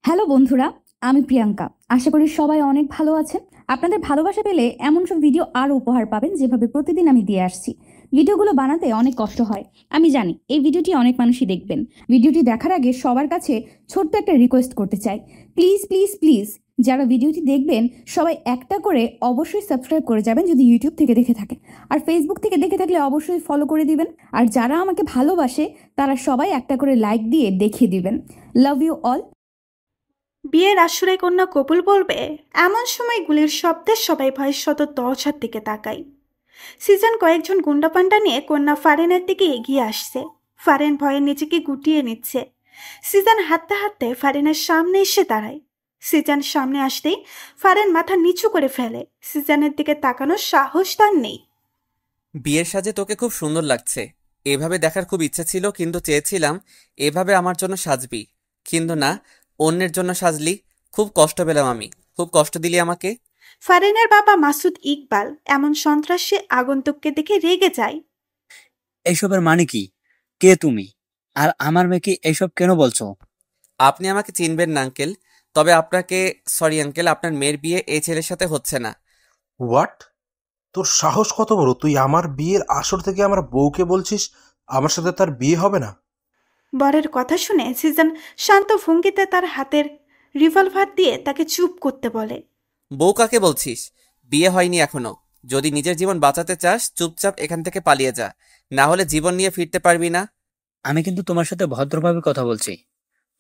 Hello বন্ধুরা, আমি প্রিয়াঙ্কা। আশা করি সবাই অনেক ভালো আছেন। আপনাদের ভালোবাসা পেলে এমন সব ভিডিও আরও উপহার পাবেন যেভাবে প্রতিদিন আমি দিয়ে আসছি। ভিডিওগুলো বানাতে অনেক কষ্ট হয়, আমি জানি। এই ভিডিওটি অনেক মানুষই দেখবেন। ভিডিওটি দেখার আগে সবার কাছে ছোট্ট একটা রিকোয়েস্ট করতে চাই, প্লিজ প্লিজ প্লিজ যারা ভিডিওটি দেখবেন সবাই একটা করে অবশ্যই সাবস্ক্রাইব করে যাবেন যদি ইউটিউব থেকে দেখে থাকেন, আর ফেসবুক থেকে দেখে থাকলে অবশ্যই ফলো করে দিবেন। আর যারা আমাকে ভালোবাসে তারা সবাই একটা করে লাইক দিয়ে দেখিয়ে দিবেন। Love you all. বিয়ের আসরে কন্যা কবুল বলবে এমন সময় গুলির শব্দে সবাই ভয়ের শত দরজার দিকে তাকায়। সিজন কয়েকজন গুন্ডাপান্ডা নিয়ে কন্যা ফারেনের দিকে এগিয়ে আসছে। ফারেন ভয়ে নিজেকে গুটিয়ে নিচ্ছে। সিজন হাঁটতে হাঁটতে ফারেনের সামনে এসে দাঁড়ায়। সিজন সামনে আসতেই ফারেন মাথা নিচু করে ফেলে। সিজনের দিকে তাকানোর সাহস তার নেই। বিয়ের সাজে তোকে খুব সুন্দর লাগছে। এভাবে দেখার খুব ইচ্ছে ছিল, কিন্তু চেয়েছিলাম এভাবে আমার জন্য সাজবি, কিন্তু না, অন্যের জন্য সাজলি। খুব কষ্ট পেলাম আমি, খুব কষ্ট দিলি আমাকে। ফারেনের বাবা মাসুদ ইকবাল এমন সন্ত্রাসী আগন্তুককে দেখে রেগে যায়। এইসবের মানে কি? কে তুমি? আর আমার মেয়েকে এইসব কেন বলছো? আপনি আমাকে চিনবেন না আঙ্কেল, তবে আপনাকে সরি আঙ্কেল, আপনার মেয়ের বিয়ে এই ছেলের সাথে হচ্ছে না। হোয়াট? তোর সাহস কত বড়! তুই আমার বিয়ের আসর থেকে আমার বউকে বলছিস আমার সাথে তার বিয়ে হবে না? বরের কথা শুনে সিজন শান্ত ভঙ্গিতে তার হাতের রিভলভার দিয়ে তাকে চুপ করতে বলে। বউ কাকে বলছিস? বিয়ে হয়নি এখনো। যদি নিজের জীবন বাঁচাতে চাস চুপচাপ এখান থেকে পালিয়ে যা, না হলে জীবন নিয়ে ফিরতে পারবি না। আমি কিন্তু তোমার সাথে ভদ্রভাবে কথা বলছি।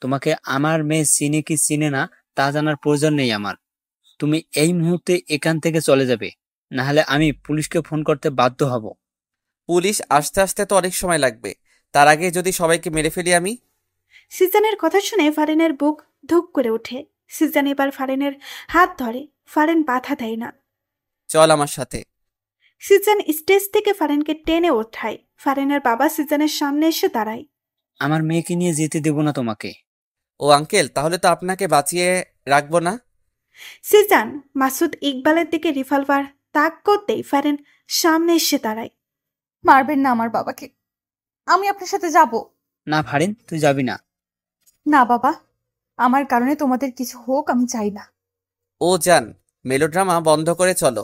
তোমাকে আমার মেয়ে চিনে কি চিনে না তা জানার প্রয়োজন নেই আমার। তুমি এই মুহূর্তে এখান থেকে চলে যাবে, না হলে আমি পুলিশকে ফোন করতে বাধ্য হব। পুলিশ আসতে আসতে তো অনেক সময় লাগবে, তার আগে যদি সবাইকে মেরে ফেলি আমি। সিজনের কথা শুনে ফারেনের বুক ধুক করে ওঠে। সিজন এবার ফারেনের হাত ধরে। ফারেন বাধা দেয় না। চল আমার সাথে। সিজন স্টেজ থেকে ফারেনকে টেনে ওঠায়। ফারেনের বাবা সিজনের সামনে এসে দাঁড়ায়। আমার মেয়েকে নিয়ে যেতে দেব না তোমাকে। ও আঙ্কেল, তাহলে তো আপনাকে বাঁচিয়ে রাখবো না। সিজন মাসুদ ইকবালের দিকে রিভলভার তাক করতেই ফারেন সামনে এসে দাঁড়ায়। মারবেন না আমার বাবাকে, আমি আপনার সাথে যাব। না ফারিন, তুই যাবি না। না বাবা, আমার কারণে তোমাদের কিছু হোক আমি চাই না। ও যান, মেলোড্রামা বন্ধ করে চলো।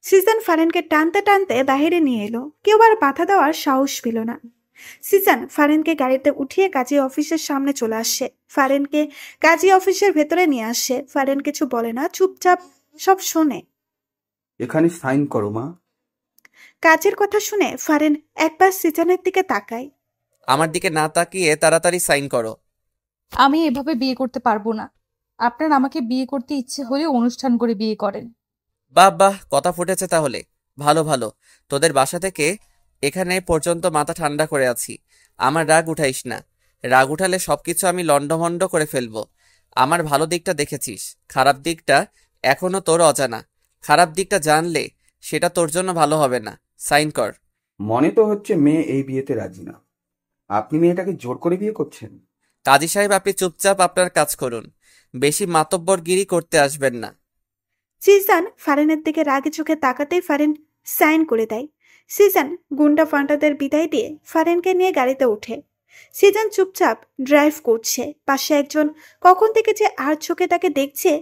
সিজন ফারেনকে টানতে টানতে বাহিরে নিয়ে এলো। কেউ আর বাধা দেওয়ার সাহস পেল না। সিজন ফারেনকে গাড়িতে উঠিয়ে কাজী অফিসের সামনে চলে আসে। ফারেনকে কাজী অফিসের ভেতরে নিয়ে আসে। ফারেন কিছু বলে না, চুপচাপ সব শোনে। এখানে সাইন করো মা। কাজের কথা শুনে ফারেন একবার সিজনের দিকে তাকায়। আমার দিকে না তাকিয়ে তাড়াতাড়ি সাইন করো। আমি এভাবে বিয়ে করতে পারবো না। আপনার আমাকে বিয়ে করতে ইচ্ছে হলে অনুষ্ঠান করে বিয়ে করেন। বাহ বাহ, কথা ফুটেছে তাহলে। ভালো ভালো, তোদের বাসা থেকে এখানে পর্যন্ত মাথা ঠান্ডা করে আছি। আমার রাগ উঠাইস না, রাগ উঠালে সবকিছু আমি লন্ডভন্ড করে ফেলবো। আমার ভালো দিকটা দেখেছিস, খারাপ দিকটা এখনো তোর অজানা। খারাপ দিকটা জানলে সেটা তোর জন্য ভালো হবে না। সাইন কর। মনে তো হচ্ছে মেয়ে এই বিয়েতে রাজি না। আপনি মেয়েটাকে জোর করে বিয়ে করছেন? কাজী সাহেব, আপনি চুপচাপ আপনার কাজ করুন, বেশি মাতব্বরগিরি করতে আসবেন না। সিজন ফারেনের দিকে রাগে চোখে তাকাতেই ফারেন সাইন করে দেয়। সিজন গুন্ডা ফান্টাদের বিদায় দিয়ে ফারেনকে নিয়ে গাড়িতে ওঠে। সিজন চুপচাপ ড্রাইভ করছে। পাশে একজন কখন থেকে যে আর চোখে তাকে দেখছে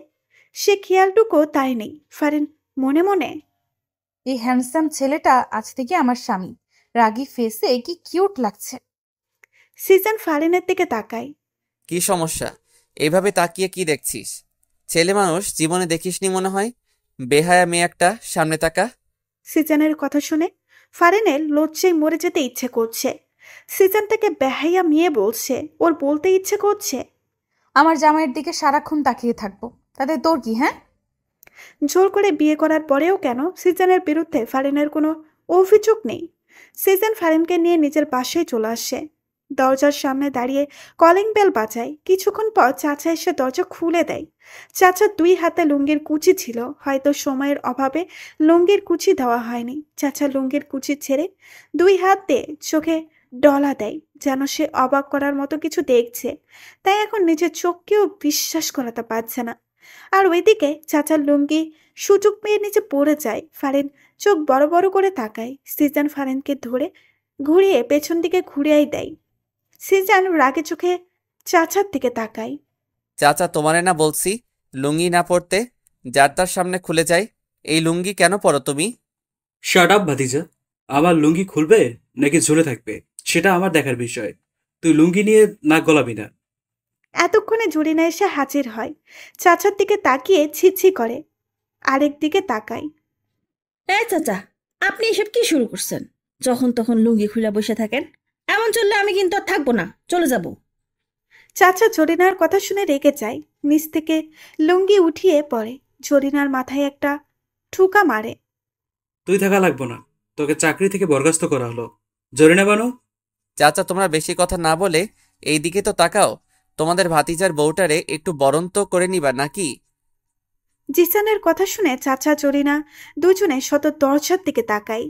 সে খেয়ালটুকু তাই নেই। ফারেন মনে মনে, এই হ্যান্ডসাম ছেলেটা আজ থেকে আমার স্বামী। রাগী ফেসে কি কিউট লাগছে। সিজন ফারেনের দিকে তাকায়। কি সমস্যা? এইভাবে তাকিয়ে কি দেখছিস? ছেলে মানুষ জীবনে দেখিসনি মনে হয়। বেহায়া মেয়ে একটা, সামনে তাকা। সিজনের কথা শুনে ফারেনের লজ্জায় মরে যেতে ইচ্ছে করছে। সিজন তাকে বেহাইয়া মেয়ে বলছে, ওর বলতে ইচ্ছে করছে, আমার জামাইয়ের দিকে সারাক্ষণ তাকিয়ে থাকবো, তাতে তোর কি? হ্যাঁ, জোর করে বিয়ে করার পরেও কেন সিজনের বিরুদ্ধে ফারেনের কোনো অভিযোগ নেই। সিজন ফারেনকে নিয়ে নিজের বাসায় চলে আসে। দরজার সামনে দাঁড়িয়ে কলিং বেল বাজায়। কিছুক্ষণ পর চাচা এসে দরজা খুলে দেয়। চাচার দুই হাতে লুঙ্গির কুচি ছিল, হয়তো সময়ের অভাবে লুঙ্গির কুচি দেওয়া হয়নি। চাচা লুঙ্গির কুচি ছেড়ে দুই হাত দিয়ে চোখে ডলা দেয়, যেন সে অবাক করার মতো কিছু দেখছে। তাই এখন নিজের চোখকেও বিশ্বাস করাতে পারছে না। আর ওইদিকে চাচার লুঙ্গি সুযোগ পেয়ে নিচে পড়ে যায়। ফারেন চোখ বড় বড় করে তাকায়। সিজন ফারেনকে ধরে ঘুরিয়ে পেছন দিকে ঘুরিয়েই দেয়। সিজন রাগে চোখে চাচার দিকে তাকায়। চাচা তোমারে না বলছি লুঙ্গি না পরতে, যার তার সামনে খুলে যায়। এই লুঙ্গি কেন পরো তুমি? শাট আপ ভাতিজা। আমার লুঙ্গি খুলবে নাকি ঝুলে থাকবে সেটা আমার দেখার বিষয়। তুই লুঙ্গি নিয়ে নাক গলাবি না। এতক্ষণে জরিনা এসে হাজির হয়। চাচার দিকে তাকিয়ে ছিছি করে, আরেক দিকে তাকায়। চাচা, আপনি এসব কি শুরু করছেন? যখন তখন লুঙ্গি খুলে বসে থাকেন। এমন চললে আমি কিন্তু আর থাকবো না, চলে যাব। চাচা জরিনার কথা শুনে রেগে যায়, নিচ থেকে লুঙ্গি উঠিয়ে পড়ে। জরিনার মাথায় একটা ঠুকা মারে। তুই থাকা লাগবো না, তোকে চাকরি থেকে বরখাস্ত করা হলো। জরিনা বানু। চাচা তোমরা বেশি কথা না বলে এই দিকে তো তাকাও। তোমাদের ভাতিজার বউটারে একটু বরণ তো করে নিবা নাকি? জিসানের কথা শুনে চাচা জরিনা দুজনে শত দরজার দিকে তাকায়।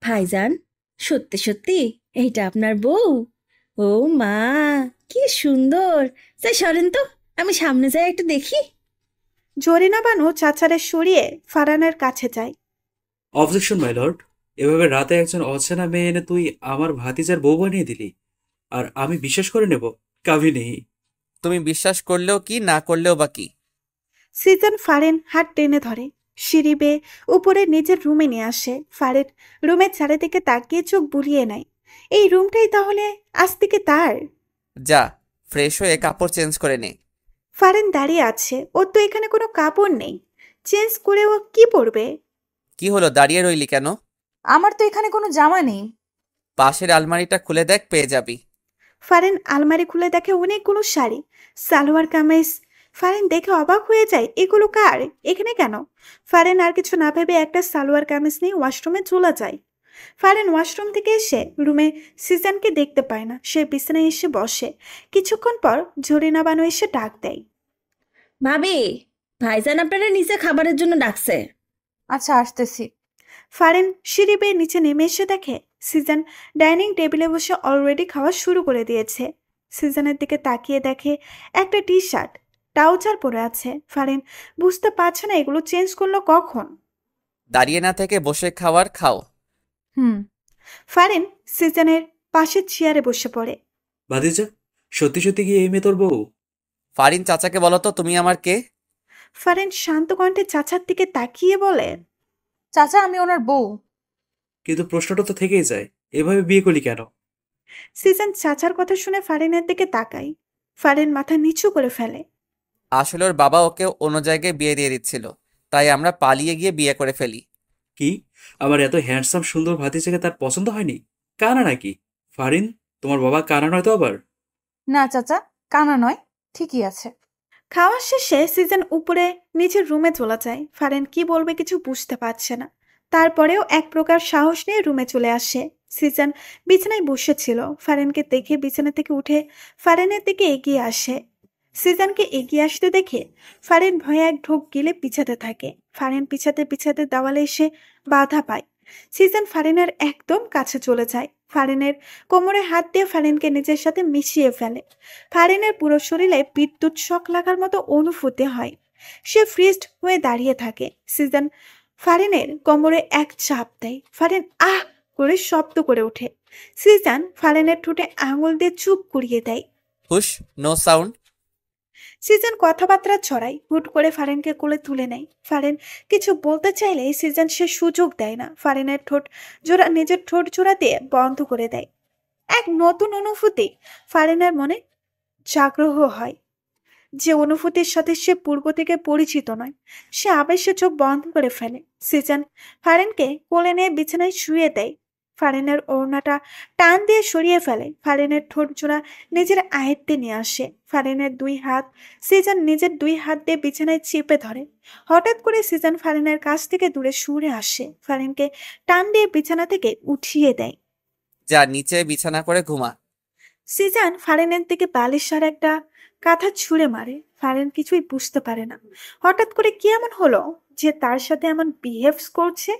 ভাইজান, সত্যি সত্যি এইটা আপনার বউ? ও মা, কি সুন্দর! যাই সরেন তো, আমি সামনে যাই একটু দেখি। জরিনা বানু চাচারে সরিয়ে ফারহানের কাছে যায়। Objection my lord. এভাবে রাতে একজন অচেনা মেয়ে এনে তুই আমার ভাতিজার বউ বানিয়ে দিলি, আর আমি বিশ্বাস করে নেব? কাভি নেই। তুমি বিশ্বাস করলেও কি না করলেও বা কি? সিজন ফারেন হাত টেনে ধরে, সিঁড়ি বেয়ে উপরে নিজের রুমে নিয়ে আসে। ফারেন রুমের চারিদিকে তাকিয়ে চোখ বুলিয়ে নেয়। এই রুমটাই তাহলে আজ থেকে তার। যা ফ্রেশ হয়ে কাপড় চেঞ্জ করে নে। ফারেন দাঁড়িয়ে আছে, ওর তো এখানে কোনো কাপড় নেই। চেঞ্জ করে ও কি পরবে? কি হলো, দাঁড়িয়ে রইলি কেন? আমার তো এখানে কোনো জামা নেই। পাশের আলমারিটা খুলে দেখ, পেয়ে যাবি। ফারেন আলমারি খুলে দেখে অনেকগুলো শাড়ি, সালোয়ার কামিজ। ফারেন দেখে অবাক হয়ে যায়, এগুলো কার, এখানে কেন? ফারেন আর কিছু না ভেবে একটা সালোয়ার কামিজ নিয়ে ওয়াশরুমে চলে যায়। ফারেন ওয়াশরুম থেকে এসে রুমে সিজনকে দেখতে পায় না। সে বিছানায় এসে বসে। কিছুক্ষণ পর জরিনা বানু এসে ডাক দেয়। ভাবি, ভাইজান আপনারা নিচে খাবারের জন্য ডাকছে। আচ্ছা, আসতেছি। ফারেন সিঁড়ি বেয়ে নিচে নেমে এসে দেখে সিজন ডাইনিং টেবিলে বসে অলরেডি খাওয়া শুরু করে দিয়েছে। সিজনের দিকে তাকিয়ে দেখে একটা টি শার্ট, ট্রাউজার পরে আছে। ফারেন বুঝতে পারছে না এগুলো চেঞ্জ করলো কখন। দাঁড়িয়ে না থেকে বসে খাওয়ার খাও। হুম। ফারেন সিজনের পাশের চেয়ারে বসে পড়ে। ভাতিজা, সত্যি সত্যি কি এই মেয়ে তোর বউ? ফারিন চাচাকে বলো তো তুমি আমার কে? ফারেন শান্ত কণ্ঠে চাচার দিকে তাকিয়ে বলে, চাচা, আমি ওনার বউ। কিন্তু প্রশ্নটা তো থেকেই যায়, এভাবে বিয়ে করলি কেন? সিজন চাচার কথা শুনে ফারেনের দিকে তাকায়। ফারেন মাথা নিচু করে ফেলে। আসলে ওর বাবা ওকে অন্য জায়গায় বিয়ে দিয়ে দিচ্ছিল, তাই আমরা পালিয়ে গিয়ে বিয়ে করে ফেলি। কি, আমার এত হ্যান্ডসাম সুন্দর ভাতিজাকে তার পছন্দ হয়নি? কানা নাকি? ফারিন, তোমার বাবা কানা নয় তো আবার? না চাচা, কানা নয়, ঠিকই আছে। খাওয়া শেষে সিজন উপরে নিজের রুমে চলে যায়। ফারেন কি বলবে কিছু বুঝতে পারছে না। তারপরেও এক প্রকার সাহস নিয়ে রুমে চলে আসে। সিজন বিছানায় বসেছিল। ফারেনকে দেখে বিছানা থেকে উঠে ফারেনের দিকে এগিয়ে আসে। সিজনকে এগিয়ে আসতে দেখে ফারেন ভয়ে এক ঢোক গিলে পিছাতে থাকে। ফারেন পিছাতে পিছাতে দেওয়ালে এসে বাধা পায়। সিজন ফারেনের একদম কাছে চলে যায়। ফারেনের কোমরে হাত দিয়ে ফারেনকে নিজের সাথে মিশিয়ে ফেলে। ফারেনের পুরো শরীরে বিদ্যুৎ শক লাগার মতো অনুভূতি হয়। সে ফ্রিজড হয়ে দাঁড়িয়ে থাকে। সিজন ফারেনের কোমরে এক চাপ দেয়। ফারেন আহ করে শব্দ করে ওঠে। সিজন ফারেনের ঠোঁটে আঙুল দিয়ে চুপ করিয়ে দেয়। হুশ, নো সাউন্ড। সিজন কথাবার্তা ছড়ায়। হুট করে ফারেনকে কোলে তুলে নেয়। ফারেন কিছু বলতে চাইলে সিজন সে সুযোগ দেয় না। ফারেনের ঠোঁট জোড়া নিজের ঠোঁট জোড়া দিয়ে বন্ধ করে দেয়। এক নতুন অনুভূতি ফারেনের মনে জাগ্রহ হয়, যে অনুভূতির সাথে সে পূর্ব থেকে পরিচিত নয়। সে আবেশে চোখ বন্ধ করে ফেলে। সিজন ফারেনকে কোলে নিয়ে বিছানায় শুয়ে দেয়। ফারেনের ওড়নাটা টান দিয়ে সরিয়ে ফেলে। ফারেনের ঠোঁট জোড়া নিজের আয়ত্তে নিয়ে আসে। ফারেনের দুই হাত সিজন নিজের দুই হাত দিয়ে বিছানায় চেপে ধরে। হঠাৎ করে সিজন ফারেনের কাছ থেকে দূরে সরে আসে। ফারেনকে টান দিয়ে বিছানা থেকে উঠিয়ে দেয়। যা নিচে বিছানা করে ঘুমা। সিজন ফারেনের দিকে বালিশ আর একটা কাঁথা ছুঁড়ে মারে। ফারেন কিছুই বুঝতে পারে না হঠাৎ করে কি এমন হলো যে তার সাথে এমন বিহেভস করছে।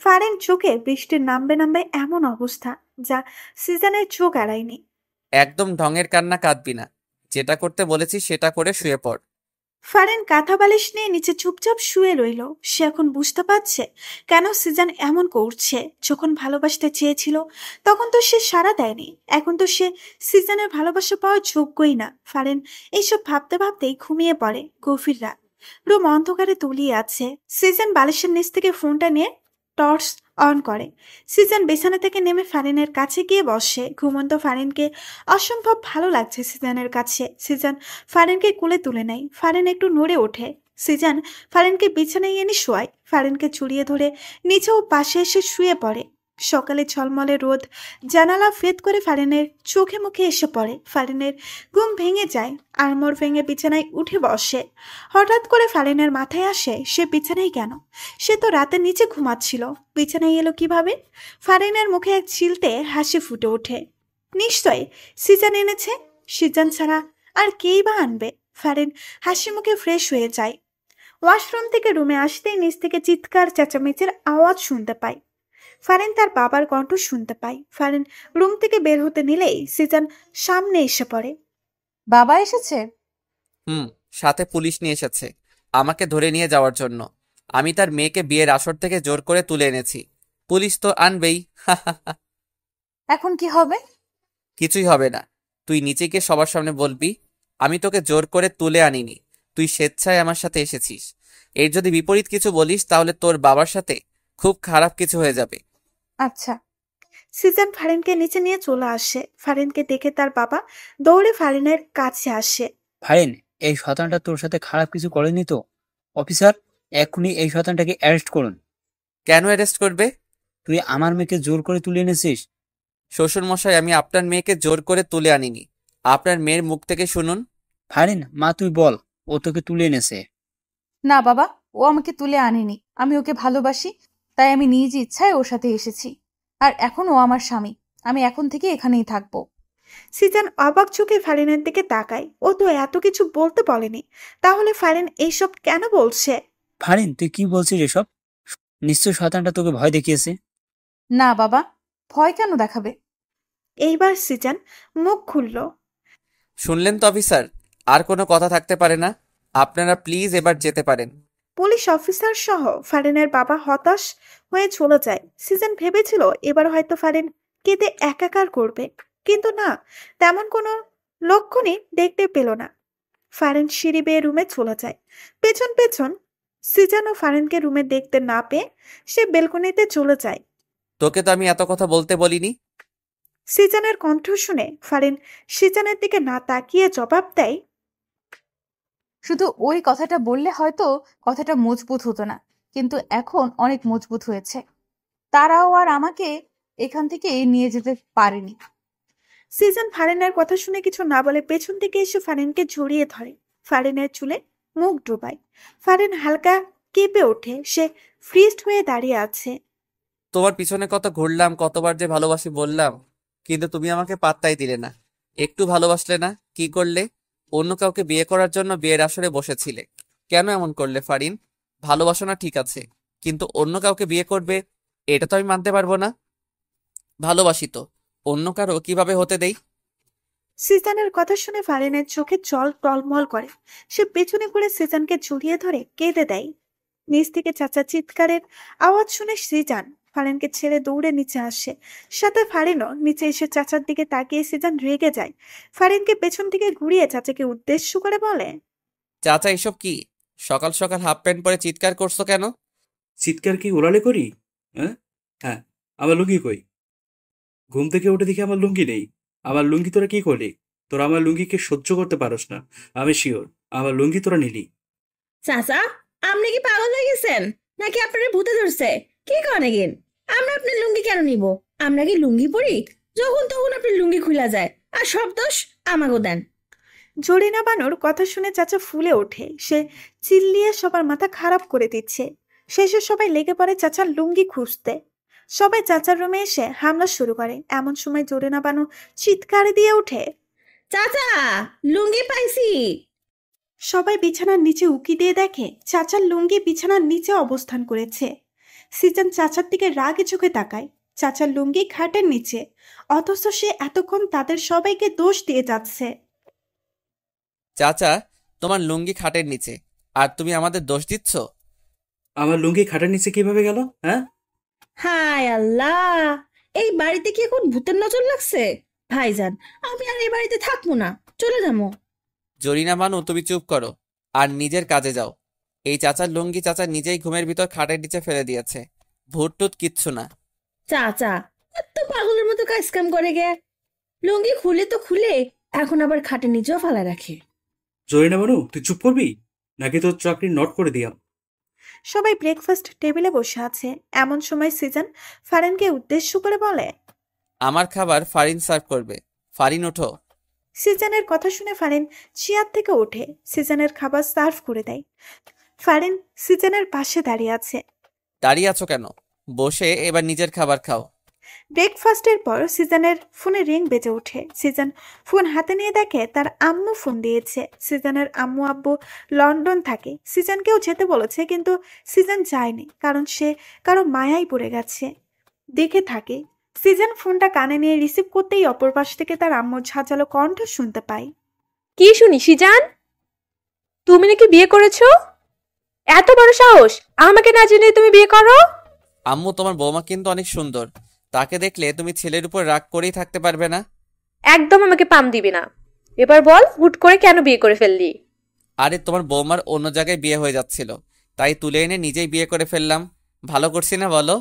ফারেন চোখে বৃষ্টির নামবে নামবে এমন অবস্থা, যা সিজনের চোখ এড়ায়নি। একদম ঢঙের কান্না কাঁদবি না, যেটা করতে বলেছি সেটা করে শুয়ে পড়। ফারিন কাঁথা বালিশ নিয়ে নিচে চুপচাপ শুয়ে রইল। সে এখন বুঝতে পারছে কেন সিজান এমন করছে। যখন ভালোবাসতে চেয়েছিল তখন তো সে সাড়া দেয়নি, এখন তো সে সিজানের ভালোবাসা পাওয়ার যোগ্যই না। ফারিন এইসব ভাবতে ভাবতেই ঘুমিয়ে পড়ে। গভীর রাত, রুম অন্ধকারে তলিয়ে আছে। সিজান বালিশের নিচ থেকে ফোনটা নিয়ে টর্চ অন করে। সিজান বিছানা থেকে নেমে ফারিনের কাছে গিয়ে বসে। ঘুমন্ত ফারিনকে অসম্ভব ভালো লাগছে সিজানের কাছে। সিজান ফারিনকে কোলে তুলে নেয়। ফারিন একটু নড়ে ওঠে। সিজান ফারিনকে বিছানায় এনে শোয়ায়। ফারিনকে জড়িয়ে ধরে নিচেও পাশে এসে শুয়ে পড়ে। সকালে ঝলমলে রোদ জানালা ভেদ করে ফারিনের চোখে মুখে এসে পড়ে। ফারিনের ঘুম ভেঙে যায়, আড়মোড় ভেঙে বিছানায় উঠে বসে। হঠাৎ করে ফারিনের মাথায় আসে সে বিছানায় কেন? সে তো রাতে নিচে ঘুমাচ্ছিল, বিছানায় এলো কিভাবে? ফারিনের মুখে এক চিলতে হাসি ফুটে ওঠে। নিশ্চয় সিজান এনেছে, সিজান ছাড়া আর কেই বা আনবে? ফারিন হাসি মুখে ফ্রেশ হয়ে যায়। ওয়াশরুম থেকে রুমে আসতেই নিচ থেকে চিৎকার চেঁচামেচির আওয়াজ শুনতে পায়। ফারিন তার বাবার কণ্ঠ শুনতে পায়। ফারিন রুম থেকে বের হতে নিলেই সিজান সামনে এসে পড়ে। বাবা এসেছে? সাথে পুলিশ নিয়ে এসেছে আমাকে ধরে নিয়ে যাওয়ার জন্য। আমি তার মেয়েকে বিয়ের আসর থেকে জোর করে তুলে এনেছি। পুলিশ তো আনবেই। এখন কি হবে? কিছুই হবে না। তুই নিচে গিয়ে সবার সামনে বলবি আমি তোকে জোর করে তুলে আনিনি, তুই স্বেচ্ছায় আমার সাথে এসেছিস। এর যদি বিপরীত কিছু বলিস তাহলে তোর বাবার সাথে খুব খারাপ কিছু হয়ে যাবে। আচ্ছা। সিজান ফারিনকে নিচে নিয়ে চলে আসে। ফারিনকে দেখে তার বাবা দৌড়ে ফারিনের কাছে আসে। ফারিন, এই শয়তানটা তোর সাথে খারাপ কিছু করেনি তো? অফিসার, এক্ষুনি এই শয়তানটাকে অ্যারেস্ট করুন। কেন অ্যারেস্ট করবে? তুই আমার মেয়েকে জোর করে তুলে এনেছিস। শ্বশুর মশাই, আমি আপনার মেয়েকে জোর করে তুলে আনিনি, আপনার মেয়ের মুখ থেকে শুনুন। ফারিন, মা তুই বল, ও তোকে তুলে এনেছে। না বাবা, ও আমাকে তুলে আনেনি। আমি ওকে ভালোবাসি, তাই আমি নিজ ইচ্ছায় ওর সাথে এসেছি। আর এখন ও আমার স্বামী, আমি এখন থেকে এখানেই থাকবো। সিজান অবাক চোখে ফারিনের দিকে তাকায়। ও তো এত কিছু বলতে বলেনি, তাহলে ফারিন এইসব কেন বলছে? ফারিন, তুই কি বলছিস এসব? নিশ্চয় শয়তানটা তোকে ভয় দেখিয়েছে। না বাবা, ভয় কেন দেখাবে? এইবার সিজান মুখ খুলল। শুনলেন তো অফিসার, আর কোনো কথা থাকতে পারে না। আপনারা প্লিজ এবার যেতে পারেন। পুলিশ অফিসার সহ ফারিনের বাবা হতাশ হয়ে চলে যায়। সিজান ভেবেছিল এবার হয়তো ফারিন কেঁদে একাকার করবে, কিন্তু না, তেমন কোনো লক্ষণই দেখতে পেল না। ফারিন সিঁড়ি বেয়ে রুমে চলে যায়। পেছন পেছন সিজান ও ফারিনকে রুমে দেখতে না পেয়ে সে বেলকনিতে চলে যায়। তোকে তো আমি এত কথা বলতে বলিনি। সিজানের কণ্ঠ শুনে ফারিন সিজানের দিকে না তাকিয়ে জবাব দেয়, শুধু ওই কথাটা বললে হয়তো কথাটা মজবুত হতো না, কিন্তু এখন অনেক মজবুত হয়েছে। তারাও আর আমাকে এখান থেকে নিয়ে যেতে পারেনি। সিজান ফারিনের কথা শুনে কিছু না বলে পেছন থেকে এসে ফারিনকে জড়িয়ে ধরে। ফারিনের চুলে মুখ ডোবায়। ফারিন হালকা কেঁপে ওঠে। সে ফ্রিজড হয়ে দাঁড়িয়ে আছে। তোমার পিছনে কত ঘুরলাম, কতবার যে ভালোবাসি বললাম, কিন্তু তুমি আমাকে পাত্তাই দিলে না, একটু ভালোবাসলে না। কি করলে? অন্য কাউকে বিয়ে করার জন্য বিয়ের আসরে বসেছিলে। কেন এমন করলে ফারিন? ভালোবাসো না ঠিক আছে, কিন্তু অন্য কাউকে বিয়ে করবে এটা তো আমি মানতে পারবো না। ভালোবাসি তো, অন্য কারো কিভাবে হতে দেই? সিজানের কথা শুনে ফারিনের চোখে জল টলমল করে। সে পেছনে ঘুরে সিজানকে জড়িয়ে ধরে কেঁদে দেয়। নিচ থেকে চাচা চিৎকারের আওয়াজ শুনে সিজান ফারিনকে ছেড়ে দৌড়ে নিচে আসে। সাথে ফারিনও নিচে এসে চাচার দিকে তাকিয়ে সিজান রেগে যায়। ফারিনকে পেছন থেকে ঘুরিয়ে চাচাকে উদ্দেশ্য করে বলে, চাচা এসব কি? সকাল সকাল হাফ প্যান্ট পরে চিৎকার করছো কেন? চিৎকার কি ওলালে করি? হ্যাঁ হ্যাঁ, আমার লুঙ্গি কই? ঘুম থেকে উঠে দেখি আমার লুঙ্গি নেই। আমার লুঙ্গি তোরা কি করলি? তোরা আমার লুঙ্গিকে সহ্য করতে পারস না, আমি শিওর। আমার লুঙ্গি তোরা নিলি। চাচা, আপনি কি পাগল হয়ে গেছেন নাকি আপনার ভূতে ধরছে? কি করেন এগেন? আমরা আপনার লুঙ্গি কেন নিব? আমরা কি লুঙ্গি পরি? যখন তখন আপনি লুঙ্গি খুলা যায়, আর সব দোষ আমাকেও দেন। জরিনা বানুর কথা শুনে চাচা ফুলে ওঠে। সে চিল্লিয়ে সবার মাথা খারাপ করে দিচ্ছে। শেষে সবাই লেগে পড়ে চাচার লুঙ্গি খুঁজতে। সবাই চাচার রুমে এসে হামলা শুরু করে। এমন সময় জরিনা বানু চিৎকার দিয়ে ওঠে, চাচা, লুঙ্গি পাইছি। সবাই বিছানার নিচে উকি দিয়ে দেখে চাচার লুঙ্গি বিছানার নিচে অবস্থান করেছে। সিজান চাচার দিকে রাগে চোখে তাকায়। চাচার লুঙ্গি খাটের নিচে, অথচ সে এতক্ষণ তাদের সবাইকে দোষ দিয়ে যাচ্ছে। চাচা, তোমার লুঙ্গি খাটের নিচে, আর তুমি আমাদের দোষ দিচ্ছ? আমার লুঙ্গি খাটের নিচে কিভাবে গেল? হ্যাঁ, হায় আল্লাহ, এই বাড়িতে কি এখন ভূতের নজর লাগছে? ভাইজান, আমি আর এই বাড়িতে থাকবো না, চলে যাবো। জরিনা বানু, তুমি চুপ করো আর নিজের কাজে যাও। এই চাচার লুঙ্গি চাচা নিজেই ঘুমের ভিতর খাটের নিচে ফেলে দিয়েছে। ভূত টুত কিচ্ছু না। চাচা এত পাগলের মতো কাজ কাম করে গে। লুঙ্গি খুলে তো খুলে, এখন আবার খাটের নিচেও ফালা রাখে। জরিনা বানু, তুই চুপ করবি নাকি তোর চাকরি নট করে দিয়াম? সবাই ব্রেকফাস্ট টেবিলে বসে আছে। এমন সময় সিজন ফারিনকে উদ্দেশ্য করে বলে, আমার খাবার ফারিন সার্ভ করবে। ফারিন ওঠো। সিজনের কথা শুনে ফারিন চেয়ার থেকে ওঠে, সিজনের খাবার সার্ভ করে দেয়। ফারিন সিজনের পাশে দাঁড়িয়ে আছে। দাঁড়িয়ে আছো কেন? বসে এবার নিজের খাবার খাও। ব্রেকফাস্টের পর সিজনের ফোনে রিং বেজে ওঠে। সিজন ফোন হাতে নিয়ে দেখে তার আম্মু ফোন দিয়েছে। সিজনের আম্মু আব্বু লন্ডন থাকে। সিজনকেও যেতে বলেছে, কিন্তু সিজন যায়নি, কারণ সে কারো মায়ায় পড়ে গেছে। দেখে থাকে। সিজন ফোনটা কানে নিয়ে রিসিভ করতেই অপর পাশ থেকে তার আম্মুর ঝাঁঝালো কণ্ঠ শুনতে পায়। কি শুনি সিজান? তুমি নাকি বিয়ে করেছো? এত বড় সাহস, আমাকে না জেনে তুমি বিয়ে করো? আম্মু, তোমার বৌমা কিন্তু অনেক সুন্দর। তাকে দেখলে তুমি ছেলের উপর রাগ করেই থাকতে পারবে না। একদম আমাকে পাম দিবি না। এবার বল, হুট করে কেন বিয়ে করে ফেললি? আরে, তোমার বৌমার অন্য জায়গায় বিয়ে হয়ে যাচ্ছিল, তাই তুলে এনে নিজেই বিয়ে করে ফেললাম। ভালো করছি না বলো?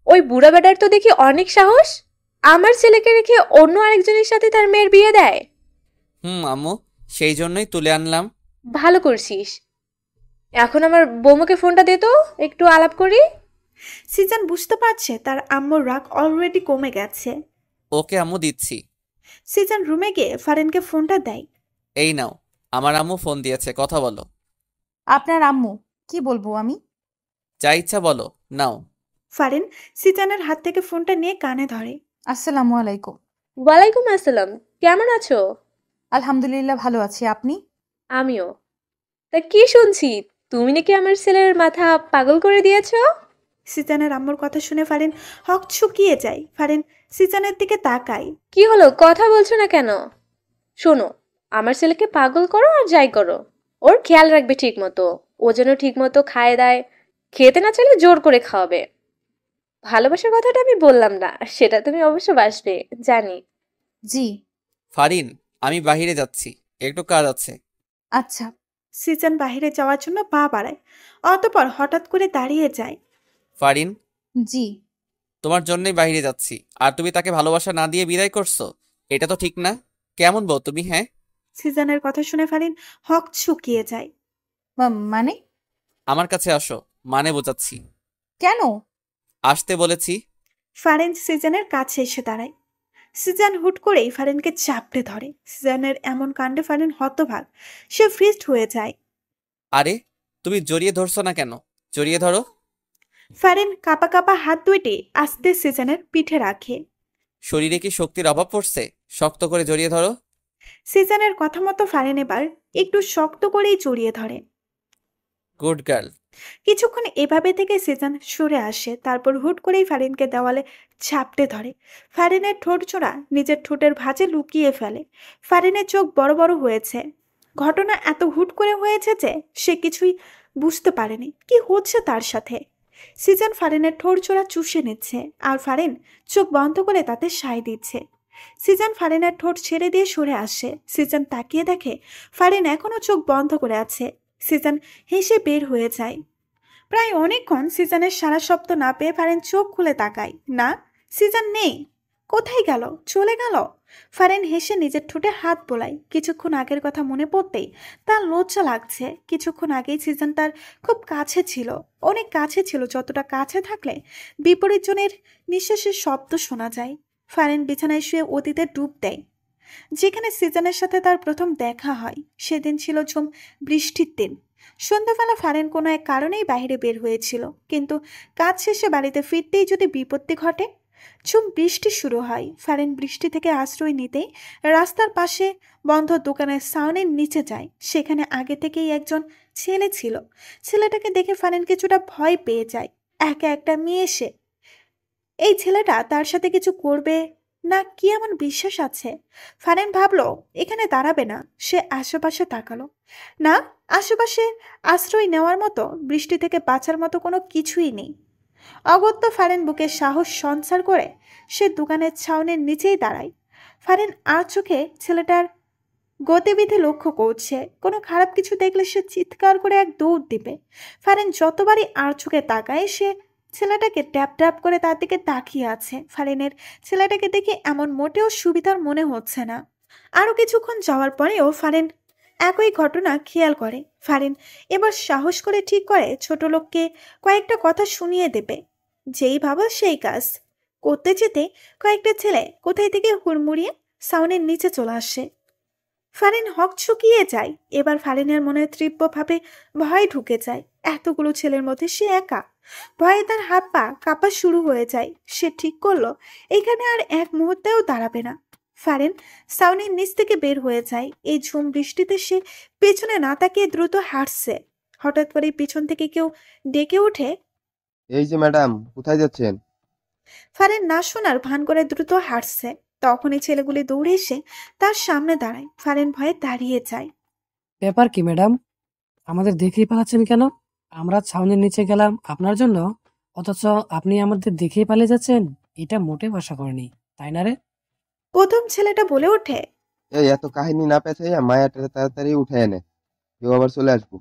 ওই বুড়া বেটার তো দেখি অনেক সাহস, আমার ছেলেকে রেখে অন্য আরেকজনের সাথে তার মেয়ের বিয়ে দেয়। আম্মু, সেই জন্যই তুলে আনলাম। ভালো করছিস। এখন আমার বৌমাকে ফোনটা দে তো, একটু আলাপ করি। সিজন বুঝতে পারছে তার আম্মুর রাগ অলরেডি কমে গেছে। ওকে আম্মু, দিচ্ছি। সিজন রুমে গিয়ে ফারিনকে ফোনটা দেয়। এই নাও, আমার আম্মু ফোন দিয়েছে, কথা বলো। আপনার আম্মু? কি বলবো আমি? যা ইচ্ছা বলো, নাও। ফারিন সিজনের হাত থেকে ফোনটা নিয়ে কানে ধরে। আসসালামু আলাইকুম। ওয়ালাইকুম আসসালাম, কেমন আছো? আলহামদুলিল্লাহ, ভালো আছি। আপনি? আমিও। তা কি শুনছি, তুমি নাকি আমার ছেলের মাথা পাগল করে দিয়েছো? সিজনের আম্মুর কথা শুনে ফারিন হক চুকিয়ে যায়। ফারিন সিজনের দিকে তাকায়। কি হলো, কথা বলছো না কেন? শোনো, আমার ছেলেকে পাগল করো আর যাই করো, ওর খেয়াল রাখবে ঠিক মতো। ও যেন ঠিক মতো খায় দায়, খেতে না চাইলে জোর করে খাওয়াবে। ভালোবাসার কথাটা আমি বললাম না, সেটা তুমি অবশ্য বাসবে, জানি। জি। ফারিন, আমি বাহিরে যাচ্ছি, একটু কাজ আছে। আচ্ছা। সিজন বাহিরে যাওয়ার জন্য পা বাড়ায়, অতঃপর হঠাৎ করে দাঁড়িয়ে যায়। ফারিন, জি। তোমার জন্যই বাহিরে যাচ্ছি, আর তুমি তাকে ভালোবাসা না দিয়ে বিদায় করছো? এটা তো ঠিক না। কেমন বউ তুমি? হ্যাঁ। সিজনের কথা শুনে ফারিন হক চুকিয়ে যায়। মানে? আমার কাছে আসো, মানে বোঝাচ্ছি। কেন? আসতে বলেছি। ফারিন সিজনের কাছে এসে দাঁড়ায়। সিজন হুট করেই ফারিনকে চাপড়ে ধরে। সিজনের এমন কাণ্ডে ফারিন হতবাক, সে ফ্রিজড হয়ে যায়। আরে, তুমি জড়িয়ে ধরছো না কেন? জড়িয়ে ধরো। ফারিন কাপা কাপা হাত দুইটি আস্তে সিজনের পিঠে রাখে। শরীরে কি শক্তির অভাব পড়ছে? শক্ত করে জড়িয়ে ধরো। সিজনের কথা মতো ফারিন এবার একটু শক্ত করেই জড়িয়ে ধরে। Good girl. কিছুক্ষণ এভাবে থেকে সিজন সরে আসে, তারপর হুট করেই ফারিনকে দেওয়ালে চাপটে ধরে। ফারিনের ঠোঁট চোরা নিজের ঠোঁটের ভাঁজে লুকিয়ে ফেলে। ফারিনের চোখ বড় বড় হয়েছে। ঘটনা এত হুট করে হয়েছে যে সে কিছুই বুঝতে পারেনি কি হচ্ছে তার সাথে। সিজন ফারিনের ঠোঁট চোরা চুষে নিচ্ছে, আর ফারিন চোখ বন্ধ করে তাতে সায় দিচ্ছে। সিজন ফারিনের ঠোঁট ছেড়ে দিয়ে সরে আসে। সিজন তাকিয়ে দেখে ফারিন এখনো চোখ বন্ধ করে আছে। সিজন হেসে বের হয়ে যায়। প্রায় অনেকক্ষণ সিজনের সারা শব্দ না পেয়ে ফারিন চোখ খুলে তাকায়। না, সিজন নেই। কোথায় গেল? চলে গেল? ফারিন হেসে নিজের ঠোঁটে হাত বোলায়। কিছুক্ষণ আগের কথা মনে পড়তেই তার লজ্জা লাগছে। কিছুক্ষণ আগেই সিজন তার খুব কাছে ছিল, অনেক কাছে ছিল, যতটা কাছে থাকলে বিপরীত জনের নিঃশ্বাসের শব্দ শোনা যায়। ফারিন বিছানায় শুয়ে অতীতে ডুব দেয়। যেখানে সিজনের সাথে তার প্রথম দেখা হয় সেদিন ছিল ঝুম বৃষ্টির দিন। সন্ধ্যাবেলা ফারিন কোনো এক কারণেই বাইরে বের হয়েছিল, কিন্তু কাজ শেষে বাড়িতে ফিরতেই যদি বিপত্তি ঘটে। ঝুম বৃষ্টি শুরু হয়। ফারিন বৃষ্টি থেকে আশ্রয় নিতেই রাস্তার পাশে বন্ধ দোকানের সাউনের নিচে যায়। সেখানে আগে থেকেই একজন ছেলে ছিল। ছেলেটাকে দেখে ফারিন কিছুটা ভয় পেয়ে যায়। একা একটা মেয়ে সে। এই ছেলেটা তার সাথে কিছু করবে না কি এমন বিশ্বাস আছে? ফারিন ভাবলো এখানে দাঁড়াবে না। সে আশেপাশে তাকালো। না, আশেপাশে আশ্রয় নেওয়ার মতো, বৃষ্টি থেকে বাঁচার মতো কোনো কিছুই নেই। অগত্যা ফারিন বুকে সাহস সঞ্চার করে সে দোকানের ছাউনির নিচেই দাঁড়ায়। ফারিন আর চোখে ছেলেটার গতিবিধি লক্ষ্য করছে। কোনো খারাপ কিছু দেখলে সে চিৎকার করে এক দৌড় দিবে। ফারিন যতবারই আর চোখে তাকায় সে ছেলেটাকে ট্যাপ ট্যাপ করে তার দিকে তাকিয়ে আছে। ফারিনের ছেলেটাকে দেখে এমন মোটেও সুবিধার মনে হচ্ছে না। আরো কিছুক্ষণ যাওয়ার পরেও ফারিন একই ঘটনা খেয়াল করে। ফারিন এবার সাহস করে ঠিক করে ছোট লোককে কয়েকটা কথা শুনিয়ে দেবে। যেই ভাবা সেই কাজ করতে যেতে কয়েকটা ছেলে কোথায় থেকে হুড়মুড়িয়ে সাউনের নিচে চলে আসে। ফারিন হকচকিয়ে যায়। এবার ফারিনের মনে তীব্রভাবে ভয় ঢুকে যায়। এতগুলো ছেলের মধ্যে সে একা। ভয়ে তার হাত পা কাঁপা শুরু হয়ে যায়। সে ঠিক করলো এখানে আর এক মুহূর্তেও দাঁড়াবে না। ফারিন সাউনের নিচ থেকে বের হয়ে যায়। এই ঝুম বৃষ্টিতে সে পেছনে না তাকিয়ে দ্রুত হাঁটছে। হঠাৎ করে পিছন থেকে কেউ ডেকে ওঠে, এই যে ম্যাডাম, কোথায় যাচ্ছেন? ফারিন না শোনার ভান করে দ্রুত হাঁটছে। তখনই ছেলেগুলি দৌড়ে এসে তার সামনে দাঁড়ায়। ফারিন ভয়ে দাঁড়িয়ে যায়। ব্যাপার কি ম্যাডাম, আমাদের দেখেই পালাচ্ছেন কেন? আমরা ছাউনির নিচে গেলাম আপনার জন্য, অথচ আপনি আমাদের দেখেই পালিয়ে যাচ্ছেন। এটা মোটেও আশা করিনি, তাই না রে? প্রথম ছেলেটা বলে ওঠে, এই এত কাহিনী না পেঁচাইয়া মায়াটা তাড়াতাড়ি উঠে এনে, কেউ আবার চলে আসবো।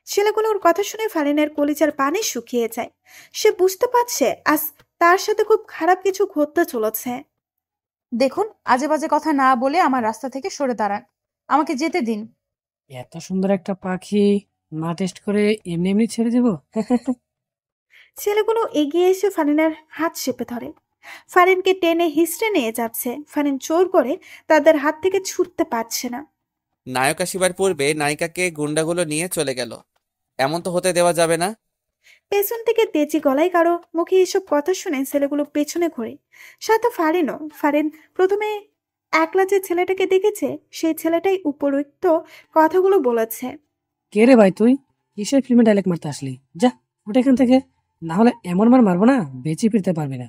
ছেলেগুলোর কথা শুনে ফারিনের কলিজার পানি শুকিয়ে যায়। সে বুঝতে পারছে আজ তার সাথে খুব খারাপ কিছু ঘটতে চলেছে। দেখুন, আজে বাজে কথা না বলে আমার রাস্তা থেকে সরে দাঁড়ান। আমাকে যেতে দিন। এত সুন্দর একটা পাখি না টেস্ট করে এমনি এমনি ছেড়ে দেব? ছেলেগুলো এগিয়ে এসে ফারিনের হাত চেপে ধরে। ফারিনকে টেনে হিস্ট্রে নিয়ে যাচ্ছে। ফারিন জোর করে তাদের হাত থেকে ছুটতে পারছে না। নায়ক আসিবার পূর্বে নায়িকাকে গুন্ডাগুলো নিয়ে চলে গেল। এমন তো হতে দেওয়া যাবে না। পেছন থেকে তেজি গলায় কারো মুখে এসব কথা শুনে ছেলেগুলো পেছনে ঘোরে। সাথে ফারিনও। ফারিন প্রথমে একলা যে ছেলেটাকে দেখেছে সেই ছেলেটাই উপরোক্ত কথাগুলো বলেছে। কে রে ভাই তুই? কিসের ফিল্মে ডায়লগ মারতে আসলি? যা উঠে এখান থেকে, না হলে এমন মার মারবো না বেঁচে ফিরতে পারবি না।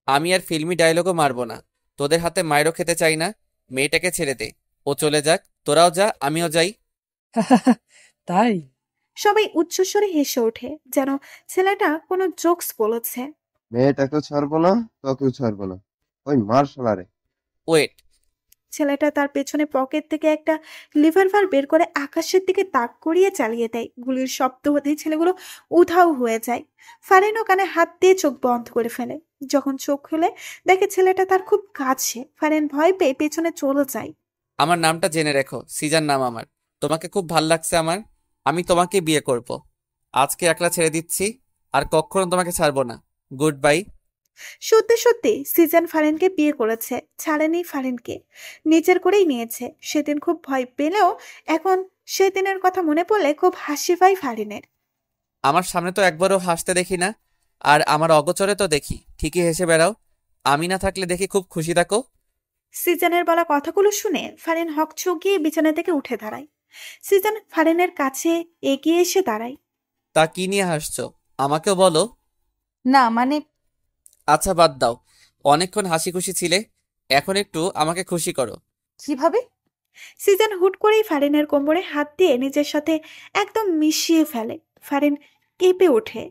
আমি আর ফিল্মি ডায়লগও মারবো না। তোদের হাতে মায়েরও খেতে চাই না। মেয়েটাকে ছেড়ে দে, ও চলে যাক। তোরাও যা, আমিও যাই। তাই? সবাই উচ্চস্বরে হেসে ওঠে, যেন ছেলেটা কোনো জোকস বলেছে। মেয়েটাকেও ছাড়বো না, তোকেও ছাড়বো না, ওই মার শালারে। ওয়েট, ছেলেটা তার পেছনে পকেট থেকে একটা লিভারভার বের করে আকাশের দিকে তাক করিয়ে চালিয়ে দেয়। গুলির শব্দ হতেই ছেলেগুলো উধাও হয়ে যায়। ফারিনও কানে হাত দিয়ে চোখ বন্ধ করে ফেলে। যখন চোখ খুলে দেখে ছেলেটা তার খুব কাছে, ফারিন ভয় পেয়ে পেছনে চলে যায়। আমার নামটা জেনে রেখো, সিজান নাম আমার। তোমাকে খুব ভাল লাগছে আমার। আমি তোমাকে বিয়ে করব। আজকে একলা ছেড়ে দিচ্ছি, আর কখনো তোমাকে ছাড়বো না। Good bye. সত্যি সত্যি সিজন ফারিনকে বিয়ে করেছে, ছাড়েনি ফারিনকে, নিজের করেই নিয়েছে। সেদিন খুব ভয় পেলেও এখন সেদিনের কথা মনে পড়লে খুব হাসি পায় ফারিনের। আমার সামনে তো একবারও হাসতে দেখি না, আর আমার অগোচরে তো দেখি ঠিকই হেসে বেড়াও। আমি না থাকলে দেখি খুব খুশি থাকো। সিজনের বলা কথাগুলো শুনে ফারিন হকচকিয়ে বিছানা থেকে উঠে দাঁড়ায়। সিজন ফারিনের কাছে এগিয়ে এসে দাঁড়ায়। তা কি নিয়ে হাসছো? আমাকেও বলো। না মানে, আচ্ছা বাদ দাও, অনেকক্ষণ হাসি খুশি ছিলে, এখন একটু আমাকে খুশি করো। কিভাবে? সিজন হুট করেই ফারিনের কোমরে হাত দিয়ে নিজের সাথে একদম মিশিয়ে ফেলে। ফারিন কেঁপে ওঠে।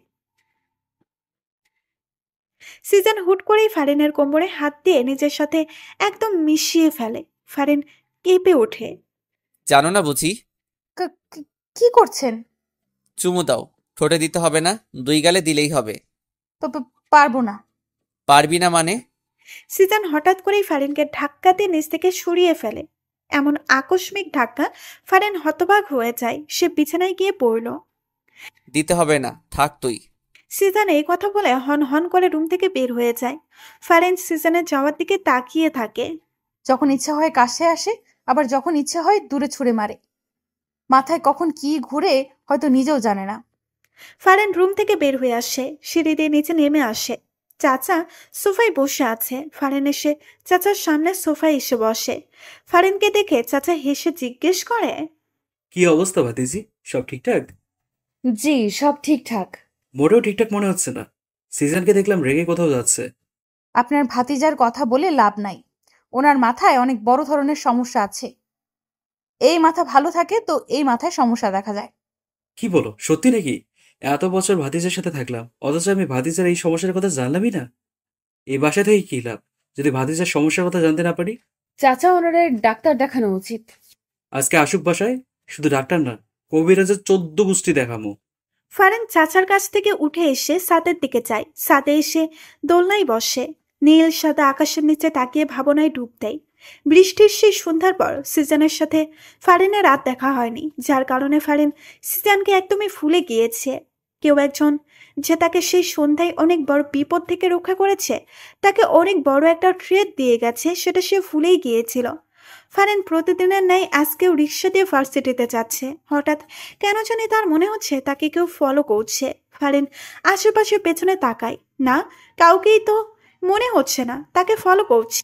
সিজন হুট করেই ফারিনের কোমরে হাত দিয়ে নিজের সাথে একদম মিশিয়ে ফেলে। ফারিন কেঁপে ওঠে। জানো না বুঝি? কি করছেন? চুমু দাও। ঠোঁটে দিতে হবে না, দুই গালে দিলেই হবে। পারবো না। পারবি না মানে? সিজন হঠাৎ করেই ফারিনকে ধাক্কা দিয়ে নিচ থেকে সরিয়ে ফেলে। এমন আকস্মিক ধাক্কা ফারিন হতবাক হয়ে যায়। সে বিছানায় গিয়ে পড়ল। দিতে হবে না, থাক তুই। সিজন এই কথা বলে হন হন করে রুম থেকে বের হয়ে যায়। ফারিন সিজনের যাওয়ার দিকে তাকিয়ে থাকে। যখন ইচ্ছা হয় কাছে আসে, আবার যখন ইচ্ছে হয় দূরে ছুঁড়ে মারে। মাথায় কখন কি ঘুরে হয়তো নিজেও জানে না। ফারিন রুম থেকে বের হয়ে আসে, সিঁড়ি দিয়ে নিচে নেমে আসে। চাচা সোফায় বসে আছে। ফারিন এসে চাচার সামনে সোফায় এসে বসে। ফারিনকে দেখে চাচা হেসে জিজ্ঞেস করে, কি অবস্থা ভাতিজি, সব ঠিকঠাক? জি, সব ঠিকঠাক। মোটেও ঠিকঠাক মনে হচ্ছে না। সিজনকে দেখলাম রেগে কোথাও যাচ্ছে। আপনার ভাতিজার কথা বলে লাভ নাই। ওনার মাথায় অনেক বড় ধরনের সমস্যা আছে। এই মাথা ভালো থাকে তো এই মাথায় সমস্যা দেখা যায়। কি বলো, সত্যি নাকি? এত বছর ভাতিজার সাথে থাকলাম, অথচ আমি ভাতিজার এই সমস্যার কথা জানলামই না। এই বাসা থেকে কি লাভ যদি ভাতিজার সমস্যার কথা জানতে না পারি? চাচা, ওনারে ডাক্তার দেখানো উচিত। আজকে আসুক বাসায়, শুধু ডাক্তার না, কবিরাজের 14 গোষ্ঠী দেখামো। ফারান চাচার কাছ থেকে উঠে এসে ছাদের দিকে যায়। ছাদে এসে দোলনায় বসে। নীল সাদা আকাশের নিচে তাকিয়ে ভাবনায় ডুব দেয়। বৃষ্টির সেই সন্ধ্যার পর সিজানের সাথে ফারিনের রাত দেখা হয়নি, যার কারণে ফারিন সিজানকে একদমই ভুলে গিয়েছে। কেউ একজন যে তাকে সেই সন্ধ্যায় অনেক বড় বিপদ থেকে রক্ষা করেছে, তাকে অনেক বড় একটা ট্রিট দিয়ে গেছে, সেটা সে ভুলেই গিয়েছিল। ফারিন প্রতিদিনের ন্যায় আজকেও রিক্সা দিয়ে ভার্সিটিতে যাচ্ছে। হঠাৎ কেন জানি তার মনে হচ্ছে তাকে কেউ ফলো করছে। ফারিন আশেপাশে পেছনে তাকায়, না, কাউকেই তো মনে হচ্ছে না তাকে ফলো করছে।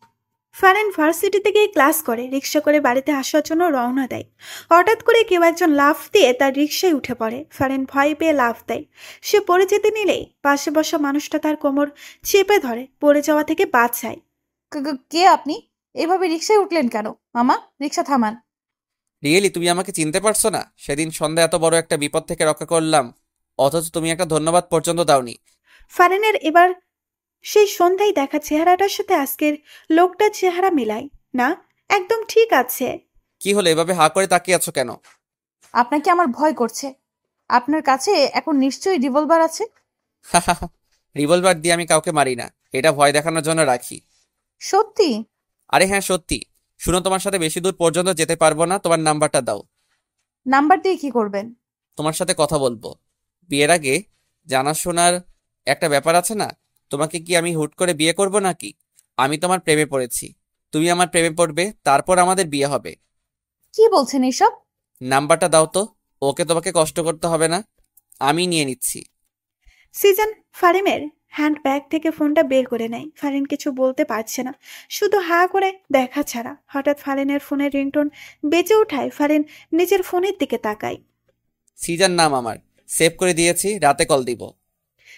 ফারিন ভার্সিটিতে গিয়ে ক্লাস করে রিক্সা করে বাড়িতে আসার জন্য রওনা দেয়। হঠাৎ করে কেউ একজন লাফ দিয়ে তার রিক্সায় উঠে পড়ে। ফারিন ভয় পেয়ে লাফ দেয়। সে পড়ে যেতে নিলেই পাশে বসা মানুষটা তার কোমর চেপে ধরে পড়ে যাওয়া থেকে বাঁচায়। কে আপনি? এভাবে রিক্সায় উঠলেন কেন? মামা, রিক্সা থামান। রিয়েলি তুমি আমাকে চিনতে পারছো না? সেদিন সন্ধ্যা এত বড় একটা বিপদ থেকে রক্ষা করলাম, অথচ তুমি একটা ধন্যবাদ পর্যন্ত দাওনি। ফারিনের এবার সেই সন্ধ্যায় দেখা চেহারাটার সাথে আজকের লোকটার চেহারা মেলায় না, একদম ঠিক আছে। কি হলো, এভাবে হা করে তাকিয়ে আছো কেন? আপনাকে আমার ভয় করছে। আপনার কাছে এখন নিশ্চয়ই রিভলভার আছে। রিভলভার দিয়ে আমি কাউকে মারি না, এটা ভয় দেখানোর জন্য রাখি। সত্যি? আরে হ্যাঁ সত্যি। শুনো, তোমার সাথে বেশি দূর পর্যন্ত যেতে পারবো না, তোমার নাম্বারটা দাও। নাম্বার দিয়ে কি করবেন? তোমার সাথে কথা বলবো। বিয়ের আগে জানাশোনার একটা ব্যাপার আছে না? তোমাকে কি আমি হুট করে বিয়ে করব নাকি? আমি তোমার প্রেমে পড়েছি, তুমি আমার প্রেমে পড়বে, তারপর আমাদের বিয়ে হবে। কি বলছেন এসব? নাম্বারটা দাও তো, ওকে তোমাকে কষ্ট করতে হবে না, আমি নিয়ে নিচ্ছি। সিজন ফারিনের হ্যান্ড ব্যাগ থেকে ফোনটা বের করে নেয়। ফারিন কিছু বলতে পারছে না, শুধু হা করে দেখা ছাড়া। হঠাৎ ফারিনের ফোনের রিংটোন বেজে ওঠায় ফারিন নিজের ফোনের দিকে তাকায়। সিজান নাম আমার, সেভ করে দিয়েছি, রাতে কল দিব।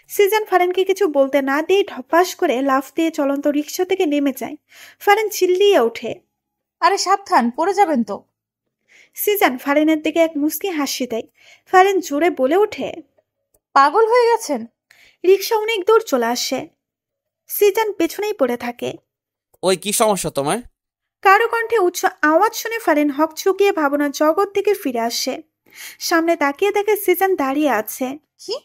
সিজন ফারিনকে কিছু বলতে না দিয়ে ঢপাস করে লাফ দিয়ে চলন্ত রিক্সা থেকে নেমে যায়। ফারিন চিল্লিয়ে ওঠে, আরে সাবধান, পড়ে যাবেন তো। সিজন ফারিনের দিকে এক মুচকি হাসি দেয়। ফারিন জোরে বলে ওঠে, পাগল হয়ে গেছেন? রিক্সা অনেক দূর চলে আসে। সিজন পেছনেই পড়ে থাকে। ওই কি সমস্যা তোমার? কারো কণ্ঠে উচ্চ আওয়াজ শুনে ফারিন হকচকিয়ে ভাবনার জগৎ থেকে ফিরে আসে। সামনে তাকিয়ে দেখে সিজন দাঁড়িয়ে আছে। কি?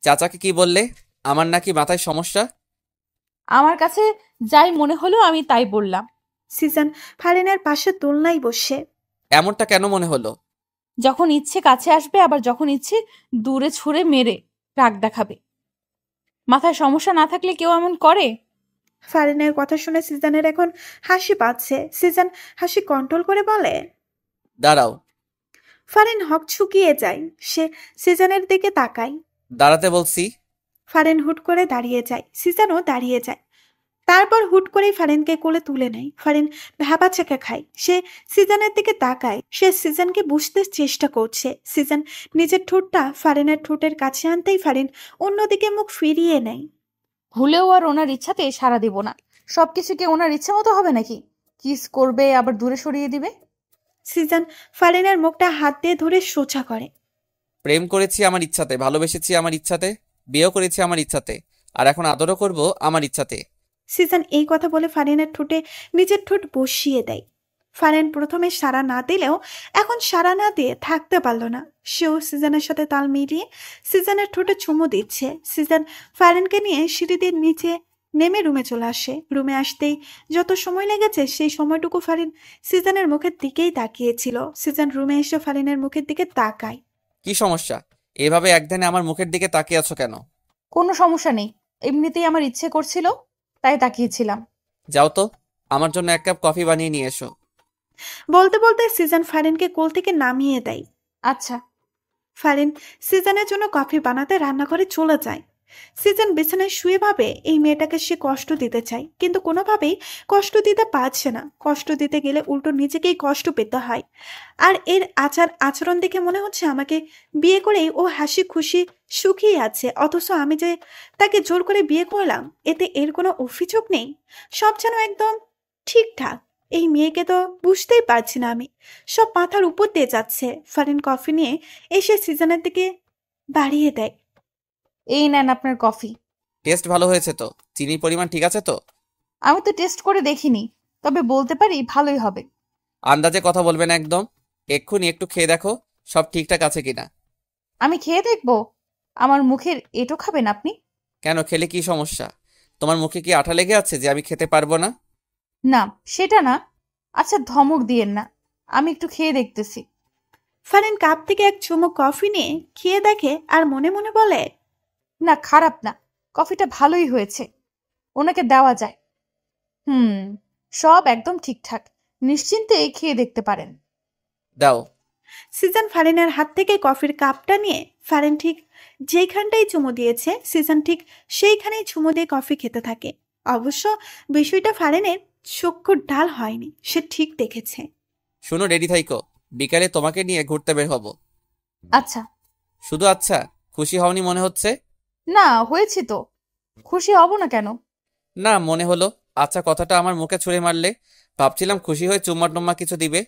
চাচাকে কি বললে? আমার নাকি মাথায় সমস্যা? আমার কাছে যাই মনে হলো আমি তাই বললাম। সিজন ফারিনের পাশে দোলনায় বসে। এমনটা কেন মনে হলো? যখন ইচ্ছে কাছে আসবে, আবার যখন ইচ্ছে দূরে ছুঁড়ে মেরে রাগ দেখাবে। মাথায় সমস্যা না থাকলে কেউ এমন করে? ফারিনের কথা শুনে সিজনের এখন হাসি পাচ্ছে। সিজন হাসি কন্ট্রোল করে বলে, দাঁড়াও। ফারিন হকচকিয়ে যায়। সে সিজনের দিকে তাকায়। দাঁড়াতে বলছি। ফারিন হুট করে দাঁড়িয়ে যায়। সিজনও দাঁড়িয়ে যায়। তারপর হুট করেই ফারিনকে কোলে তুলে নেয়। ফারিন ভ্যাবাচেকা খায়। সে সিজনের দিকে তাকায়। সে সিজনকে বুঝতে চেষ্টা করছে। সিজন নিজের ঠোঁটটা ফারিনের ঠোঁটের কাছে আনতেই ফারিন অন্যদিকে মুখ ফিরিয়ে নেয়। ভুলেও আর ওনার ইচ্ছাতে সাড়া দেব না। সবকিছু কি ওনার ইচ্ছে মতো হবে নাকি? কিস করবে আবার দূরে সরিয়ে দিবে? সিজন ফারিনের মুখটা হাত দিয়ে ধরে সোজা করে। প্রেম করেছি আমার ইচ্ছাতে, ভালোবেসেছি আমার ইচ্ছাতে, বিয়েও করেছি আমার ইচ্ছাতে, আর এখন আদরও করব আমার ইচ্ছাতে। সিজন এই কথা বলে ফারিনের ঠোঁটে নিজের ঠোঁট বসিয়ে দেয়। ফারিন প্রথমে সাড়া না দিলেও এখন সাড়া না দিয়ে থাকতে পারল না। সেও সিজনের সাথে তাল মিলিয়ে সিজনের ঠোঁটে চুমু দিচ্ছে। সিজন ফারিনকে নিয়ে সিঁড়ি দিয়ে নিচে নেমে রুমে চলে আসে। রুমে আসতেই যত সময় লেগেছে সেই সময়টুকু ফারিন সিজনের মুখের দিকেই তাকিয়েছিল। সিজন রুমে এসে ফারিনের মুখের দিকে তাকায়। কি সমস্যা? এভাবে একধানে আমার মুখের দিকে তাকিয়ে আছো কেন? কোনো সমস্যা নেই, এমনিতেই আমার ইচ্ছে করছিল তাই তাকিয়েছিলাম। যাও তো, আমার জন্য এক কাপ কফি বানিয়ে নিয়ে এসো। বলতে বলতে সিজন ফারিনকে কোল থেকে নামিয়ে দেয়। আচ্ছা। ফারিন সিজনের জন্য কফি বানাতে রান্নাঘরে চলে যায়। সিজন বিছানায় শুয়ে ভাবে এই মেয়েটাকে সে কষ্ট দিতে চায়, কিন্তু কোনোভাবেই কষ্ট দিতে পারছে না। কষ্ট দিতে গেলে উল্টো নিজেকেই কষ্ট পেতে হয়। আর এর আচরণ দেখে মনে হচ্ছে আমাকে বিয়ে করেই ও হাসি খুশি সুখী আছে, অথচ আমি যে তাকে জোর করে বিয়ে করলাম এতে এর কোনো অভিযোগ নেই। সব যেন একদম ঠিকঠাক। এই মেয়েকে তো বুঝতেই পারছি না আমি। সব মাথার উপর দিয়ে যাচ্ছে। ফারিন কফি নিয়ে এসে সিজনের দিকে বাড়িয়ে দেয়। এই নেন আপনার কফি। টেস্ট ভালো হয়েছে তো? চিনির পরিমাণ ঠিক আছে তো? আমি তো টেস্ট করে দেখিনি, তবে বলতে পারি ভালোই হবে। আন্দাজে কথা বলবে না একদম। এক্ষুনি একটু খেয়ে দেখো সব ঠিকঠাক আছে কিনা। আমি খেয়ে দেখবো? আমার মুখের এটো খাবেন আপনি? কেন, খেলে কি সমস্যা? তোমার মুখে কি আঠা লেগে আছে যে আমি খেতে পারবো না? না, সেটা না। আচ্ছা ধমক দিয়েন না, আমি একটু খেয়ে দেখতেছি। ফারিন কাপ থেকে এক চুমুক কফি নিয়ে খেয়ে দেখে আর মনে মনে বলে, না খারাপ না, কফিটা ভালোই হয়েছে, ওনাকে দেওয়া যায়। সব একদম ঠিকঠাক, নিশ্চিন্তে খেয়ে দেখতে পারেন। দাও। সিজন ফারিনের হাত থেকে কফির কাপটা নিয়ে ফারিন ঠিক যেইখানটাই চুমু দিয়েছে সিজন ঠিক সেইখানেই চুমু দিয়ে কফি খেতে থাকে। অবশ্য বিষয়টা ফারিনের চক্ষুর ঢাল হয়নি, সে ঠিক দেখেছে। শোনো, রেডি থাইকো, বিকালে তোমাকে নিয়ে ঘুরতে বের হব। আচ্ছা। শুধু আচ্ছা? খুশি হওনি মনে হচ্ছে। না, হয়েছি তো। খুশি হব না কেন? না, মনে হলো আচ্ছা কথাটা আমার মুখে ছুঁড়ে মারলে। ভাবছিলাম খুশি হয়ে চুম্মা টুম্মা কিছু দিবে।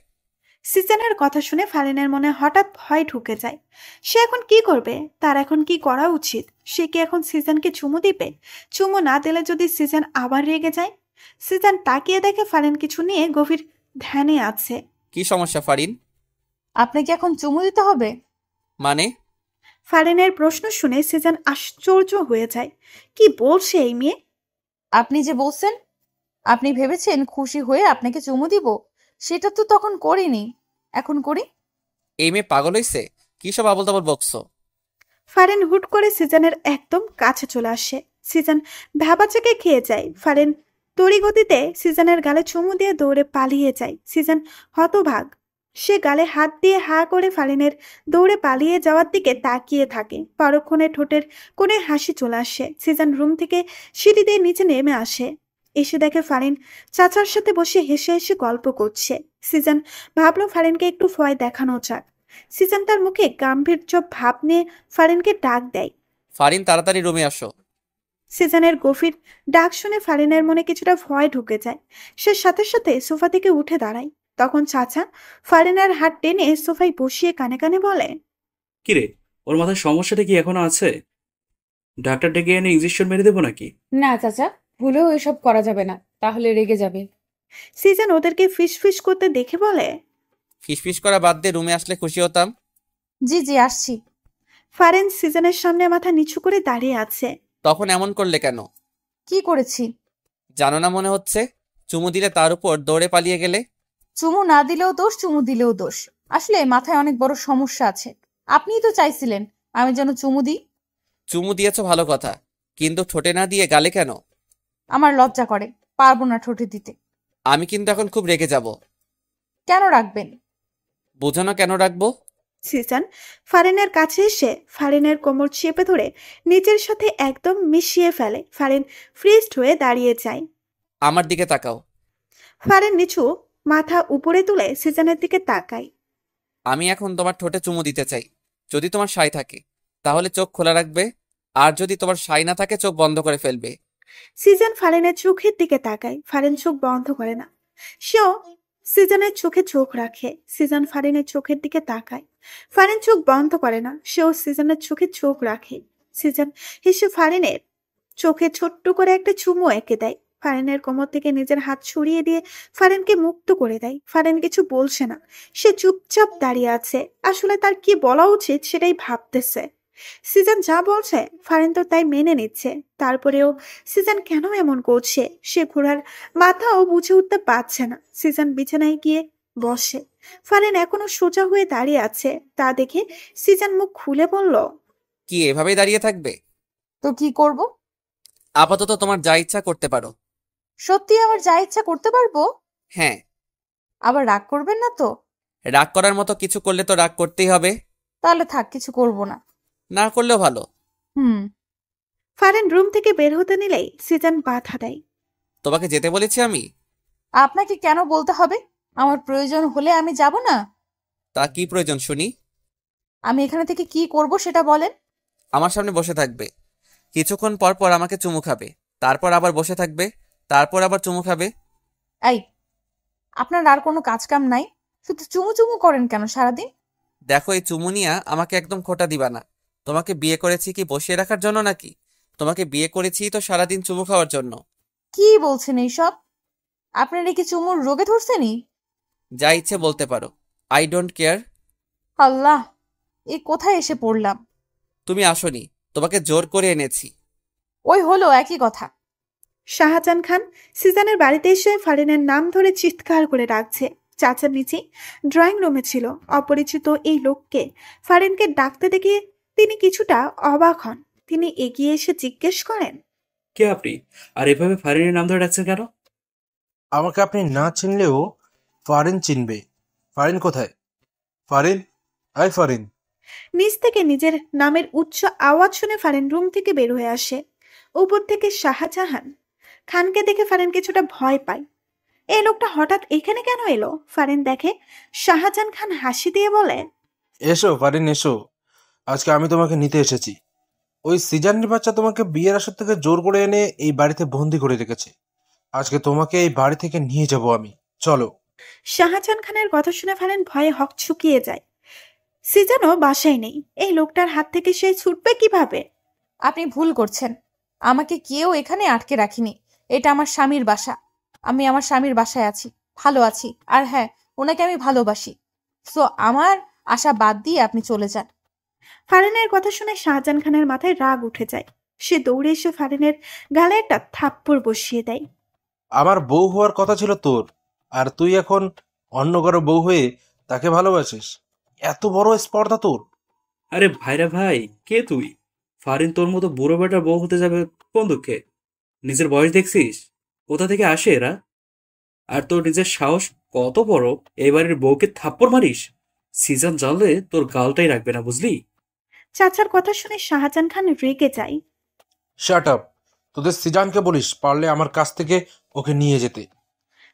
সিজনের কথা শুনে ফারিনের মনে হঠাৎ ভয় ঢুকে যায়। সে এখন কি করবে? তার এখন কি করা উচিত? সে কি এখন সিজনকে চুমু দিবে? চুমু না দিলে যদি সিজন আবার রেগে যায়? সিজন তাকিয়ে দেখে ফারিন কিছু নিয়ে গভীর ধ্যানে আছে। কি সমস্যা ফারিন? আপনাকে এখন চুমু দিতে হবে? মানে? ফারিনের প্রশ্ন শুনে সিজন আশ্চর্য হয়ে যায়। কি বলছে এই মেয়ে? আপনি যে বলছেন, আপনি ভেবেছেন খুশি হয়ে আপনাকে চুমু দিব, সেটা তো তখন করিনি, এখন করি। এই মেয়ে পাগল হইছে? কি সব আবল তাবল বকছো? ফারিন হুট করে সিজনের একদম কাছে চলে আসে। সিজন ভ্যাবাচাকে খেয়ে যায়। ফারিন তড়িগতিতে সিজনের গালে চুমু দিয়ে দৌড়ে পালিয়ে যায়। সিজন হতভাগ। সে গালে হাত দিয়ে হা করে ফারিনের দৌড়ে পালিয়ে যাওয়ার দিকে তাকিয়ে থাকে। পরক্ষণে ঠোঁটের কোণে হাসি চলে আসে। সিজন রুম থেকে সিঁড়ি দিয়ে নিচে নেমে আসে। এসে দেখে ফারিন চাচার সাথে বসে হেসে হেসে গল্প করছে। সিজন ভাবলো ফারিনকে একটু ভয় দেখানো যাক। সিজন তার মুখে গাম্ভীর্য ভাব নিয়ে ফারিনকে ডাক দেয়। ফারিন, তাড়াতাড়ি রুমে আসো। সিজনের গভীর ডাক শুনে ফারিনের মনে কিছুটা ভয় ঢুকে যায়। সে সাথে সাথে সোফা থেকে উঠে দাঁড়ায়। তখন চাচা ফারিনের হাত টেনে সোফায় বসিয়ে কানে কানে বলে, কিরে, ওর মাথায় সমস্যাটা কি এখনো আছে? ডাক্তার ডেকে এনে ইঞ্জেকশন মেরে দেবো নাকি? না চাচা, ভুলেও এসব করা যাবে না, তাহলে রেগে যাবে। সিজন ওদেরকে ফিস ফিস করতে দেখে বলে, ফিসফিস করা বাদ দিয়ে রুমে আসলে খুশি হতাম। জি জি আসছি। ফারিন সিজনের সামনে মাথা নিচু করে দাঁড়িয়ে আছে। তখন এমন করলে কেন? কি করেছি? জানো না মনে হচ্ছে? চুমু দিলে তার উপর দৌড়ে পালিয়ে গেলে। চুমু না দিলেও দোষ, চুমু দিলেও দোষ। আসলে মাথায় অনেক বড় সমস্যা আছে। আপনিই তো চাইছিলেন আমি যেন চুমু দিই। চুমু দিয়েছো ভালো কথা, কিন্তু ঠোঁটে না দিয়ে গালে কেন? আমার লজ্জা করে, পারবো না ঠোঁটে দিতে। আমি কিন্তু এখন খুব রেগে যাব। কেন রাখবেন? বোঝানো কেন রাখবো? সিজন ফারিনের কাছে এসে ফারিনের কোমর চেপে ধরে নিচের সাথে একদম মিশিয়ে ফেলে। ফারিন ফ্রিজড হয়ে দাঁড়িয়ে যায়। আমার দিকে তাকাও। ফারিন নিচু মাথা উপরে তুলে সিজনের দিকে তাকায়। আমি এখন তোমার ঠোঁটে চুমু দিতে চাই। যদি তোমার সাই থাকে তাহলে চোখ খোলা রাখবে, আর যদি তোমার সাই না থাকে চোখ বন্ধ করে ফেলবে। সিজন ফারিনের চোখের দিকে তাকায়। ফারিন চোখ বন্ধ করে না, সেও সিজনের চোখে চোখ রাখে। সিজন ফারিনের চোখের দিকে তাকায়। ফারিন চোখ বন্ধ করে না, সেও সিজনের চোখে চোখ রাখে। সিজন হেসে ফারিনের চোখে ছোট্ট করে একটা চুমু এঁকে দেয়। ফারিনের কোমর থেকে নিজের হাত ছড়িয়ে দিয়ে ফারিনকে মুক্ত করে দেয়। ফারিন কিছু বলছে না, সে চুপচাপ দাঁড়িয়ে আছে। আসলে তার কি বলা উচিত সেটাই ভাবতেছে। সিজন যা বলছে ফারিন তো তাই মেনে নিচ্ছে। তারপরেও সিজন কেন এমন করছে সে ঘোড়ার মাথাও বুঝে উঠতে পারছে না। সিজন বিছানায় গিয়ে বসে। ফারিন এখনো সোজা হয়ে দাঁড়িয়ে আছে। তা দেখে সিজন মুখ খুলে বলল, কি এভাবেই দাঁড়িয়ে থাকবে? তো কি করব? আপাতত তোমার যা ইচ্ছা করতে পারো। সত্যি আমার যা ইচ্ছা করতে পারবো? হ্যাঁ। আবার রাগ করবেন না তো? রাগ করার মতো কিছু করলে তো রাগ করতেই হবে। তাহলে থাক, কিছু করব না। না করলেও ভালো। ফারিন রুম থেকে বের হতে নিলেই সিজান বাধা দেয়। তোমাকে যেতে বলেছি আমি? আপনাকে কেন বলতে হবে? আমার প্রয়োজন হলে আমি যাব না? তা কি প্রয়োজন শুনি? আমি এখানে থেকে কি করব সেটা বলেন। আমার সামনে বসে থাকবে, কিছুক্ষণ পর পর আমাকে চুমু খাবে, তারপর আবার বসে থাকবে, তারপর আবার চুমু খাবে। এই, আপনার আর কোনো কাজ কাম নাই? শুধু চুমু চুমু করেন কেন সারাদিন? দেখো, এই চুমু নিয়া আমাকে একদম খোঁটা দিবা না। তোমাকে বিয়ে করেছি কি বসিয়ে রাখার জন্য নাকি? তোমাকে বিয়ে করেছি তো সারাদিন চুমু খাওয়ার জন্য। কি বলছেন এইসব? আপনারা কি চুমুর রোগে ধরছেনি? যা ইচ্ছে বলতে পারো, আই ডোন্ট কেয়ার। আল্লাহ, এ কোথায় এসে পড়লাম? তুমি আসোনি, তোমাকে জোর করে এনেছি। ওই হলো একই কথা। শাহজাহান খান সিজানের বাড়িতে এসে ফারিনের নাম ধরে চিৎকার করে ডাকছে। চাচার নিচে ড্রয়িং রুমে ছিল। অপরিচিত এই লোককে ফারিনকে ডাকতে দেখে তিনি কিছুটা অবাক হন। তিনি এগিয়ে এসে জিজ্ঞেস করেন, কে আপনি? আর এভাবে ফারিনের নাম ধরে ডাকছেন কেন? আমাকে আপনি না চিনলেও ফারিন চিনবে। ফারিন কোথায়? ফারিন, আই ফারিন। নিচ থেকে নিজের নামের উচ্চ আওয়াজ শুনে ফারিন রুম থেকে বের হয়ে আসে। উপর থেকে শাহজাহান খানকে দেখে ফারিন কিছুটা ভয় পায়। এই লোকটা হঠাৎ এখানে কেন এলো? ফারিন দেখে শাহজাহান খান হাসি দিয়ে বলে, এসো ফারিন এসো, আজকে আমি তোমাকে নিতে এসেছি। ওই সিজানের বাচ্চা তোমাকে বিয়ের আসর থেকে জোর করে এনে এই বাড়িতে বন্দি করে রেখেছে। আজকে তোমাকে এই বাড়ি থেকে নিয়ে যাব আমি, চলো। শাহজাহান খানের কথা শুনে ফারিন ভয়ে হকচকিয়ে যায়। সিজানও বাসায় নেই। এই লোকটার হাত থেকে সে ছুটবে কিভাবে? আপনি ভুল করছেন। আমাকে কেউ এখানে আটকে রাখিনি। এটা আমার স্বামীর বাসা। আমি আমার স্বামীর বাসায় আছি, ভালো আছি। আর হ্যাঁ, ওনাকে আমি ভালোবাসি। সো আমার আশা বাদ দিয়ে আপনি চলে যান। ফারিনের কথা শুনে শাহজাহান খানের মাথায় রাগ উঠে যায়। সে দৌড়ে এসে ফারিনের গালে একটা থাপ্পড় বসিয়ে দেয়। আমার বউ হওয়ার কথা ছিল তোর, আর তুই এখন অন্য কারো বউ হয়ে তাকে ভালোবাসিস? এত বড় স্পর্ধা তোর! আরে ভাইরা ভাই, কে তুই? ফারিন তোর মতো বুড়ো বেটার বউ হতে যাবে কোন দুঃখে? নিজের বয়স দেখছিস? কোথা থেকে আসে এরা? আর তোর নিজের সাহস কত বড়, এই বাড়ির বউকে থাপ্পড় মারিস? সিজন জানলে তোর গালটাই রাখবে না, বুঝলি? চাচার কথা শুনে শাহজাহান খান রেগে যায়। Shut up! তোদের সিজানকে বলিস পারলে আমার কাছ থেকে ওকে নিয়ে যেতে।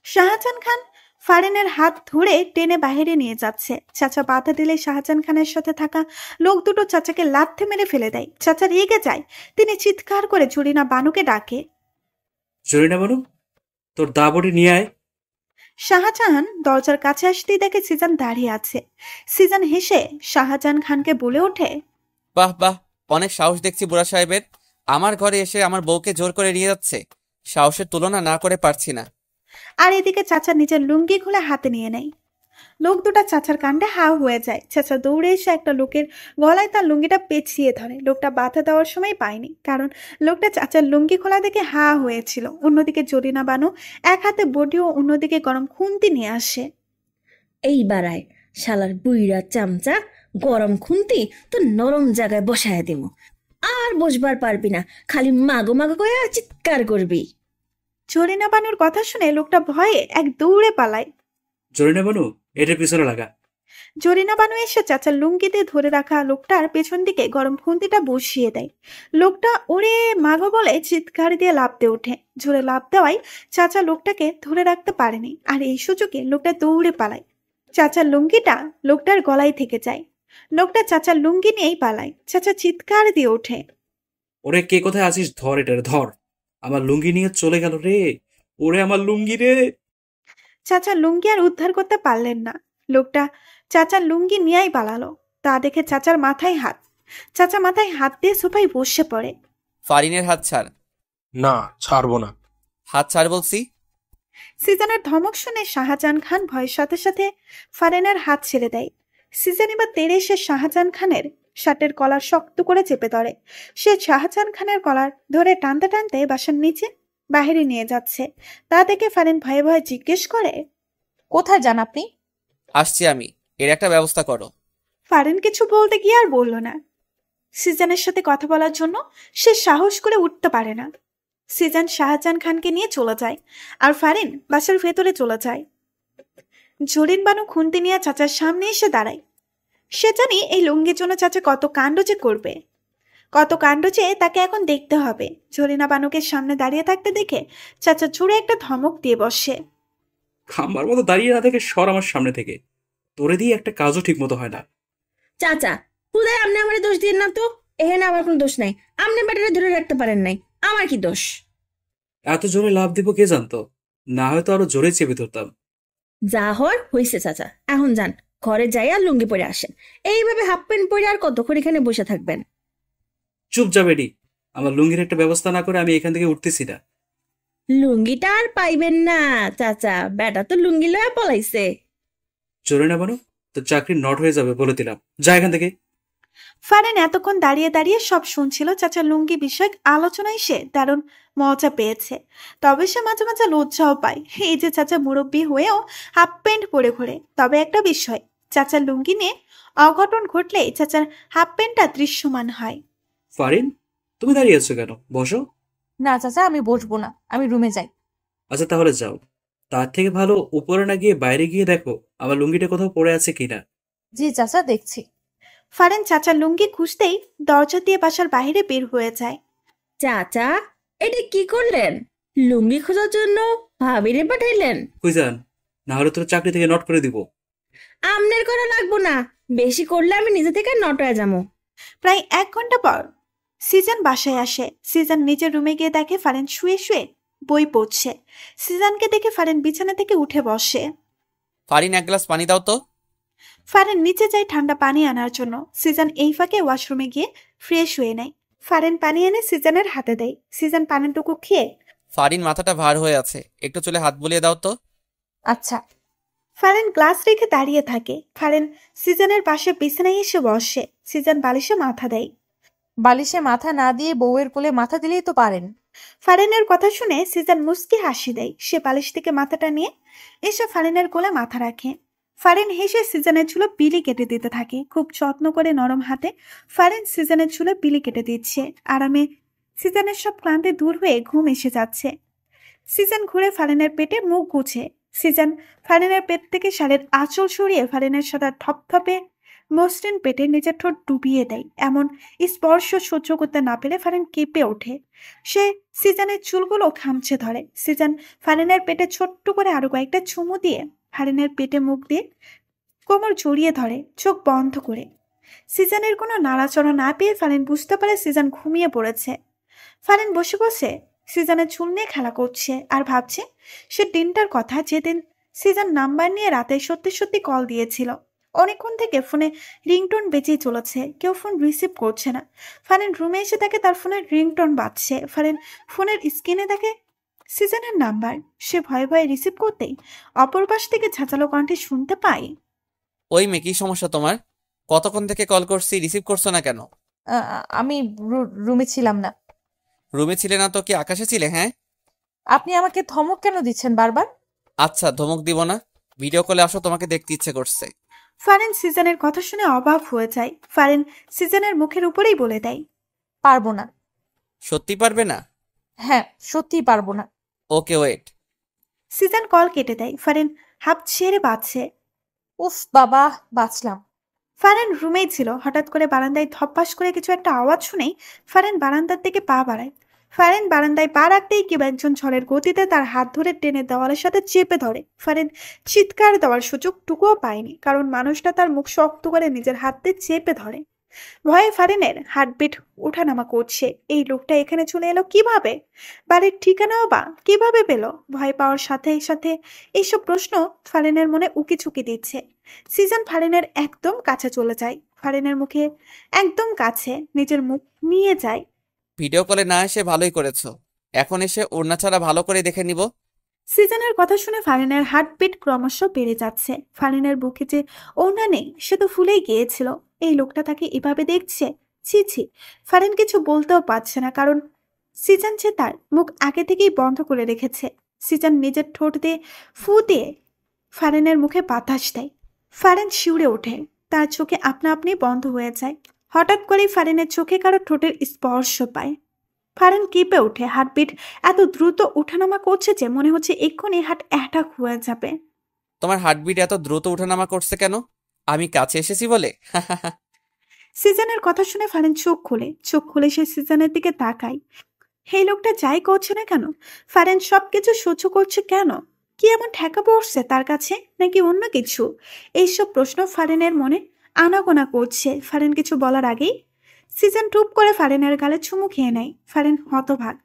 শাহজাহান খান ফারিনের হাত ধরে টেনে বাইরে নিয়ে যাচ্ছে। চাচা বাধা দিলে শাহজাহান খানের সাথে থাকা লোক দুটো চাচাকে লাথি মেরে ফেলে দেয়। চাচা রেগে যায়। তিনি চিৎকার করে জরিনা বানুকে ডাকে। জরিনা বানু, তোর দাবড়ি নিয়ে আয়। শাহজাহান দরজার কাছে আসতেই দেখে সিজান দাঁড়িয়ে আছে। সিজান হেসে শাহজাহান খানকে বলে ওঠে, বাহ বাহ, অনেক সাহস দেখছি বুড়া সাহেবের। আমার ঘরে এসে আমার বউকে জোর করে নিয়ে যাচ্ছে। সাহসের তুলনা না করে পারছি না। আর এদিকে চাচা নিজের লুঙ্গি খুলে হাতে নিয়ে নেয়। লোক দুটা চাচার কাণ্ডে হাও হয়ে যায়। চাচা দৌড়ে এসে একটা লোকের গলায় তার লুঙ্গিটা পেঁচিয়ে ধরে। লোকটা বাধা দেওয়ার সময় পায়নি, কারণ লোকটা চাচার লুঙ্গি খোলা দেখে হা হয়েছিল। অন্যদিকে জরিনা বানু এক হাতে বডি ও অন্যদিকে গরম খুন্তি নিয়ে আসে। এই বাড়ায় শালার বুইরা চামচা, গরম খুন্তি তো নরম জায়গায় বসায় দিব। আর বসবার পারবি না, খালি মাগো মাগো করে চিৎকার করবি। জরিনা বানুর কথা শুনে লোকটা ভয়ে এক দৌড়ে পালায়। জরিনা বানু, এটার পিছনে লাগা। জরিনা বানু এসে চাচার লুঙ্গিতে ধরে রাখা লোকটার পেছন দিকে গরম খুন্তিটা বসিয়ে দেয়। লোকটা ওরে মাগো বলে চিৎকার দিয়ে লাফতে ওঠে। জোরে লাফ দেওয়ায় চাচা লোকটাকে ধরে রাখতে পারেনি, আর এই সুযোগে লোকটা দৌড়ে পালায়। চাচার লুঙ্গিটা লোকটার গলায় থেকে যায়। লোকটা চাচার লুঙ্গি নিয়েই পালায়। চাচা চিৎকার দিয়ে ওঠে, ওরে কে কোথায় আছিস? ধর এটারে, ধর। আমার লুঙ্গি নিয়ে চলে গেল রে। ওরে আমার লুঙ্গি রে। চাচা লুঙ্গি আর উদ্ধার করতে পারলেন না। লোকটা চাচার লুঙ্গি নিয়েই পালালো। তা দেখে চাচার মাথায় হাত। চাচা মাথায় হাত দিয়ে সোফায় বসে পড়ে। ফারিনের হাত ছাড়। না, ছাড়বো না। হাত ছাড় বলছি। সিজানের ধমক শুনে শাহজাহান খান ভয়ের সাথে সাথে ফারিনের হাত ছেড়ে দেয়। সিজান এবার তেড়ে এসে শাহজাহান খানের শার্টের কলার শক্ত করে চেপে ধরে। সে শাহজাহান খানের কলার ধরে টানতে টানতে বাসার নিচে বাহিরে নিয়ে যাচ্ছে। তা দেখে ফারিন ভয়ে ভয়ে জিজ্ঞেস করে, কোথায় যান আপনি? আসছি আমি, এর একটা ব্যবস্থা করো। ফারিন কিছু বলতে গিয়ে আর বলল না। সিজানের সাথে কথা বলার জন্য সে সাহস করে উঠতে পারে না। সিজান শাহজাহান খানকে নিয়ে চলে যায়, আর ফারিন বাসার ভেতরে চলে যায়। জরিন বানু খুন্তি নিয়ে চাচার সামনে এসে দাঁড়ায়। সে জানি এই লুঙ্গির জন্য চাচা কত কাণ্ড যে করবে। কত কাণ্ড যে তাকে এখন দেখতে হবে। জরিনা বানুকে সামনে দাঁড়িয়ে থাকতে দেখে চাচা জোরে একটা ধমক দিয়ে বসে। খাম্বার মতো দাঁড়িয়ে না থেকে সর আমার সামনে থেকে, তোরে দিয়ে একটা কাজও ঠিক মতো হয় না। চাচা খুদায় আপনি আমার দোষ দিন না তো, এখানে আমার কোনো দোষ নাই। আপনি ব্যাটারে ধরে রাখতে পারেন নাই, আমার কি দোষ? এত জোরে লাভ দিব কে জানতো, না হয়তো আরো জোরে চেপে ধরতাম। যা হওয়ার হয়েছে চাচা, এখন যান ঘরে যাই আর লুঙ্গি পরে আসেন। এইভাবে হাফ প্যান্ট পরে আর কতক্ষণ এখানে বসে থাকবেন? চুপ যা বেডি, আমার লুঙ্গির একটা ব্যবস্থা না করে আমি এখান থেকে উঠতেছি না। লুঙ্গিটা আর পাইবেন না চাচা, বেটা তো লুঙ্গি লয়া পলাইছে। জোরে না বানো, তো চাকরি নট হয়ে যাবে বলে দিলাম, যা এখান থেকে। ফারহান এতক্ষণ দাঁড়িয়ে দাঁড়িয়ে সব শুনছিল। চাচার লুঙ্গি বিষয়ক আলোচনায় সে দারুণ মজা পেয়েছে, তবে সে মাঝে মাঝে লজ্জাও পায়। এই যে চাচা মুরব্বী হয়েও হাফ প্যান্ট পরে ঘোরে। তবে একটা বিষয়, চাচার লুঙ্গি নিয়ে অঘটন ঘটলে চাচার হাফ প্যান্টটা দৃশ্যমান হয়। ফারিন, তুমি দাঁড়িয়ে আছো কেন? বসো। না চাচা, আমি বসবো না, আমি রুমে যাই। আচ্ছা তাহলে যাও, তার থেকে ভালো উপরে না গিয়ে বাইরে গিয়ে দেখো আমার লুঙ্গিটা কোথাও পড়ে আছে কিনা। জি চাচা, দেখছি। ফারহান চাচার লুঙ্গি খুঁজতেই দরজা দিয়ে বাসার বাইরে বের হয়ে যায়। চাচা এটা কি করলেন? লুঙ্গি খোঁজার জন্য ভাবিরে পাঠাইলেন? কইজান, না হলে তোর চাকরি থেকে নট করে দিব। আমনের করা লাগবো না, বেশি করলে আমি নিজে থেকে নট হয়ে যাবো। প্রায় 1 ঘন্টা পর সিজন বাসায় আসে। সিজন নিজের রুমে গিয়ে দেখে ফারহান শুয়ে শুয়ে বই পড়ছে। সিজনকে দেখে ফারহান বিছানা থেকে উঠে বসে। ফারিন, এক গ্লাস পানি দাও তো। ফারহান নিচে যায় ঠান্ডা পানি আনার জন্য। সিজন এই ফাঁকে ওয়াশরুমে গিয়ে ফ্রেশ হয়ে নেয়। ফারহান পানি এনে সিজনের হাতে দেয়। সিজন পানিটুকু খেয়ে, ফারিন, মাথাটা ভার হয়ে আছে, একটু চুলে হাত বুলিয়ে দাও তো। আচ্ছা। ফারহান গ্লাস রেখে দাঁড়িয়ে থাকে। ফারহান সিজনের পাশে বিছানায় এসে বসে। সিজন বালিশে মাথা দেয়। বালিশে মাথা না দিয়ে বউয়ের কোলে মাথা দিলেই তো পারেন। ফারহানের কথা শুনে সিজন মুস্কি হাসি দেয়। সে বালিশ থেকে মাথাটা নিয়ে এসে ফারহানের কোলে মাথা রাখে। ফারহান হেসে সিজনের চুলো বিলি কেটে দিতে থাকে। খুব যত্ন করে নরম হাতে ফারহান সিজনের চুলো বিলি কেটে দিচ্ছে। আরামে সিজনের সব ক্লান্তি দূর হয়ে ঘুম এসে যাচ্ছে। সিজন ঘুরে ফারহানের পেটে মুখ গুছে। সিজন ফারহানের পেট থেকে শাড়ির আঁচল সরিয়ে ফারহানের সাদা থপথপে মসৃণ পেটে নিজের ঠোঁট ডুবিয়ে দেয়। এমন স্পর্শ সহ্য করতে না পেরে ফারহান কেঁপে ওঠে। সে সিজনের চুলগুলো খামচে ধরে। সিজন ফারহানের পেটে ছোট্ট করে আরো কয়েকটা চুমু দিয়ে ফারহানের পেটে মুখ দিয়ে কোমর জড়িয়ে ধরে, চোখ বন্ধ করে। সিজনের কোনো নাড়াচড়া না পেয়ে ফারহান বুঝতে পারে সিজন ঘুমিয়ে পড়েছে। ফারহান বসে বসে সিজনের চুল নিয়ে খেলা করছে আর ভাবছে সে দিনটার কথা, যেদিন সিজন নাম্বার নিয়ে রাতে সত্যি সত্যি কল দিয়েছিল। অনেকক্ষণ থেকে ফোনে রিংটোন বেজেই চলেছে, কেউ ফোন রিসিভ করছে না। ফারহান রুমে এসে দেখে তার ফোনের রিংটোন বাজছে। ফারহান ফোনের স্ক্রিনে দেখে সিজনের নাম্বার। সে ভয়ে ভয়ে রিসিভ করতেই অপর পাশ থেকে ঝাঁঝালো কণ্ঠে শুনতে পায়, ওই মেয়ে, কি সমস্যা তোমার? কতক্ষণ থেকে কল করছি, রিসিভ করছো না কেন? আমি রুমে ছিলাম না। রুমে ছিলে না তো কি আকাশে ছিলে? হ্যাঁ। আপনি আমাকে ধমক কেন দিচ্ছেন বারবার? আচ্ছা, ধমক দিব না, ভিডিও কলে আসো, তোমাকে দেখতে ইচ্ছে করছে। ফারহান সিজনের কথা শুনে অবাক হয়ে যায়। ফারহান সিজনের মুখের উপরেই বলে দেয়, পারবো না। সত্যি পারবে না? হ্যাঁ, সত্যিই পারবো না। ওকে, ওয়েট। সিজন কল কেটে দেয়। ফারহান হাঁপ ছেড়ে বাঁচছে। উফ বাবা, বাঁচলাম। ফারহান রুমেই ছিল। হঠাৎ করে বারান্দায় ধপাস করে কিছু একটা আওয়াজ শুনেই ফারহান বারান্দার দিকে পা বাড়ায়। ফারহান বারান্দায় পা রাখতেই কেউ একজন ঝড়ের গতিতে তার হাত ধরে টেনে দেওয়ালের সাথে চেপে ধরে। ফারহান চিৎকার দেওয়ার সুযোগ টুকুও পায়নি, কারণ মানুষটা তার মুখ শক্ত করে নিজের হাতে চেপে ধরে। ভয়ে ফারহানের হার্টবিট ওঠানামা করছে। এই লোকটা এখানে চলে এলো কিভাবে? বাড়ির ঠিকানাও বা কিভাবে পেল? ভয় পাওয়ার সাথে সাথে এইসব প্রশ্ন ফারহানের মনে উকি চুকি দিচ্ছে। সিজন ফারহানের একদম কাছে চলে যায়। ফারহানের মুখে একদম কাছে নিজের মুখ নিয়ে যায়। ভিডিও কলে না এসে ভালোই করেছো, এখন এসে ওড়না ছাড়া ভালো করে দেখে নিব। সিজনের কথা শুনে ফারহানের হার্টবিট ক্রমশ বেড়ে যাচ্ছে। ফারহানের বুকে যে ওড়না নেই সে তো ফুলেই গিয়েছিল। এই লোকটা তাকে এভাবে দেখছে, ছি ছি। ফারহান কিছু বলতেও পারছে না, কারণ সিজন যে তার মুখ আগে থেকেই বন্ধ করে রেখেছে। সিজন নিজের ঠোঁট দিয়ে ফু দিয়ে ফারহানের মুখে বাতাস দেয়। ফারহান শিউরে ওঠে, তার চোখে আপনা আপনি বন্ধ হয়ে যায়। হঠাৎ করেই ফারহানের চোখে কারো ঠোঁটের স্পর্শ পায়। ফারহান কেঁপে ওঠে। হার্টবিট এত দ্রুত ওঠানামা করছে যে মনে হচ্ছে এক্ষুনি হার্ট অ্যাটাক হয়ে যাবে। তোমার হার্টবিট এত দ্রুত ওঠানামা করছে কেন? আমি কাছে এসেছি বলে? সিজানের কথা শুনে ফারিন চোখ খুলে সে সিজানের দিকে তাকায়। এই লোকটা যাই করছে না কেন, ফারিন সবকিছু সহ্য করছে কেন? কি এমন ঠেকা পড়ছে তার কাছে, নাকি অন্য কিছু? এইসব প্রশ্ন ফারিনের মনে আনাগোনা করছে। ফারিন কিছু বলার আগেই সিজন টুপ করে ফারিনের গালে চুমু খেয়ে নেয়। ফারিন হতভাগ,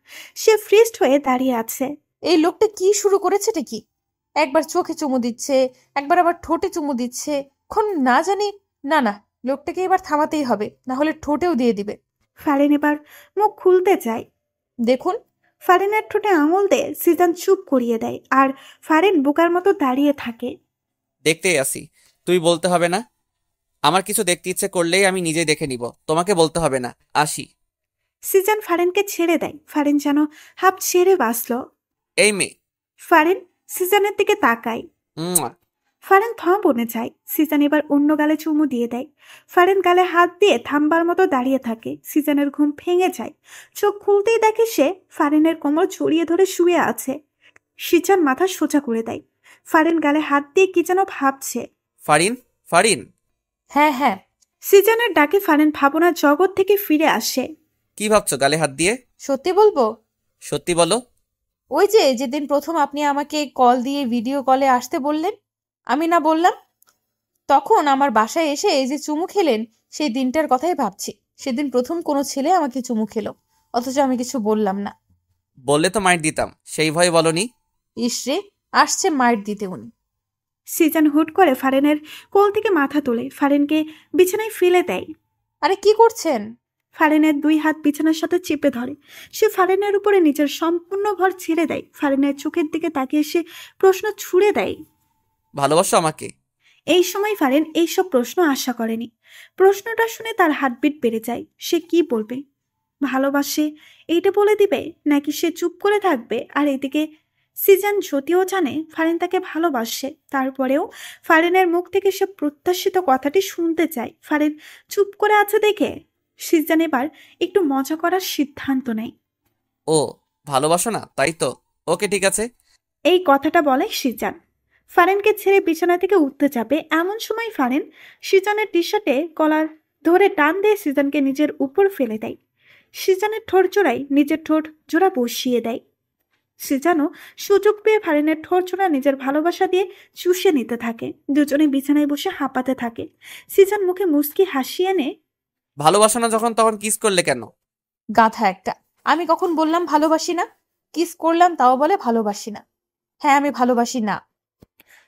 সে ফ্রিস্ট হয়ে দাঁড়িয়ে আছে। এই লোকটা কি শুরু করেছেটা কি? একবার চোখে চুমু দিচ্ছে, একবার আবার ঠোঁটে চুমু দিচ্ছে। এখন না জানি, না, লোকটাকে এবার থামাতেই হবে, না হলে ঠোঁটেও দিয়ে দিবে। ফারিন এবার মুখ খুলতে চায়। দেখুন, ফারিনের ঠোঁটে আঙুল দিয়ে সিজন চুপ করিয়ে দেয়, আর ফারিন বোকার মতো দাঁড়িয়ে থাকে। দেখতেই আসি, তুই বলতে হবে না। আমার কিছু দেখতে ইচ্ছে করলেই আমি নিজে দেখে নিব, তোমাকে বলতে হবে না। আসি। সিজন ফারিনকে ছেড়ে দেয়। ফারিন যেন হাঁপ ছেড়ে বাঁচল। এই মেয়ে। ফারিন সিজনের দিকে তাকায়। মুয়া। ফারিন থম বনে যায়। সিজন এবার অন্য গালে চুমু দিয়ে দেয়। ফারিন গালে হাত দিয়ে থামবার মতো দাঁড়িয়ে থাকে। সিজনের ঘুম ভেঙে যায়। চোখ খুলতেই দেখে সে ফারিনের কোমর জড়িয়ে ধরে শুয়ে আছে। সিজন মাথা সোজা করে দেয়। ফারিন গালে হাত দিয়ে কি যেন ভাবছে। ফারিন, ফারিন। হ্যাঁ। সিজনের ডাকে ফারিন ভাবনার জগৎ থেকে ফিরে আসে। কি ভাবছো গালে হাত দিয়ে? সত্যি বলবো? সত্যি বলো। ওই যেদিন প্রথম আপনি আমাকে কল দিয়ে ভিডিও কলে আসতে বললেন, আমি না বললাম? তখন আমার বাসায় এসে এই যে চুমু খেলেন, সেই দিনটার কথাই ভাবছি। সেদিন প্রথম কোনো ছেলে আমাকে চুমু খেলো, অথচ আমি কিছু বললাম না। বললে তো মাইর দিতাম, সেই ভয়ে বলনি। ইসরে, আসছে মাইর দিতে উনি। সিজন হুট করে ফারিনের কোল থেকে মাথা তোলে, ফারিনকে বিছানায় ফেলে দেয়। আরে কি করছেন? ফারিনের 2 হাত বিছানার সাথে চেপে ধরে। সে ফারিনের উপরে নিজের সম্পূর্ণ ভর ছেড়ে দেয়। ফারিনের চোখের দিকে তাকিয়ে সে প্রশ্ন ছুড়ে দেয়। ভালোবাসো আমাকে? এই সময় ফারিন এইসব প্রশ্ন আশা করেনি। প্রশ্নটা শুনে তার হার্টবিট বেড়ে যায়। সে কি বলবে? ভালোবাসে এইটা বলে দিবে, নাকি সে চুপ করে থাকবে? আর এদিকে সিজন যদিও জানে ফারিন তাকে ভালোবাসে, তারপরেও ফারিনের মুখ থেকে সে প্রত্যাশিত কথাটি শুনতে চায়। ফারিন চুপ করে আছে দেখে সিজন এবার একটু মজা করার সিদ্ধান্ত নেয়। ও ভালোবাসো না, তাই তো? ওকে, ঠিক আছে। এই কথাটা বলে সিজন। ফারিনকে ছেড়ে বিছানা থেকে উঠতে যাবে, এমন সময় ফারিন সিজনের টি শার্টে কলার ধরে টান দিয়ে সিজনকে নিজের উপর ফেলে দেয়। সিজনের ঠোঁট জোড়ায় নিজের ঠোঁট জোড়া বসিয়ে দেয়। সিজনও সুযোগ পেয়ে ফারিনের ঠোঁট জোড়া নিজের ভালোবাসা দিয়ে চুষে নিতে থাকে। দুজনে বিছানায় বসে হাঁপাতে থাকে। সিজন মুখে মুচকি হাসি এনে, ভালোবাসো না যখন তখন কিস করলে কেন? গাধা একটা। আমি কখন বললাম ভালোবাসি না? কিস করলাম তাও বলে ভালোবাসি না। হ্যাঁ, আমি ভালোবাসি না।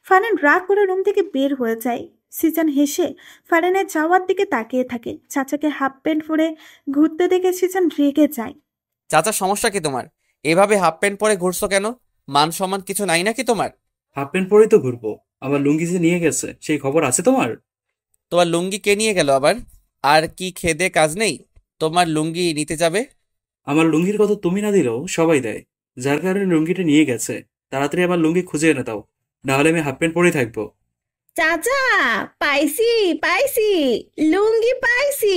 ফারিন রাগ করে রুম থেকে বের হয়ে যায়। সিজন হেসে ফারিনের যাওয়ার দিকে তাকিয়ে থাকে। চাচাকে হাফ প্যান্ট পরে ঘুরতে দেখে সিজন রেগে যায়। চাচার সমস্যা কি তোমার? এভাবে হাফ প্যান্ট পরে ঘুরছো কেন? মান সম্মান কিছু নাই নাকি তোমার? হাফ প্যান্ট পরেই তো ঘুরবো। আমার লুঙ্গি যে নিয়ে গেছে সেই খবর আছে তোমার? তোমার লুঙ্গি কে নিয়ে গেল আবার? আর কি খেদে কাজ নেই তোমার লুঙ্গি নিতে যাবে? আমার লুঙ্গির কথা তুমি না দিলেও সবাই দেয়। যার কারণে লুঙ্গিটা নিয়ে গেছে। তাড়াতাড়ি আমার লুঙ্গি খুঁজে এনে দাও, নাহলে আমি হাফ প্যান্ট পরেই থাকবো। চাচা, পাইছি লুঙ্গি পাইছি।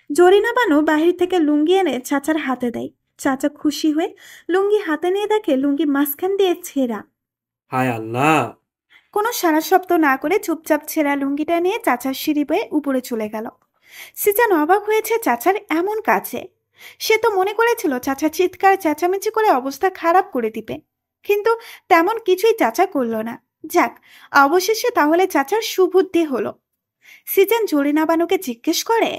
জরিনা বানু বাহির থেকে লুঙ্গি এনে চাচার হাতে দেয়। চাচা খুশি হয়ে লুঙ্গি হাতে নিয়ে দেখে লুঙ্গি মাঝখান দিয়ে ছেঁড়া। হায় আল্লাহ! কোনো সারা শব্দ না করে চুপচাপ ছেঁড়া লুঙ্গিটা নিয়ে চাচার সিঁড়ি বেয়ে উপরে চলে গেল। সিজন অবাক হয়েছে চাচার এমন কাছে। সে তো মনে করেছিল চাচা চিৎকার চেঁচামেচি করে অবস্থা খারাপ করে দিবে, কিন্তু তেমন কিছুই চাচা করলো না। যাক, অবশেষে তাহলে চাচার সুবুদ্ধি হলো। সিজন জরিনা বানুকে জিজ্ঞেস করে,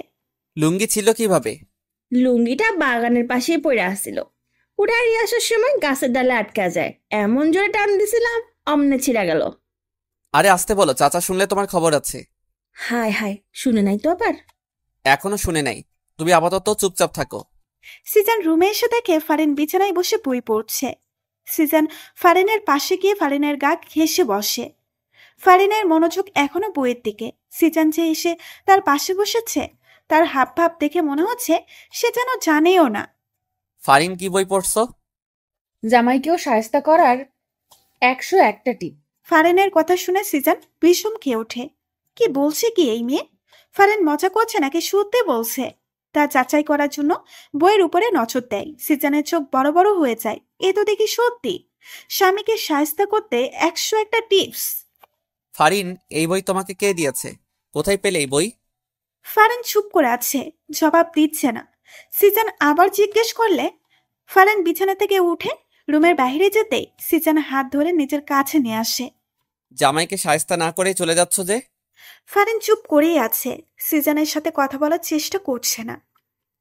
লুঙ্গি ছিল কিভাবে? লুঙ্গিটা বাগানের পাশেই পড়ে আসছিল। উড়াই আসার সময় গাছের ডালে আটকা যায়, এমন জোরে টান দিছিলাম অমনে ছিঁড়া গেল। আরে আসতে বলো, চাচা শুনলে তোমার খবর আছে। হায়, শুনে নাই তো আবার? এখনো শুনে নাই, তুমি আপাতত চুপচাপ থাকো। সিজন রুমে এসে দেখে ফারিন বিছানায় বসে বই পড়ছে। সিজন ফারিনের পাশে গিয়ে ফারিনের গা ঘেঁষে বসে। ফারিনের মনোযোগ এখনো বইয়ের দিকে। সিজন যে এসে তার পাশে বসেছে, তার হাব ভাব দেখে মনে হচ্ছে সে যেন জানেও না। ফারিন, কি বই পড়ছো? জামাইকেও শায়েস্তা করার 101টা টিপ। ফারিনের কথা শুনে সিজন বিষম খেয়ে ওঠে। কি বলছে কি এই মেয়ে? ফারিন মজা করছে নাকি সত্যি বলছে? তা যাচাই করার জন্য বইয়ের উপরে নজর দেয়। সিজনের চোখ বড় বড় হয়ে যায়। এ তো দেখি সত্যি। স্বামীকে শায়েস্তা করতে 101টা টিপস। ফারিন, এই বই তোমাকে কে দিয়েছে? কোথায় পেলে এই বই? ফারান চুপ করে আছে, জবাব দিচ্ছে না। সিজান আবার জিজ্ঞেস করলে ফারান বিছানা থেকে উঠে রুমের বাইরে যেতেই সিজান হাত ধরে নিজের কাছে নিয়ে আসে। জামাইকে শায়েস্তা না করে চলে যাচ্ছ যে? ফারিন চুপ করেই আছে, সিজানের সাথে কথা বলার চেষ্টা করছে না।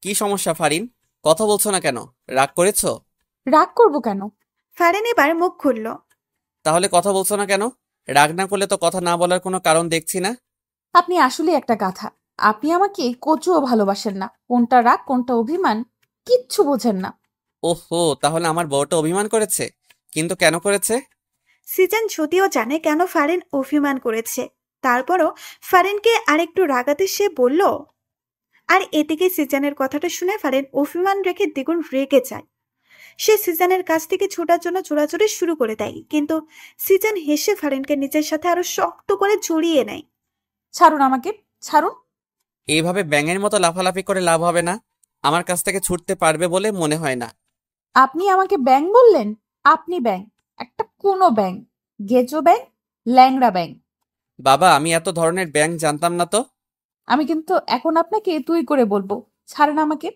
কি সমস্যা ফারিন? কথা বলছো না কেন? রাগ করেছো? রাগ করবো কেন? ফারিন এবার মুখ খুলল। তাহলে কথা বলছো না কেন? রাগ না করলে তো কথা না বলার কোনো কারণ দেখছি না। আপনি আসলে একটা গাধা। আপনি আমাকে কচুও ভালোবাসেন না, কোনটা রাগ কোনটা অভিমান কিচ্ছু বোঝেন না। ওহো, তাহলে আমার বউটা অভিমান করেছে? কিন্তু কেন করেছে? সিজান যদিও জানে কেন ফারিন অভিমান করেছে, তারপরও ফারিনকে আরেকটু রাগাতে সে বলল। আর এদিকে সিজানের কথাটা শুনে ফারিন অভিমান রেখে দ্বিগুণ রেগে যায়। সে সিজানের কাছ থেকে ছোটার জন্য চোরাচুরি শুরু করে দেয়, কিন্তু সিজান হেসে ফারিনকে নিজের সাথে আরো শক্ত করে জড়িয়ে নেয়। ছাড়ুন আমাকে, ছাড়ুন। এইভাবে ব্যাঙের মতো লাফালাফি করে লাভ হবে না। আমার কাছ থেকে ছুটতে পারবে বলে মনে হয় না। আপনি আমাকে ব্যাং বললেন? আপনি ব্যাং, একটা কোনো ব্যাং, গেজো ব্যাং, ল্যাংড়া ব্যাং। বাবা, আমি এত ধরনের ব্যাঙ জানতাম না তো। আমি কিন্তু এখন আপনাকে তুই করে বলবো, ছাড়েন আমাকে।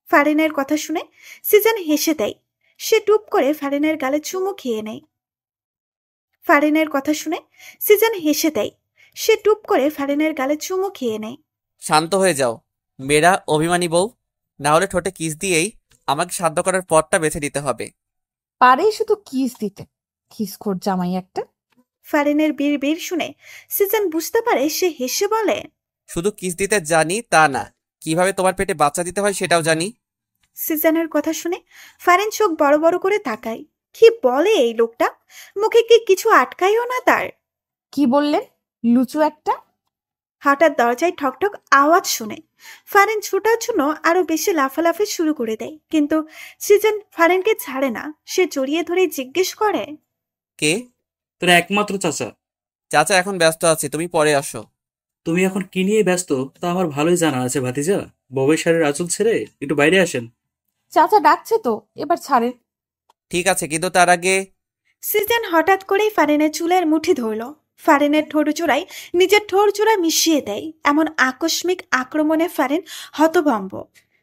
ফারিনের কথা শুনে সিজান হেসে দেয়। সে টুপ করে ফারিনের গালে চুমু খেয়ে নেয়। ফারিনের কথা শুনে সিজান হেসে দেয়। সে টুপ করে ফারিনের গালে চুমু খেয়ে নেয়। শান্ত হয়ে যাও মেয়েরা, অভিমানী বউ। না হলে ঠোঁটে কিস দিয়েই আমাকে সাধ্য করার পথটা বেছে দিতে হবে। পারে শুধু কিস দিতে, খিসখোর জামাই একটা। ফারিনের বীর বীর শুনে সিজান বুঝতে পারে সে হেসে বলে, শুধু কিস দিতে জানি তা না, কিভাবে তোমার পেটে বাচ্চা দিতে হয় সেটাও জানি। সিজানের কথা শুনে ফারিন চোখ বড় বড় করে তাকায়। কি বলে এই লোকটা? মুখে কি কিছু আটকায়ও না তার। কি বললেন? লুচু একটা। হঠাৎ দরজায় ঠকঠক আওয়াজ শুনে ফারিন ছোটার জন্য আরো বেশি লাফালাফি শুরু করে দেয়, কিন্তু সিজন ফারিনকে ছাড়ে না। সে জড়িয়ে ধরে জিজ্ঞেস করে, কে? তোর একমাত্র চাচা। চাচা এখন ব্যস্ত আছি, তুমি পরে আসো। তুমি এখন কি নিয়ে ব্যস্ত তা আমার ভালোই জানা আছে ভাতিজা। বউয়ের শাড়ির আঁচল ছেড়ে একটু বাইরে আসেন। চাচা ডাকছে তো, এবার ছাড়েন। ঠিক আছে, কিন্তু তার আগে। সিজন হঠাৎ করেই ফারিনের চুলের মুঠি ধরল। ফারিনের ঠোঁট জোড়ায় নিজের ঠোঁট জোড়া মিশিয়ে দেয়। এমন আকস্মিক আক্রমণে ফারিন হতভম্ব।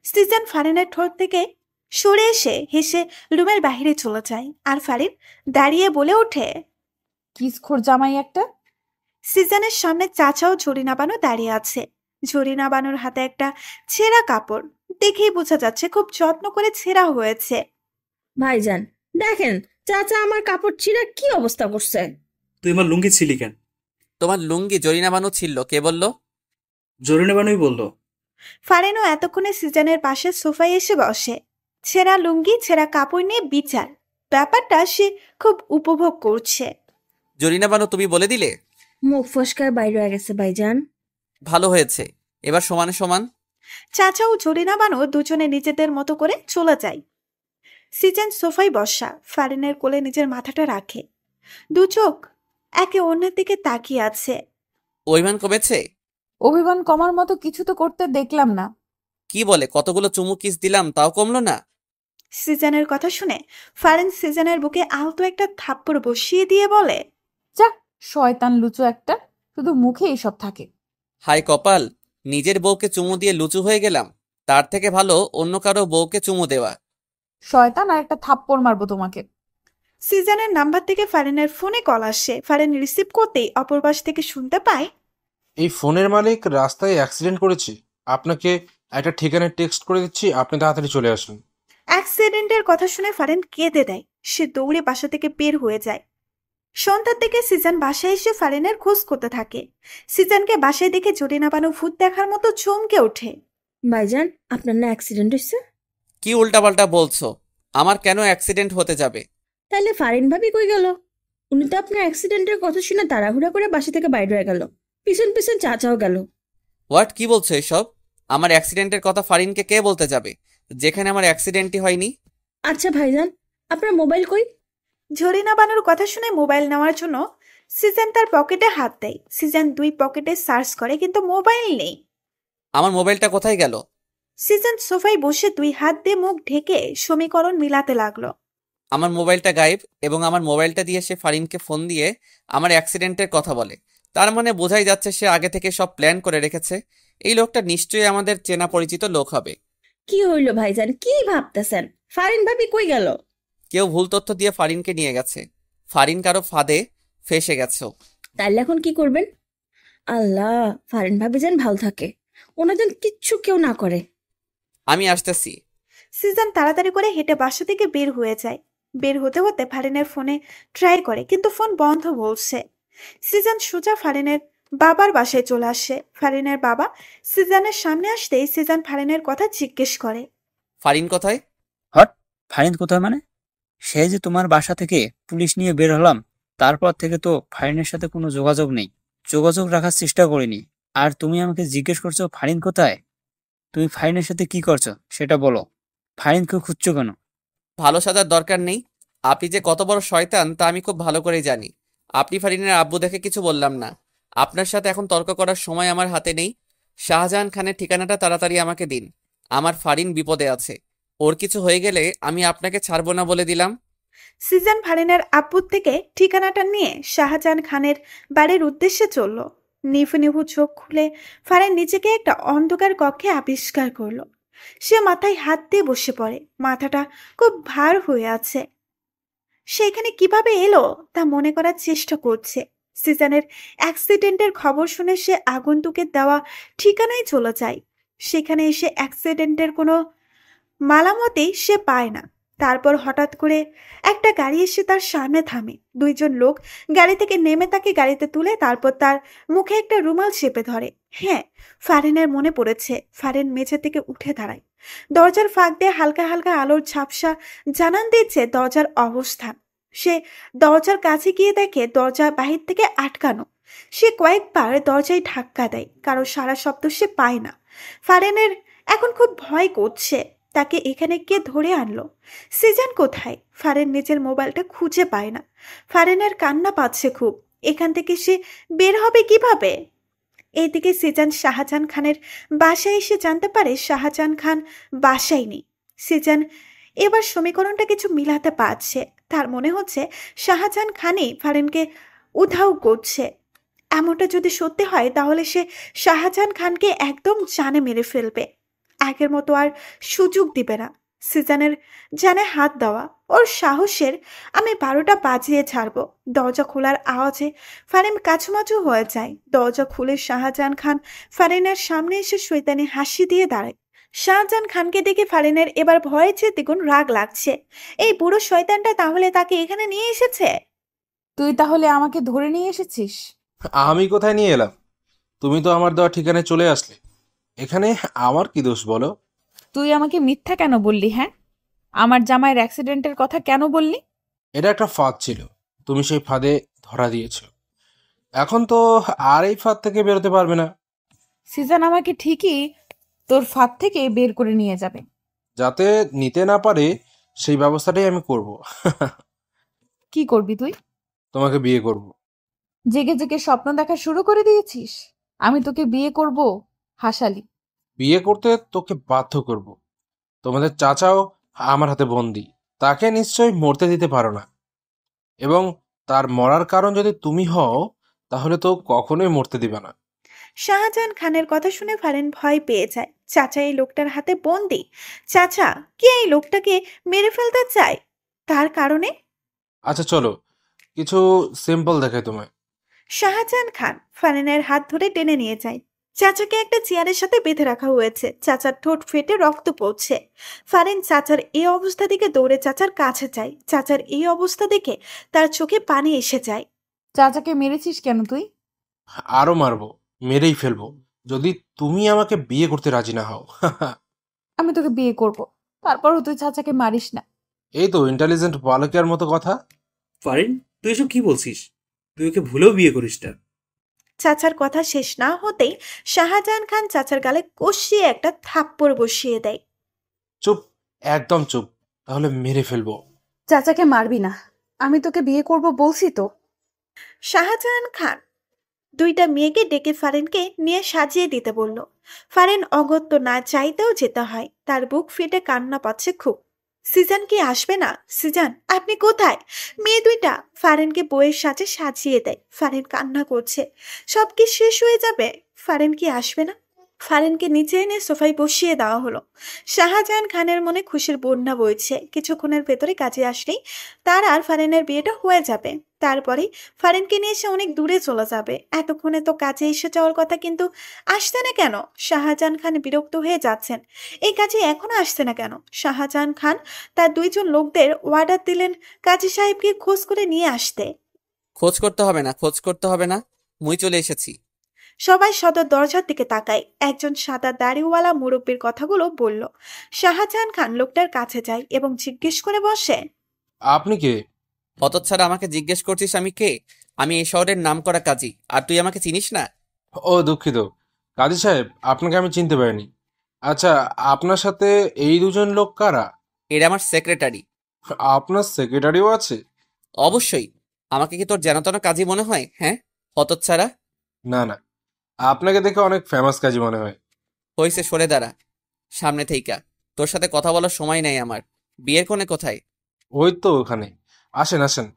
সিজন ফারিনের ঠোঁট থেকে সরে এসে হেসে রুমের বাহিরে চলে যায়। আর ফারিন দাঁড়িয়ে বলে ওঠে, কিসখোর জামাই একটা। সিজনের সামনে চাচাও ঝরিনা বানু দাঁড়িয়ে আছে। ঝরিনা বানুর হাতে একটা ছেঁড়া কাপড়, দেখেই বোঝা যাচ্ছে খুব যত্ন করে ছেঁড়া হয়েছে। ভাইজান দেখেন, চাচা আমার কাপড় ছিঁড়া কি অবস্থা করছে। তুই আমার লুঙ্গি ছিলি কেন? তোমার লুঙ্গি জরিনা বানু ছিল, কে বললো? জরিনা বানুই বললো। ফারিনও এতক্ষণে সিজনের পাশে সোফায় এসে বসে। ছেঁড়া লুঙ্গি ছেঁড়া কাপড় নিয়ে বিচার, ব্যাপারটা সে খুব উপভোগ করছে। জরিনা বানু তুমি বলে দিলে? মুখ ফসকায় বাইরে হয়ে গেছে ভাইজান। ভালো হয়েছে, এবার সমানে সমান। চাচা ও জরিনা বানু দুজনে নিজেদের মতো করে চলে যায়। সিজন সোফায় বসা, ফারিনের কোলে নিজের মাথাটা রাখে। দু চোখ একে অন্যের দিকে তাকিয়ে আছে। অভিমান কমেছে? অভিমান কমার মতো কিছু তো করতে দেখলাম না। কি বলে, কতগুলো চুমু কিস দিলাম তাও কমলো না? সিজনের কথা শুনে ফারিন সিজনের বুকে আলতো একটা থাপ্পড় বসিয়ে দিয়ে বলে, যা শয়তান লুচু একটা, শুধু মুখে এইসব থাকে। হাই কপাল, নিজের বউকে চুমু দিয়ে লুচু হয়ে গেলাম। তার থেকে ভালো অন্য কারো বউকে চুমু দেওয়া। শয়তান, আর একটা থাপ্পড় মারবো তোমাকে। সিজনের নাম্বার থেকে ফারিনের ফোনে কল আসে। ফারিন রিসিভ করতেই অপর পাশ থেকে শুনতে পায়, এই ফোনের মালিক রাস্তায় অ্যাক্সিডেন্ট করেছে, আপনাকে একটা ঠিকানায় টেক্সট করে দিচ্ছি, আপনি তাড়াতাড়ি চলে আসুন। অ্যাক্সিডেন্টের কথা শুনে ফারিন কেঁদে দেয়। সে দৌড়ে বাসা থেকে বের হয়ে যায়। সন্ধ্যার দিকে সিজন বাসায় এসে ফারিনের খোঁজ করতে থাকে। সিজনকে বাসায় দেখে জরিনা বানু ভূত দেখার মতো চমকে ওঠে। ভাইজান আপনার না অ্যাক্সিডেন্ট হয়েছে? কি উল্টাপাল্টা বলছো? আমার কেন অ্যাক্সিডেন্ট হতে যাবে? তাহলে ফারিন ভাবি কই গেল? উনি তো আপনার অ্যাক্সিডেন্টের কথা শুনে তাড়াহুড়া করে বাসা থেকে বাইরে হয়ে গেল, পিছন পিছন চাচাও গেল। হোয়াট, কি বলছো এসব? আমার অ্যাক্সিডেন্টের কথা ফারিনকে কে বলতে যাবে, যেখানে আমার অ্যাক্সিডেন্টই হয়নি? আচ্ছা ভাইজান, আপনার মোবাইল কই? ঝরিনা বানুর কথা শুনে মোবাইল নেওয়ার জন্য সিজন তার পকেটে হাত দেয়। সিজন দুই পকেটে সার্চ করে, কিন্তু মোবাইল নেই। আমার মোবাইলটা কোথায় গেল? সিজন সোফায় বসে দুই হাত দিয়ে মুখ ঢেকে সমীকরণ মিলাতে লাগলো। আমার মোবাইলটা গায়েব, এবং আমার মোবাইলটা দিয়ে সে ফারিনকে ফোন দিয়ে আমার অ্যাক্সিডেন্টের কথা বলে। তার মানে বোঝাই যাচ্ছে সে আগে থেকে সব প্ল্যান করে রেখেছে। এই লোকটা নিশ্চয়ই আমাদের চেনা পরিচিত লোক হবে। কি হইল ভাইজান, কি ভাবতেছেন? ফারিন ভাবি কই গেল? কেউ ভুল তথ্য দিয়ে ফারিনকে নিয়ে গেছে। ফারিন কারো ফাঁদে ফেসে গেছে। তাইলে এখন কি করবেন? আল্লাহ, ফারিন ভাবি যেন ভালো থাকে, ওনার যেন কিচ্ছু কেউ না করে। আমি আসতেছি। সিজন তাড়াতাড়ি করে হেঁটে বাসা থেকে বের হয়ে যায়। বের হতে হতে ফারিনের ফোনে ট্রাই করে, কিন্তু ফোন বন্ধ বলছে। সিজন সোজা ফারিনের বাবার বাসায় চলে আসে। ফারিনের বাবা সিজনের সামনে আসতেই সিজন ফারিনের কথা জিজ্ঞেস করে। ফারিন কোথায়? হট, ফারিন কোথায় মানে? সেই যে তোমার বাসা থেকে পুলিশ নিয়ে বের হলাম, তারপর থেকে তো ফারিনের সাথে কোনো যোগাযোগ নেই, যোগাযোগ রাখার চেষ্টা করিনি। আর তুমি আমাকে জিজ্ঞেস করছো ফারিন কোথায়? তুমি ফারিনের সাথে কি করছো সেটা বলো। ফারিনকে খুঁজছো কেন? ভালো সাজার দরকার নেই। আপনি যে কত বড় শয়তান তা আমি খুব ভালো করেই জানি। আপনি ফারিনের আব্বু দেখে কিছু বললাম না। আপনার সাথে এখন তর্ক করার সময় আমার হাতে নেই। শাহজাহান খানের ঠিকানাটা তাড়াতাড়ি আমাকে দিন। আমার ফারিন বিপদে আছে। ওর কিছু হয়ে গেলে আমি আপনাকে ছাড়বো না বলে দিলাম। সিজন ফারিনের আব্বুর থেকে ঠিকানাটা নিয়ে শাহজাহান খানের বাড়ির উদ্দেশ্যে চলল। নিভু নিভু চোখ খুলে ফারিন নিজেকে একটা অন্ধকার কক্ষে আবিষ্কার করলো। সে মাথায় হাত দিয়ে বসে পড়ে, মাথাটা খুব ভার হয়ে আছে। সেখানে কিভাবে এলো তা মনে করার চেষ্টা করছে। সিজনের অ্যাক্সিডেন্টের খবর শুনে সে আগন্তুকের দেওয়া ঠিকানায় চলে যায়। সেখানে এসে অ্যাক্সিডেন্টের কোনো মালামতেই সে পায় না। তারপর হঠাৎ করে একটা গাড়ি এসে তার সামনে থামে। দুইজন লোক গাড়ি থেকে নেমে তাকে গাড়িতে তুলে তারপর তার মুখে একটা রুমাল চেপে ধরে। হ্যাঁ, ফারিনের মনে পড়েছে। ফারিন মেঝে থেকে উঠে দাঁড়ায়। দরজার ফাঁক দিয়ে হালকা হালকা আলোর ঝাপসা জানান দিচ্ছে দরজার অবস্থান। সে দরজার কাছে গিয়ে দেখে দরজা বাহির থেকে আটকানো। সে কয়েকবার দরজায় ধাক্কা দেয়, কারো সারা শব্দ সে পায় না। ফারিনের এখন খুব ভয় করছে। তাকে এখানে কে ধরে আনলো? সিজন কোথায়? ফারিন নিজের মোবাইলটা খুঁজে পায় না। ফারিনের কান্না পাচ্ছে খুব। এখান থেকে সে বের হবে কিভাবে? এইদিকে সিজন শাহজাহান খানের বাসায় এসে জানতে পারে শাহজাহান খান বাসায় নেই। সিজন এবার সমীকরণটা কিছু মিলাতে পারছে। তার মনে হচ্ছে শাহজাহান খানই ফারিনকে উধাও করছে। এমনটা যদি সত্যি হয় তাহলে সে শাহজাহান খানকে একদম জানে মেরে ফেলবে। আগের মতো আর সুযোগ দিবে না। সিজনের জানে হাত দেওয়া ওর সাহসের আমি 12টা বাজিয়ে ছাড়ব। দরজা খোলার আওয়াজে ফারিন কাছুমাছু হয়ে যায়। দরজা খুলে শাহজাহান খান ফারিনের সামনে এসে শয়তানি হাসি দিয়ে দাঁড়ায়। শাহজাহান খানকে দেখে ফারিনের এবার ভয়ের চেয়ে দ্বিগুণ রাগ লাগছে। এই বুড়ো শয়তানটা তাহলে তাকে এখানে নিয়ে এসেছে। তুই তাহলে আমাকে ধরে নিয়ে এসেছিস? আমি কোথায় নিয়ে এলাম? তুমি তো আমার দেওয়া ঠিকানায় চলে আসলে। এখানে আমার কি দোষ বলো? তুই আমাকে মিথ্যা কেন বললি? হ্যাঁ, আমার জামাইয়ের অ্যাক্সিডেন্টের কথা কেন বললি? এটা একটা ফাঁদ ছিল, তুমি সেই ফাঁদে ধরা দিয়েছো। এখন তো আর এই ফাঁদ থেকে বেরোতে পারবে না। সিজন আমাকে ঠিকই তোর ফাঁদ থেকে বের করে নিয়ে যাবে। যাতে নিতে না পারে সেই ব্যবস্থাটাই আমি করব। কি করবি তুই? তোমাকে বিয়ে করব। জেগে জেগে স্বপ্ন দেখা শুরু করে দিয়েছিস? আমি তোকে বিয়ে করব? হাসালি। বিয়ে করতে তোকে বাধ্য করব। তোমাদের চাচাও আমার হাতে বন্দি, তাকে নিশ্চয়ই মরতে দিতে পারো না। এবং তার মরার কারণ যদি তুমি হও তাহলে তো কখনোই মরতে দিবে না। শাহজাহান খানের কথা শুনে ফারিন ভয় পেয়ে যায়। চাচা এই লোকটার হাতে বন্দি। চাচা কি এই লোকটাকে মেরে ফেলতে চায়? তার কারণে? আচ্ছা চলো কিছু সিম্পল দেখাই তোমায়। শাহজাহান খান ফারিনের হাত ধরে টেনে নিয়ে যায়। চাচাকে একটা চেয়ারের সাথে বেঁধে রাখা হয়েছে। চাচার ঠোঁট ফেটে রক্ত পড়ছে। ফারিন চাচার এই অবস্থা দেখে দৌড়ে চাচার কাছে যায়। চাচার এই অবস্থা দেখে তার চোখে পানি এসে যায়। চাচাকে মেরেছিস কেন তুই? আরো মারবো, মেরেই ফেলবো যদি তুমি আমাকে বিয়ে করতে রাজি না হও। আমি তোকে বিয়ে করব, তারপরও তুই চাচাকে মারিস না। এই তো ইন্টেলিজেন্ট বালকের মতো কথা। ফারিন, তুই এসব কি বলছিস? তুই ওকে ভুলেও বিয়ে করিস না। চাচার কথা শেষ না হতেই শাহজাহান খান চাচার গালে কষিয়ে একটা থাপ্পড় বসিয়ে দেয়। চুপ, একদম চুপ, তাহলে মেরে ফেলবো। চাচাকে মারবি না, আমি তোকে বিয়ে করব বলছি তো। শাহজাহান খান দুইটা মেয়েকে ডেকে ফারিনকে নিয়ে সাজিয়ে দিতে বলল। ফারিন অগত্য না চাইতেও যেতে হয়। তার বুক ফেটে কান্না পাচ্ছে খুব। সিজন কি আসবে না? সিজন আপনি কোথায়? মেয়ে দুইটা ফারিনকে বইয়ের সাথে সাজিয়ে দেয়। ফারিন কান্না করছে। সব কি শেষ হয়ে যাবে? ফারিন কি আসবে না? ফারিনকে নিচে এনে সোফায় বসিয়ে দেওয়া হলো। শাহজাহান খানের মনে খুশির বন্যা বইছে। কিছুক্ষণের ভেতরে কাজে আসলেই তার আর ফারিনের বিয়েটা হয়ে যাবে। তারপরে ফারিনকে নিয়ে সে অনেক দূরে চলে যাবে। এতক্ষণে তো কাজে এসে যাওয়ার কথা, কিন্তু আসছে না কেন? শাহজাহান খান বিরক্ত হয়ে যাচ্ছেন। এই কাজে এখনো আসছে না কেন? শাহজাহান খান তার 2জন লোকদের অর্ডার দিলেন কাজী সাহেবকে খোঁজ করে নিয়ে আসতে। খোঁজ করতে হবে না, মুই চলে এসেছি। সবাই সদর দরজার দিকে তাকায়। একজন সাদা দাড়িওয়ালা মুরব্বীর কথাগুলো বলল। শাহজাহান খান লোকটার কাছে যায় এবং জিজ্ঞেস করে বসে, আপনি কে? হতচ্ছাড়া, আমাকে জিজ্ঞেস করছিস আমি কে? আমি এই শহরের নামকরা কাজী, আর তুই আমাকে চিনিস না? ও দুঃখিত কাজী সাহেব, আপনাকে আমি চিনতে পারিনি। আচ্ছা, আপনার সাথে এই 2জন লোক কারা? এরা আমার সেক্রেটারি। আপনার সেক্রেটারিও আছে? অবশ্যই। আমাকে কি তোর জানাতনা কাজী মনে হয়? হ্যাঁ হতচ্ছাড়া। না না, আপনাকে দেখে অনেক ফেমাস কাজী মনে হয়। হইছে, সরে দাঁড়া সামনে থেইকা। তোর সাথে কথা বলার সময় নাই আমার। বিয়ের কোণে কোথায়? ওই তো ওখানে, আসেন আসেন।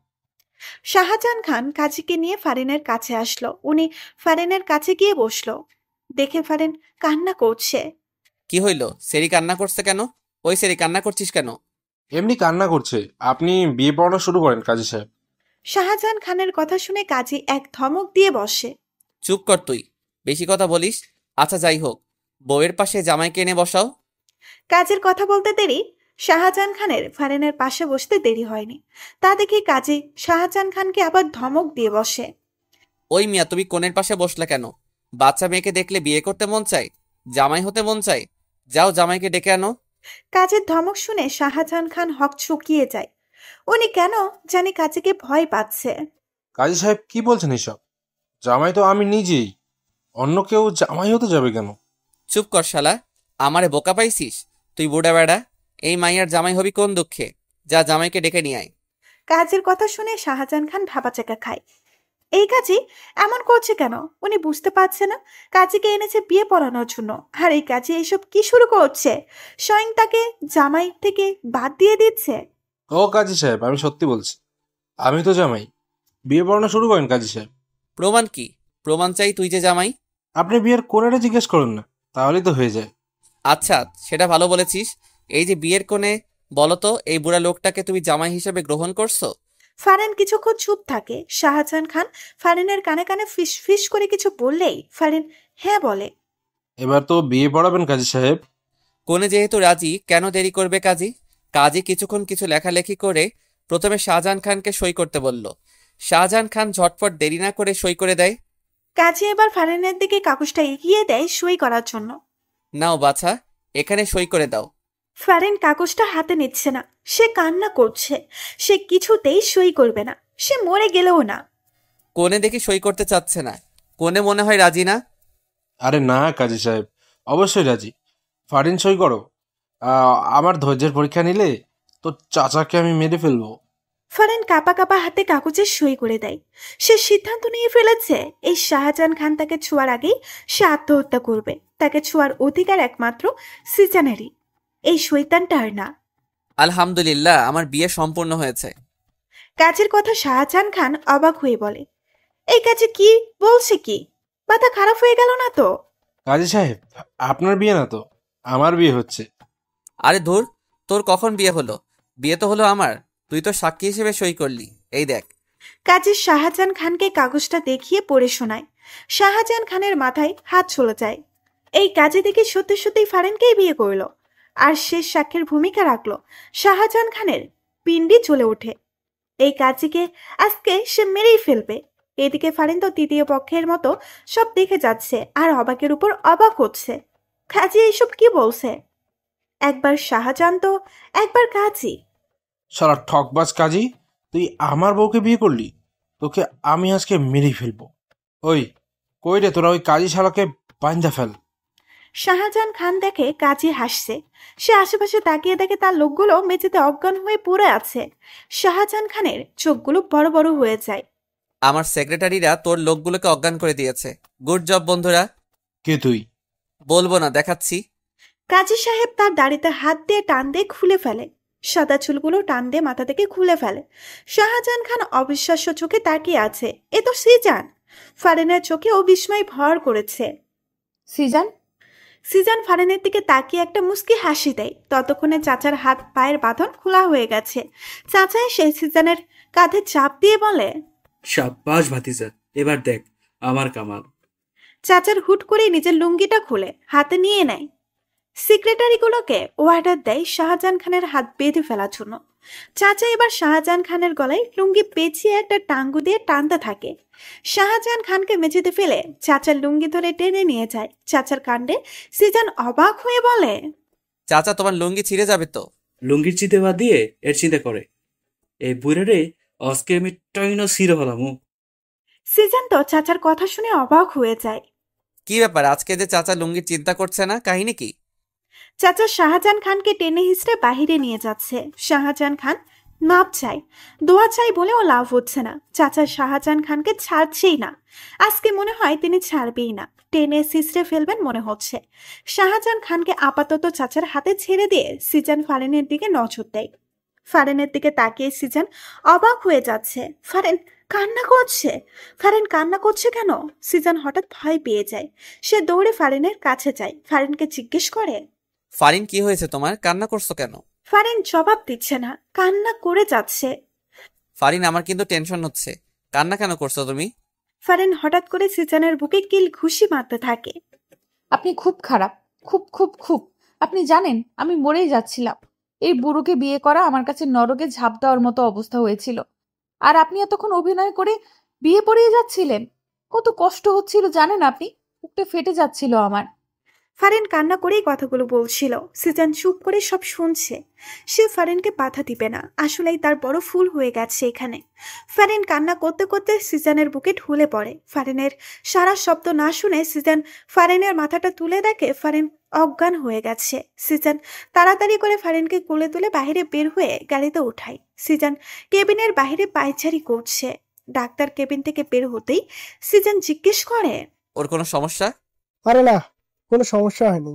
শাহজাহান খান কাজীকে নিয়ে ফারিনের কাছে আসলো। উনি ফারিনের কাছে গিয়ে বসলো। দেখে ফারিন কান্না করছে। কি হইল? সেরি কান্না করছে কেন? ওই সেরি, কান্না করছিস কেন? এমনি কান্না করছে। আপনি বিয়ে পড়ানো শুরু করেন কাজী সাহেব। শাহজাহান খানের কথা শুনে কাজী এক ধমক দিয়ে বসে। চুপ কর তুই, বেশি কথা বলিস। আচ্ছা যাই হোক, বউয়ের পাশে জামাইকে এনে বসাও। কাজের কথা বলতে দেরি শাহজাহান খানের ফারিনের পাশে বসতে দেরি হয়নি। তা দেখে কাজী শাহজাহান খানকে আবার ধমক দিয়ে বসে। ওই মিয়া, তুমি কোণের পাশে বসলে কেন? বাচ্চা মেয়েকে দেখলে বিয়ে করতে মন চায়, জামাই হতে মন চায়? যাও জামাইকে ডেকে আনো। কাজের ধমক শুনে শাহজাহান খান হক চুকিয়ে যায়। উনি কেন জানি কাজীকে ভয় পাচ্ছে। কাজী সাহেব কি বলছেন এসব? জামাই তো আমি নিজেই, অন্য কেউ জামাই হতে যাবে কেন? চুপ কর শালা, আমারে বোকা পাইছিস তুই? বুড়া বেড়া, এই মাইয়ার জামাই হবি কোন দুঃখে? যা জামাইকে ডেকে নিয়ে আয়। কাজের কথা শুনে শাহজাহান খান ভাবাচাকা খায়। এই কাজী এমন করছে কেন? উনি বুঝতে পারছে না কাজীকে এনেছে বিয়ে পড়ানোর জন্য, আর এই কাজী এইসব কি শুরু করছে? স্বয়ং তাকে জামাই থেকে বাদ দিয়ে দিচ্ছে। ও কাজী সাহেব, আমি সত্যি বলছি, আমি তো জামাই। বিয়ে পড়ানো শুরু করেন কাজী সাহেব। প্রমাণ কি? প্রমাণ চাই তুই যে জামাই। আপনি বিয়ের কোণেটা জিজ্ঞেস করুন না, তাহলেই তো হয়ে যায়। আচ্ছা, সেটা ভালো বলেছিস। এই যে বিয়ের কোণে, বলতো এই বুড়া লোকটাকে তুমি জামাই হিসেবে গ্রহণ করছো? ফারিন কিছুক্ষণ চুপ থাকে। শাহজাহান খান ফারিনের কানে কানে ফিস ফিস করে কিছু বললেই ফারিন হ্যাঁ বলে। এবার তো বিয়ে পড়াবেন কাজী সাহেব। কোণে যেহেতু রাজি, কেন দেরি করবে কাজী? কাজী কিছুক্ষণ কিছু লেখালেখি করে প্রথমে শাহজাহান খানকে সই করতে বলল। শাহজাহান খান ঝটপট দেরি না করে সই করে দেয়। কাজী এবার ফারিনের দিকে কাগজটা এগিয়ে দেয় সই করার জন্য। নাও বাছা, এখানে সই করে দাও। ফারিন কাগজটা হাতে নিচ্ছে না। সে কান্না করছে। সে কিছুতেই সই করবে না, সে মরে গেলেও না। কোণে দেখি সই করতে চাচ্ছে না। কোণে মনে হয় রাজি না। আরে না কাজী সাহেব, অবশ্যই রাজি। ফারিন সই করো। আমার ধৈর্যের পরীক্ষা নিলে তো চাচাকে আমি মেরে ফেলবো। ফারিন কাপা কাপা হাতে কাগজে সই করে দেয়। সে সিদ্ধান্ত নিয়ে ফেলেছে এই শাহজাহান খান তাকে ছোঁয়ার আগেই সে আত্মহত্যা করবে। তাকে ছোঁয়ার অধিকার একমাত্র সিজানেরই, এই শৈতানটার না। আলহামদুলিল্লাহ, আমার বিয়ে সম্পূর্ণ হয়েছে। কাজের কথা শাহজাহান খান অবাক হয়ে বলে, এই কাজে কি বলছে? কি মাথা খারাপ হয়ে গেল না তো? কাজী সাহেব, আপনার বিয়ে না তো, আমার বিয়ে হচ্ছে। আরে ধুর, তোর কখন বিয়ে হলো? বিয়ে তো হলো আমার, তুই তো সাক্ষী হিসেবে সই করলি। এই দেখ। কাজী শাহজাহান খানকে কাগজটা দেখিয়ে পড়ে শোনায়। শাহজাহান খানের মাথায় হাত চলে যায়। এই কাজে দেখে সত্যি সত্যি ফারিনকেই বিয়ে করলো, আর শেষ সাক্ষীর ভূমিকা রাখলো। শাহজাহান খানের পিণ্ডি চলে ওঠে। এই কাজীকে আজকে সে মেরেই ফেলবে। এদিকে ফারিন তো তৃতীয় পক্ষের মতো সব দেখে যাচ্ছে আর অবাকের উপর অবাক হচ্ছে। কাজী এইসব কি বলছে? একবার শাহজাহান তো একবার কাজী। সারা ঠকবাজ কাজী, তুই আমার বউকে বিয়ে করলি, তোকে আমি আজকে মেরেই ফেলবো। ওই কই রে তোরা, ওই কাজী শালাকে বাইন্ধা ফেল। শাহজাহান খান দেখে কাজী হাসছে। সে আশেপাশে তাকিয়ে দেখে তার লোকগুলো মেঝেতে অজ্ঞান হয়ে পড়ে আছে। শাহজাহান খানের চোখগুলো বড় বড় হয়ে যায়। আমার সেক্রেটারিরা তোর লোকগুলোকে অজ্ঞান করে দিয়েছে। গুড জব বন্ধুরা। কে তুই? বলবো না, দেখাচ্ছি। কাজী সাহেব তার দাড়িতে হাত দিয়ে টান দিয়ে খুলে ফেলে। সাদা চুলগুলো টান দিয়ে মাথা থেকে খুলে ফেলে। শাহজাহান খান অবিশ্বাস্য চোখে তাকিয়ে আছে। এ তো সিজান। ফারিনের চোখে ও বিস্ময় ভর করেছে। সিজান, সিজান ফারেনের দিকে তাকিয়ে একটা মুচকি হাসি দেয়। ততক্ষণে চাচার হাত পায়ের বাঁধন খোলা হয়ে গেছে। চাচা এসে সিজানের কাঁধে চাপ দিয়ে বলে, সাব্বাস ভাতিজা, এবার দেখ আমার কামাল। চাচার হুট করে নিজের লুঙ্গিটা খুলে হাতে নিয়ে নেয়। সেক্রেটারিগুলোকে অর্ডার দেয় শাহজাহান খানের হাত বেঁধে ফেলার জন্য। চাচা এবার শাহজাহান খানের গলায় লুঙ্গি পেঁচিয়ে একটা টাঙ্গু দিয়ে টানতে থাকে। শাহজাহান খানকে মেঝেতে ফেলে চাচার লুঙ্গি ধরে টেনে নিয়ে যায়। চাচার কাণ্ডে সিজান অবাক হয়ে বলে, চাচা তোমার লুঙ্গি ছিঁড়ে যাবে তো। লুঙ্গির চিন্তা বাদ দিয়ে এর চিন্তা করে, এই বুড়ারে আজকে আমি টাইনা ছিঁড়ে ফেলামু। সিজান তো চাচার কথা শুনে অবাক হয়ে যায়। কি ব্যাপার, আজকে যে চাচা লুঙ্গির চিন্তা করছে না, কাহিনী কি? চাচা শাহজাহান খানকে টেনে হিঁচড়ে বাহিরে নিয়ে যাচ্ছে। শাহজাহান খান মাপ চাই, দোয়া চাই বলেও লাভ হচ্ছে না। চাচা শাহজাহান খানকে ছাড়ছেই না। আজকে মনে হয় তিনি ছাড়বেই না, টেনে হিঁচড়ে ফেলবেন মনে হচ্ছে। শাহজাহান খানকে আপাতত চাচার হাতে ছেড়ে দিয়ে সিজান ফারেনের দিকে নজর দেয়। ফারেনের দিকে তাকিয়ে সিজান অবাক হয়ে যাচ্ছে। ফারেন কান্না করছে। ফারেন কান্না করছে কেন? সিজান হঠাৎ ভয় পেয়ে যায়। সে দৌড়ে ফারেনের কাছে যায়। ফারেনকে জিজ্ঞেস করে, ফারিন কি হয়েছে তোমার, কান্না করছো কেন? ফারেন জবাব দিচ্ছে না, কান্না করে যাচ্ছে। ফারিন আমার কিন্তু টেনশন হচ্ছে, কান্না কেন করছো তুমি? ফারেন হঠাৎ করে সিজানের বুকে কিল ঘুষি মারতে থাকে। আপনি খুব খারাপ, খুব খুব খুব। আপনি জানেন আমি মরেই যাচ্ছিলাম। এই বুড়োকে বিয়ে করা আমার কাছে নরকে ঝাঁপ দেওয়ার মতো অবস্থা হয়েছিল। আর আপনি এতক্ষণ অভিনয় করে বিয়ে পড়িয়ে যাচ্ছিলেন। কত কষ্ট হচ্ছিল জানেন আপনি? বুকটা ফেটে যাচ্ছিল আমার। ফারেন কান্না করেই কথাগুলো বলছিল। সিজান চুপ করে সব শুনছে। সে ফারেনকে বাধা দিবে না, আসলেই তার বড় ফুল হয়ে গেছে এখানে। ফারেন কান্না করতে করতে সিজানের বুকে ঢুলে পড়ে। ফারেনের সারা শব্দ না শুনে সিজান ফারেনের মাথাটা তুলে দেখে ফারেন অজ্ঞান হয়ে গেছে। সিজান তাড়াতাড়ি করে ফারেনকে কোলে তুলে বাইরে বের হয়ে গাড়িতে উঠায়। সিজান কেবিনের বাইরে পায়চারি করছে। ডাক্তার কেবিন থেকে বের হতেই সিজান জিজ্ঞেস করে, ওর কোনো সমস্যা? আরে না, কোনো সমস্যা হয়নি।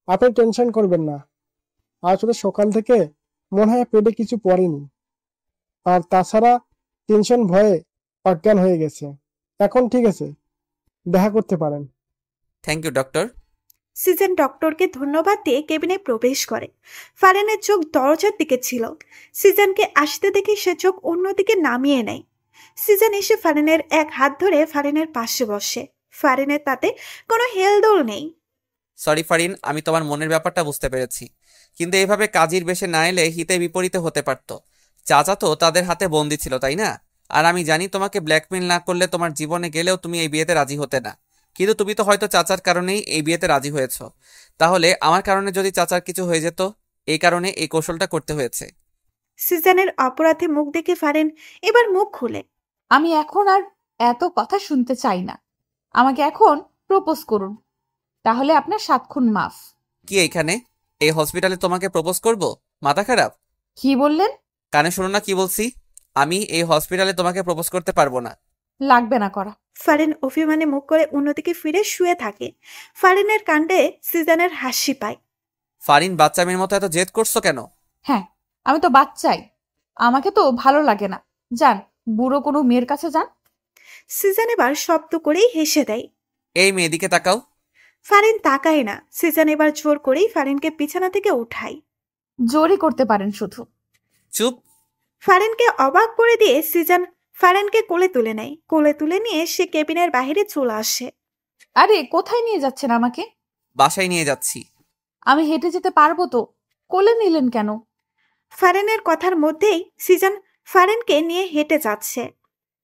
আপনি টেনশন করবেন না। আসলে সকাল থেকে মনে হয় পেটে কিছু পড়েনি, আর তাছাড়া টেনশন ভয়ে অজ্ঞান হয়ে গেছে। এখন ঠিক আছে, দেখা করতে পারেন। Thank you doctor. সিজন ডক্টরকে ধন্যবাদ দিয়ে কেবিনে প্রবেশ করে। ফারেনের চোখ দরজার দিকে ছিল। সিজনকে আসতে দেখে সে চোখ অন্যদিকে নামিয়ে নেয়। সিজন এসে ফারেনের এক হাত ধরে ফারেনের পাশে বসে। ফারেনের তাতে কোনো হেলদোল নেই। সরি ফারিন, আমি তোমার মনের ব্যাপারটা বুঝতে পেরেছি, কিন্তু এইভাবে কাজীর বেশে না এলে হিতে বিপরীতে হতে পারতো। চাচা তো তাদের হাতে বন্দি ছিল, তাই না? আর আমি জানি তোমাকে ব্ল্যাকমেইল না করলে তোমার জীবনে গেলেও তুমি এই বিয়েতে রাজি হতে না, কিন্তু তুমি তো হয়তো চাচার কারণেই এই বিয়েতে রাজি হয়েছ। তাহলে আমার কারণে যদি চাচার কিছু হয়ে যেত, এই কারণে এই কৌশলটা করতে হয়েছে। সিজনের অপরাধে মুখ দেখে ফারেন এবার মুখ খুলে, আমি এখন আর এত কথা শুনতে চাই না। আমাকে এখন প্রপোজ করুন, তাহলে আপনার 7 খুন মাফ। কি এইখানে এই হসপিটালে তোমাকে প্রপোজ করব? মাথা খারাপ? কি বললেন? কানে শোনো না কি বলছি? আমি এই হসপিটালে তোমাকে প্রপোজ করতে পারবো না। লাগবে না করা। ফারেন অভিমানে মুখ করে অন্যদিকে ফিরে শুয়ে থাকে। ফারেনের কাণ্ডে সিজনের হাসি পায়। ফারিন, বাচ্চা মেয়ের মতো এত জেদ করছো কেন? হ্যাঁ, আমি তো বাচ্চাই, আমাকে তো ভালো লাগে না। যান, বুড়ো কোনো মেয়ের কাছে যান। সিজন এবার শব্দ করেই হেসে দেয়। এই মেয়েদিকে তাকাও। ফারিন তাকায় না। সিজন এবার জোর করেই ফারিনকে বিছানা থেকে উঠায়। জোরই করতে পারেন শুধু। চুপ। ফারিনকে অবাক করে দিয়ে সিজন ফারিনকে কোলে তুলে নেয়। কোলে তুলে নিয়ে সে কেবিনের বাইরে চলে আসে। আরে কোথায় নিয়ে যাচ্ছেন আমাকে? বাসায় নিয়ে যাচ্ছি। আমি হেঁটে যেতে পারবো তো, কোলে নিলেন কেন? ফারিনের কথার মধ্যেই সিজন ফারিনকে নিয়ে হেঁটে যাচ্ছে।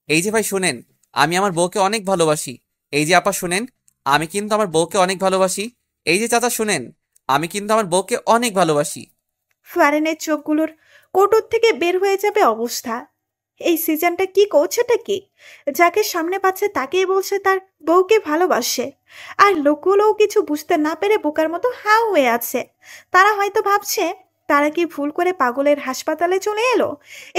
এই যে ভাই শুনেন, আমি আমার বউকে অনেক ভালোবাসি। এই যে আপা শুনেন, আমি কিন্তু আমার বউকে অনেক ভালোবাসি। এই যে চাচা শুনেন, আমি কিন্তু আমার বউকে অনেক ভালোবাসি। ফারিনের চোখগুলোর কোটর থেকে বের হয়ে যাবে অবস্থা। এই সিজনটা কি করছেটা কি? যাকে সামনে পাচ্ছে তাকেই বলছে তার বউকে ভালোবাসে, আর লোকগুলোও কিছু বুঝতে না পেরে বোকার মতো হাঁ হয়ে আছে। তারা হয়তো ভাবছে তারা কি ভুল করে পাগলের হাসপাতালে চলে এলো।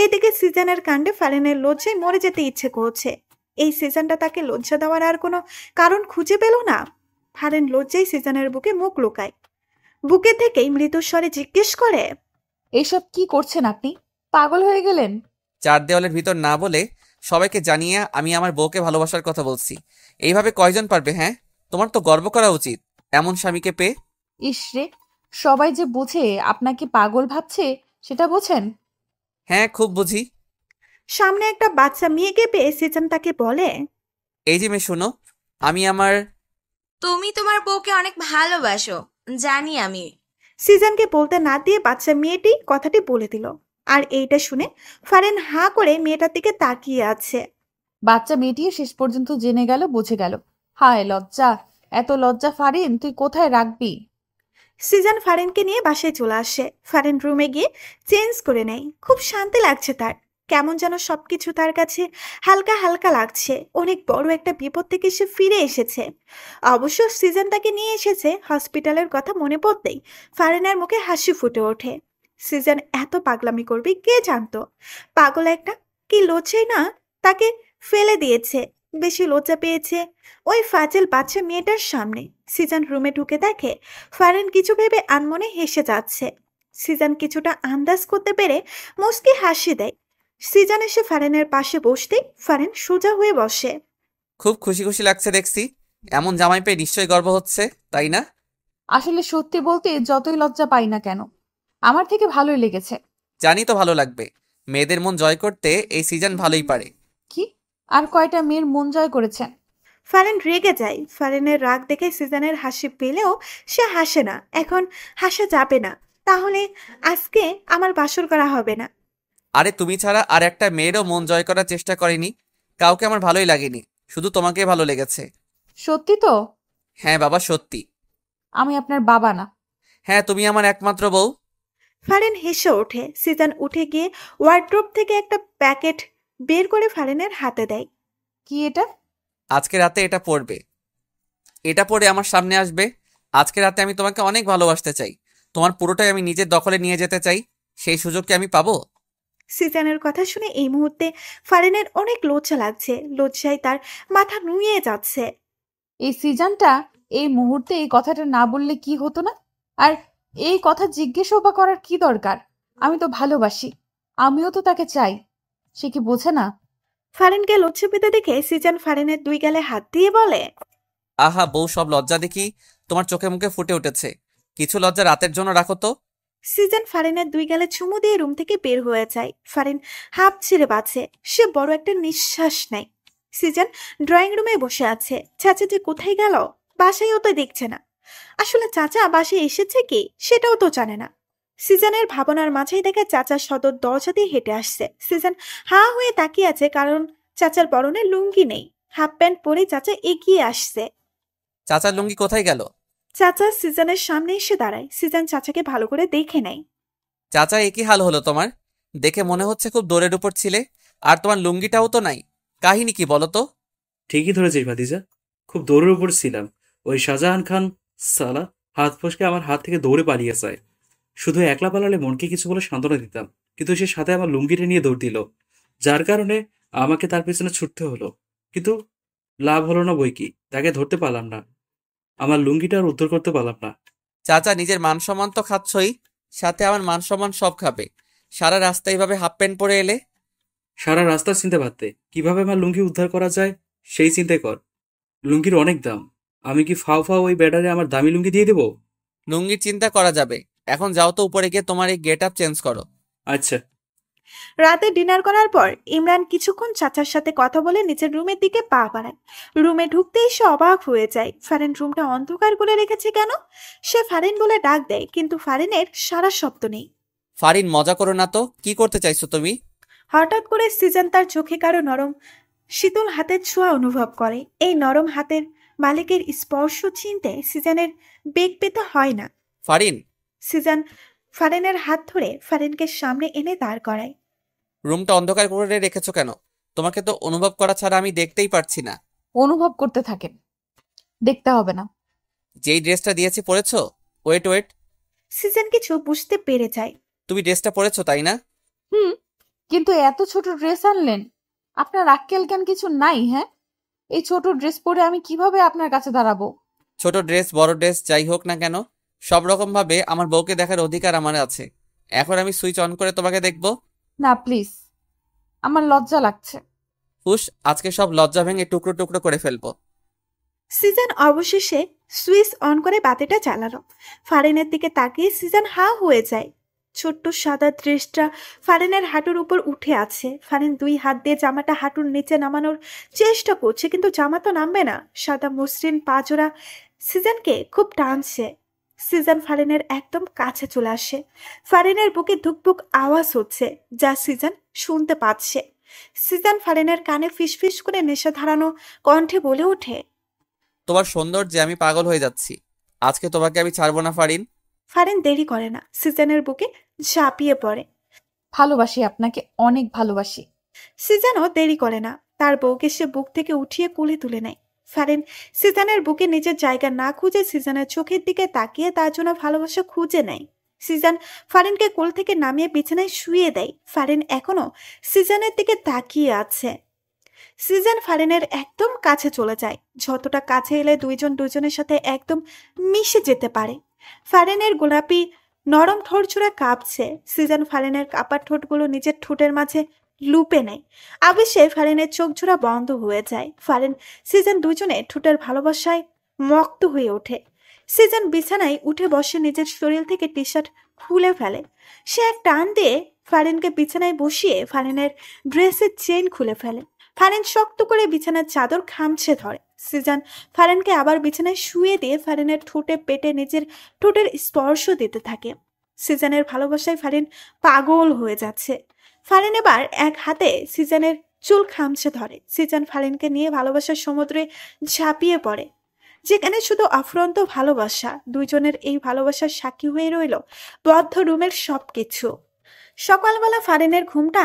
এইদিকে সিজনের কাণ্ডে ফারিনের লজ্জায় মরে যেতে ইচ্ছে করছে। এই সিজনটা তাকে লজ্জা দেওয়ার আর কোনো কারণ খুঁজে পেল না। ফারিন লজ্জায় সিজনের বুকে মুখ লুকায়। বুকে থেকেই মৃতস্বরে জিজ্ঞেস করে, এইসব কি করছেন আপনি? পাগল হয়ে গেলেন? চার দেওয়ালের ভিতর না বলে সবাইকে জানিয়ে আমি আমার বউকে ভালোবাসার কথা বলছি। এইভাবে কয়জন পারবে? হ্যাঁ, তোমার তো গর্ব করা উচিত। এমন স্বামীকে পেয়ে। ইসরে, সবাই যে বোঝে আপনাকে পাগল ভাবছে সেটা বোঝেন? হ্যাঁ, খুব বুঝি। সামনে একটা বাচ্চা মেয়েকে পেয়ে সিজন তাকে বলে, এই যে মেয়ে শোনো, আমি আমার তুমি তোমার বউকে অনেক ভালোবাসো, জানি আমি। সিজনকে বলতে না দিয়ে বাচ্চা মেয়েটি কথাটি বলে দিল। আর এইটা শুনে ফারেন হাঁ করে মেয়েটার দিকে তাকিয়ে আছে। বাচ্চা মেয়েটিও শেষ পর্যন্ত জেনে গেল, বুঝে গেল। হায় লজ্জা, এত লজ্জা ফারিন, তুই কোথায় রাখবি? সিজন ফারেনকে নিয়ে বাসায় চলে আসে। ফারেন রুমে গিয়ে চেঞ্জ করে নেয়। খুব শান্তি লাগছে তার। কেমন যেন সবকিছু তার কাছে হালকা হালকা লাগছে। অনেক বড় একটা বিপদ থেকে সে ফিরে এসেছে। অবশ্য সিজন তাকে নিয়ে এসেছে হসপিটালের কথা মনে পড়তেই ফারেনের মুখে হাসি ফুটে ওঠে। সিজন এত পাগলামি করবে কে জানতো। পাগল একটা, কি লজ্জাই না তাকে ফেলে দিয়েছে। বেশি লজ্জা পেয়েছে ওই ফাজেল বাচ্চা মেয়েটার সামনে। সিজন রুমে ঢুকে দেখে ফারেন কিছু ভেবে আনমনে হেসে যাচ্ছে। সিজন কিছুটা আন্দাজ করতে পেরে মুচকি হাসি দেয়। সিজন এসে ফারেনের পাশে বসতেই ফারেন সোজা হয়ে বসে। খুব খুশি খুশি লাগছে দেখছি। এমন জামাই পেয়ে নিশ্চয়ই গর্ব হচ্ছে, তাই না? আসলে সত্যি বলতে যতই লজ্জা পাই না কেন, আমার থেকে ভালোই লেগেছে। জানি তো ভালো লাগবে। মেয়েদের মন জয় করতে এই সিজন ভালোই পারে। কি, আর কয়টা মেয়ের মন জয় করেছেন? ফারেন রেগে যায়। ফারেনের রাগ দেখে সিজনের হাসি পেলেও সে হাসে না। এখন হাসা যাবে না, তাহলে আজকে আমার বাসর করা হবে না। আরে তুমি ছাড়া আর একটা মেয়েরও মন জয় করার চেষ্টা করেনি। কাউকে আমার ভালোই লাগেনি, শুধু তোমাকে ভালো লেগেছে। সত্যি তো? হ্যাঁ বাবা, সত্যি। আমি আপনার বাবা না। হ্যাঁ, তুমি আমার একমাত্র বউ। ফারেন হেসে ওঠে। সিজন উঠে গিয়ে ওয়ার্ড্রোব থেকে একটা প্যাকেট বের করে ফারেনের হাতে দেয়। কি এটা? আজকে রাতে এটা পড়বে। এটা পড়ে আমার সামনে আসবে। আজকে রাতে আমি তোমাকে অনেক ভালোবাসতে চাই। তোমার পুরোটাই আমি নিজের দখলে নিয়ে যেতে চাই। সেই সুযোগ কি আমি পাবো? সিজনের কথা শুনে এই মুহূর্তে ফারেনের অনেক লজ্জা লাগছে। লজ্জায় তার মাথা নুয়ে যাচ্ছে। এই সিজনটা এই মুহূর্তে এই কথাটা না বললে কি হতো না? আর এই কথা জিজ্ঞেসও বা করার কি দরকার? আমি তো ভালোবাসি, আমিও তো তাকে চাই। সে কি বোঝে না? ফারেনকে লজ্জা পেতে দেখে সিজন ফারেনের দুই গালে হাত দিয়ে বলে, আহা বউ, সব লজ্জা দেখি তোমার চোখে মুখে ফুটে উঠেছে। কিছু লজ্জা রাতের জন্য রাখো তো। সিজন ফারেনের দুই গালে চুমু দিয়ে রুম থেকে বের হয়ে যায়। ফারেন হাঁপ ছেড়ে বাঁচে। সে বড় একটা নিঃশ্বাস নেয়। সিজন ড্রয়িং রুমে বসে আছে। চাচা যে কোথায় গেল বাসায়ও তো দেখছে না। আসলে চাচা বাসায় এসেছে কি সেটাও তো জানে না। সিজনের ভাবনার মাঝেই দেখে চাচা সদর দরজা দিয়ে হেঁটে আসছে। সিজন হাঁ হয়ে তাকিয়ে আছে, কারণ চাচার পরনে লুঙ্গি নেই। হাফ প্যান্ট পরে চাচা এগিয়ে আসছে। চাচার লুঙ্গি কোথায় গেল? চাচা সিজনের সামনে এসে দাঁড়ায়। সিজন চাচাকে ভালো করে দেখে নেয়। চাচা, একই হাল হলো তোমার। দেখে মনে হচ্ছে খুব দৌড়ের উপর ছিলে, আর তোমার লুঙ্গিটাও তো নাই। কাহিনী কি বলো তো? ঠিকই ধরেছিস ভাতিজা, খুব দৌড়ের উপর ছিলাম। ওই শাহজাহান খান সালা হাত ফসকে আমার হাত থেকে দৌড়ে পালিয়ে যায়। শুধু একলা পালালে মনকে কিছু বলে সান্ত্বনা দিতাম, কিন্তু সে সাথে আমার লুঙ্গিটা নিয়ে দৌড় দিল, যার কারণে আমাকে তার পেছনে ছুটতে হলো। কিন্তু লাভ হলো না বই কি, তাকে ধরতে পারলাম না। আমার লুঙ্গিটা আর উদ্ধার করতে পারলাম না। চাচা, নিজের মান সম্মান তো খাচ্ছই, সাথে আমার মান সম্মান সব খাবে। সারা রাস্তা এইভাবে হাফ প্যান্ট পরে এলে। সারা রাস্তার চিন্তা ভাবতে কিভাবে আমার লুঙ্গি উদ্ধার করা যায় সেই চিন্তাই কর। লুঙ্গির অনেক দাম, আমি কি ফাও ফাও ওই ব্যাটারে আমার দামি লুঙ্গি দিয়ে দেবো? লুঙ্গির চিন্তা করা যাবে। এখন যাও তো উপরে গিয়ে তোমার এই গেট আপ চেঞ্জ করো। আচ্ছা। রাতে ডিনার করার পর ইমরান কিছুক্ষণ চাচার সাথে কথা বলে নিচের রুমের দিকে পা বাড়ায়। রুমে ঢুকতেই সে অবাক হয়ে যায়। ফারেন রুমটা অন্ধকার করে রেখেছে কেন? সে ফারেন বলে ডাক দেয়, কিন্তু ফারেনের সারা শব্দ নেই। ফারিন, মজা করো না তো। কি করতে চাইছো তুমি? হঠাৎ করে সিজন তার চোখে কারো নরম শীতল হাতের ছোঁয়া অনুভব করে। এই নরম হাতের মালিকের স্পর্শ চিনতে সিজনের বেগ পেতে হয় না। ফারিন। সিজন ফারেনের হাত ধরে ফারেনকে সামনে এনে দাঁড় করায়। রুমটা অন্ধকার করে রেখেছো কেন? তোমাকে তো অনুভব করা ছাড়া আমি দেখতেই পারছি না। অনুভব করতে থাকেন, দেখতে হবে না। যেই ড্রেসটা দিয়েছি পরেছো? ওয়েট ওয়েট, সিজন কিছু বুঝতে পেরে যায়। তুমি ড্রেসটা পরেছো তাই না? কিন্তু এত ছোট ড্রেস আনলেন, আপনার আক্কেল জ্ঞান কিছু নাই? হ্যাঁ, এই ছোট ড্রেস পরে আমি কিভাবে আপনার কাছে দাঁড়াবো? ছোট ড্রেস বড় ড্রেস যাই হোক না কেন, সব রকম ভাবে আমার বউকে দেখার অধিকার আমার আছে। এখন আমি সুইচ অন করে তোমাকে দেখবো? না প্লিজ, আমার লজ্জা লাগছে। হুশ, আজকে সব লজ্জা ভেঙে টুকরো টুকরো করে ফেলবো। সিজন অবশেষে সুইচ অন করে বাতিটা জ্বালালো। ফারিনের দিকে তাকিয়ে সিজন হা হয়ে যায়। ছোট্ট সাদা ড্রেসটা ফারিনের হাঁটুর উপর উঠে আছে। ফারিন 2 হাত দিয়ে জামাটা হাঁটুর নিচে নামানোর চেষ্টা করছে, কিন্তু জামা তো নামবে না। সাদা মসৃণ পাজোড়া সিজনকে খুব টানছে। সিজন ফারিনের একদম কাছে চলে আসে। ফারিনের বুকে ধুকপুক আওয়াজ হচ্ছে, যা সিজন শুনতে পাচ্ছে। সিজন ফারিনের কানে ফিসফিস করে নেশা ধারানো কণ্ঠে বলে ওঠে, তোমার সৌন্দর্যে আমি পাগল হয়ে যাচ্ছি। আজকে তোমাকে আমি ছাড়বো না ফারিন। ফারিন দেরি করে না, সিজনের বুকে ঝাঁপিয়ে পড়ে। ভালোবাসি আপনাকে, অনেক ভালোবাসি। সিজনও দেরি করে না, তার বউকে সে বুক থেকে উঠিয়ে কোলে তুলে নেয়। ফারিন সিজনের বুকে নিজের জায়গা না খুঁজে সিজনের চোখের দিকে তাকিয়ে তার জন্য ভালোবাসা খুঁজে নেয়। সিজন ফারিনকে কোল থেকে নামিয়ে বিছানায় শুইয়ে দেয়। ফারিন এখনো সিজনের দিকে তাকিয়ে আছে। সিজন ফারিনের একদম কাছে চলে যায়, যতটা কাছে এলে দুইজন দুজনের সাথে একদম মিশে যেতে পারে। ফারিনের গোলাপি নরম ঠোঁটজোড়া কাঁপছে। সিজন ফারিনের কাপা ঠোঁটগুলো নিজের ঠোঁটের মাঝে লুপে নেয়। আবেশে ফারিনের চোখ জোড়া বন্ধ হয়ে যায়। ফারিন সিজন দুজনে ঠোঁটের ভালোবাসায় মক্ত হয়ে ওঠে। সিজন বিছানায় উঠে বসে নিজের শরীর থেকে টি শার্ট খুলে ফেলে। সে এক টান দিয়ে ফারিনকে বিছানায় বসিয়ে ফারিনের ড্রেসের চেইন খুলে ফেলে। ফারিন শক্ত করে বিছানার চাদর খামছে ধরে। সিজন ফারিনকে আবার বিছানায় শুয়ে দিয়ে ফারিনের ঠোঁটে পেটে নিজের ঠোঁটের স্পর্শ দিতে থাকে। সিজনের ভালোবাসায় ফারিন পাগল হয়ে যাচ্ছে। ফারিন এবার এক হাতে সিজনের চুল খামছে ধরে। সিজন ফারিনকে নিয়ে ভালোবাসার সমুদ্রে ঝাঁপিয়ে পড়ে, যেখানে শুধু অফুরন্ত ভালোবাসা। দুইজনের এই ভালোবাসার সাক্ষী হয়ে রইল বদ্ধ রুমের সবকিছু। সকালবেলা ফারিনের ঘুমটা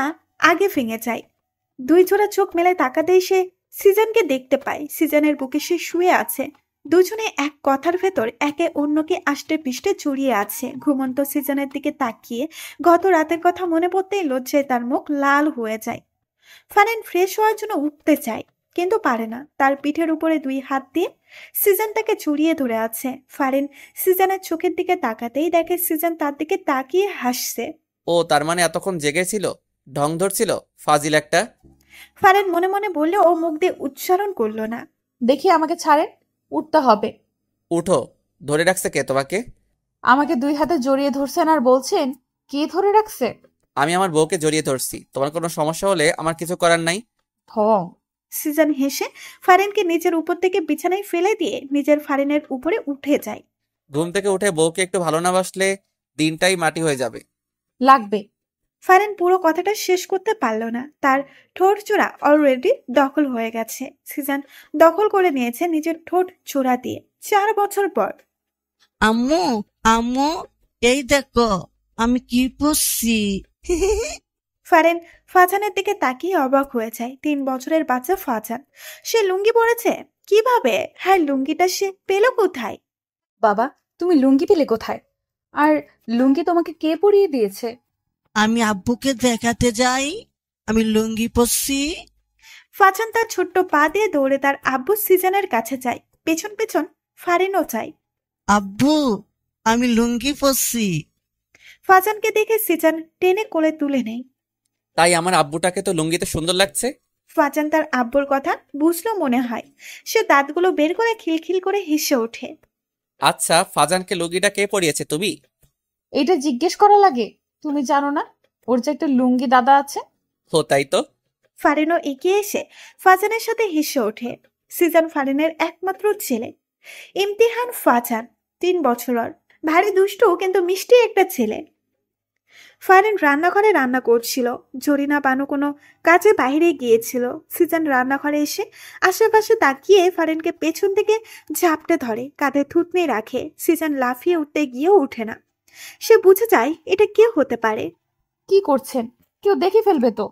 আগে ভেঙে যায়। 2 জোড়া চোখ মেলে তাকাতেই সে সিজনকে দেখতে পায়। সিজনের বুকে সে শুয়ে আছে। দুজনে এক কথার ভেতর একে অন্যকে আষ্টে পিষ্টে জড়িয়ে আছে। ঘুমন্ত সিজনের দিকে তাকিয়ে গত রাতের কথা মনে পড়তেই লজ্জায় তার মুখ লাল হয়ে যায়। ফারিন ফ্রেশ হওয়ার জন্য উঠতে চায়, কিন্তু পারে না। তার পিঠের উপরে 2 হাত দিয়ে সিজন তাকে জড়িয়ে ধরে আছে। ফারিন সিজনের চোখের দিকে তাকাতেই দেখে সিজন তার দিকে তাকিয়ে হাসছে। ও তার মানে এতক্ষণ জেগেছিল, ঢং ধরছিল, ফাজিল একটা। ফারিন মনে মনে বললে ও মুখ দিয়ে উচ্চারণ করলো না। দেখি আমাকে ছাড়েন, উঠতে হবে। উঠো। ধরে রাখছে কে তোমাকে? আমাকে 2 হাতে জড়িয়ে ধরছেন আর বলছেন কে ধরে রাখছে? আমি আমার বউকে জড়িয়ে ধরছি। তোমার কোনো সমস্যা হলে আমার কিছু করার নাই। ঢং। সিজন হেসে ফারিনকে নিজের উপর থেকে বিছানায় ফেলে দিয়ে নিজের ফারিনের উপরে উঠে যায়। ঘুম থেকে উঠে বউকে একটু ভালো না বাসলে দিনটাই মাটি হয়ে যাবে। লাগবে। ফারিন পুরো কথাটা শেষ করতে পারল না। তার ঠোঁট জোড়া অলরেডি দখল হয়ে গেছে। সিজন দখল করে নিয়েছে নিজের ঠোঁট জোড়া দিয়ে 4 বছর পর। আম্মু আম্মু, এই দেখো আমি কি পরছি। ফারিন ফাজানের দিকে তাকিয়ে অবাক হয়ে যায়। 3 বছরের বাচ্চা ফাজান, সে লুঙ্গি পরেছে কিভাবে? হ্যাঁ, লুঙ্গিটা সে পেল কোথায়? বাবা, তুমি লুঙ্গি পেলে কোথায়? আর লুঙ্গি তোমাকে কে পরিয়ে দিয়েছে? আমি আব্বুকে দেখাতে যাই আমি লুঙ্গি পরছি। ফাজান তার ছোট্ট পা দিয়ে দৌড়ে তার আব্বু সিজনের কাছে যায়। পেছন পেছন ফারিনও চায়। আব্বু আমি লুঙ্গি পরছি। ফাজানকে দেখে সিজন টেনে কোলে তুলে নেয়। তাই আমার আব্বুটাকে তো লুঙ্গিতে সুন্দর লাগছে। ফাজান তার আব্বুর কথা বুঝলো মনে হয়। সে দাঁতগুলো বের করে খিলখিল করে হেসে ওঠে। আচ্ছা, ফাজানকে লুঙ্গিটা কে পরিয়েছে? তুমি? এটা জিজ্ঞেস করা লাগে? তুমি জানো না ওর যে একটা লুঙ্গি দাদা আছে? ও তাই তো। ফারিনও এগিয়ে এসে ফাজানের সাথে হেসে ওঠে। সিজন ফারিনের একমাত্র ছেলে। ইমতিহান ফাজান 3 বছরের, ভারী দুষ্টু কিন্তু মিষ্টি একটা ছেলে। ফারিন রান্নাঘরে রান্না করছিল। জরিনা বানু কোনো কাজে বাইরে গিয়েছিল। সিজন রান্নাঘরে এসে আশেপাশে তাকিয়ে ফারিনকে পেছন থেকে ঝাপটে ধরে, কাঁধে থুতনি রাখে। সিজন লাফিয়ে উঠতে গিয়েও উঠে না। সে বুঝে যায় এটা কে হতে পারে। কি করছেন? কেউ দেখে ফেলবে তো।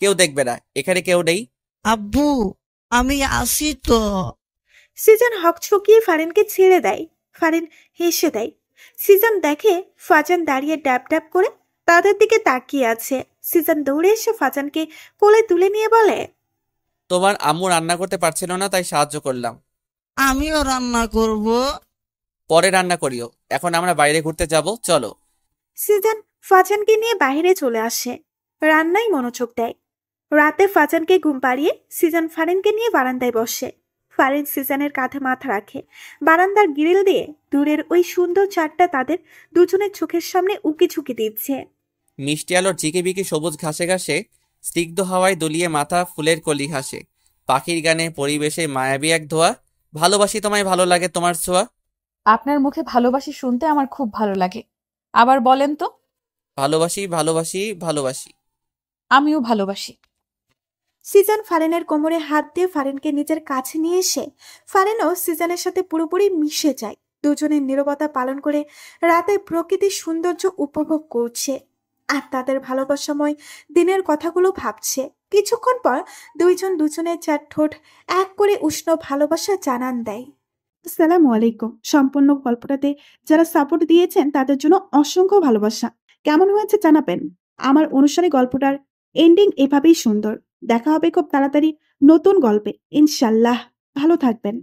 কেউ দেখবে না, এখানে কেউ নেই। আব্বু আমি আসি তো। সিজন হকচকিয়ে ফারিনকে ছেড়ে দেয়। ফারিন হেসে দেয়। সিজন দেখে ফাজান দাঁড়িয়ে ড্যাব ড্যাব করে তাদের দিকে তাকিয়ে আছে। সিজন দৌড়ে এসে ফাজানকে কোলে তুলে নিয়ে বলে, তোমার আম্মু রান্না করতে পারছিল না, তাই সাহায্য করলাম। আমিও রান্না করব। পরে রান্না করিও, এখন আমরা বাইরে ঘুরতে যাব, চলো। সিজন ফাজানকে নিয়ে বাইরে চলে আসে। রান্নায় মনোযোগ দেয়। রাতে ফাজানকে ঘুম পাড়িয়ে সিজন ফারিনকে নিয়ে বারান্দায় বসে। ফারিন সিজানের কাঁধে মাথা রাখে। বারান্দার গ্রিল দিয়ে দূরের ওই সুন্দর চাঁদটা তাদের দুজনের চোখের সামনে উকি ঝুঁকি দিচ্ছে। মিষ্টি আলোর ঝিকিবিকি সবুজ ঘাসে ঘাসে স্নিগ্ধ হাওয়ায় দুলিয়ে মাথা ফুলের কলি হাসে। পাখির গানে পরিবেশে মায়াবী এক ধোয়া। ভালোবাসি তোমায়, ভালো লাগে তোমার ছোঁয়া। আপনার মুখে ভালোবাসি শুনতে আমার খুব ভালো লাগে। আবার বলেন তো। ভালোবাসি ভালোবাসি ভালোবাসি। আমিও ভালোবাসি। সিজান ফারিনের কোমরে হাত দিয়ে ফারিনকে নিজের কাছে নিয়ে এসে ফারিনও সিজানের সাথে পুরোপুরি মিশে যায়। দুজনের নীরবতা পালন করে রাতের প্রকৃতির সৌন্দর্য উপভোগ করছে আর তাদের ভালোবাসাময় দিনের কথাগুলো ভাবছে। কিছুক্ষণ পর দুইজন দুজনের চার ঠোঁট এক করে উষ্ণ ভালোবাসা জানান দেয়। আসসালামু আলাইকুম। সম্পূর্ণ গল্পটাতে যারা সাপোর্ট দিয়েছেন তাদের জন্য অসংখ্য ভালোবাসা। কেমন হয়েছে জানাবেন। আমার অনুসারে গল্পটার এন্ডিং এভাবেই সুন্দর। দেখা হবে খুব তাড়াতাড়ি নতুন গল্পে, ইনশাল্লাহ। ভালো থাকবেন।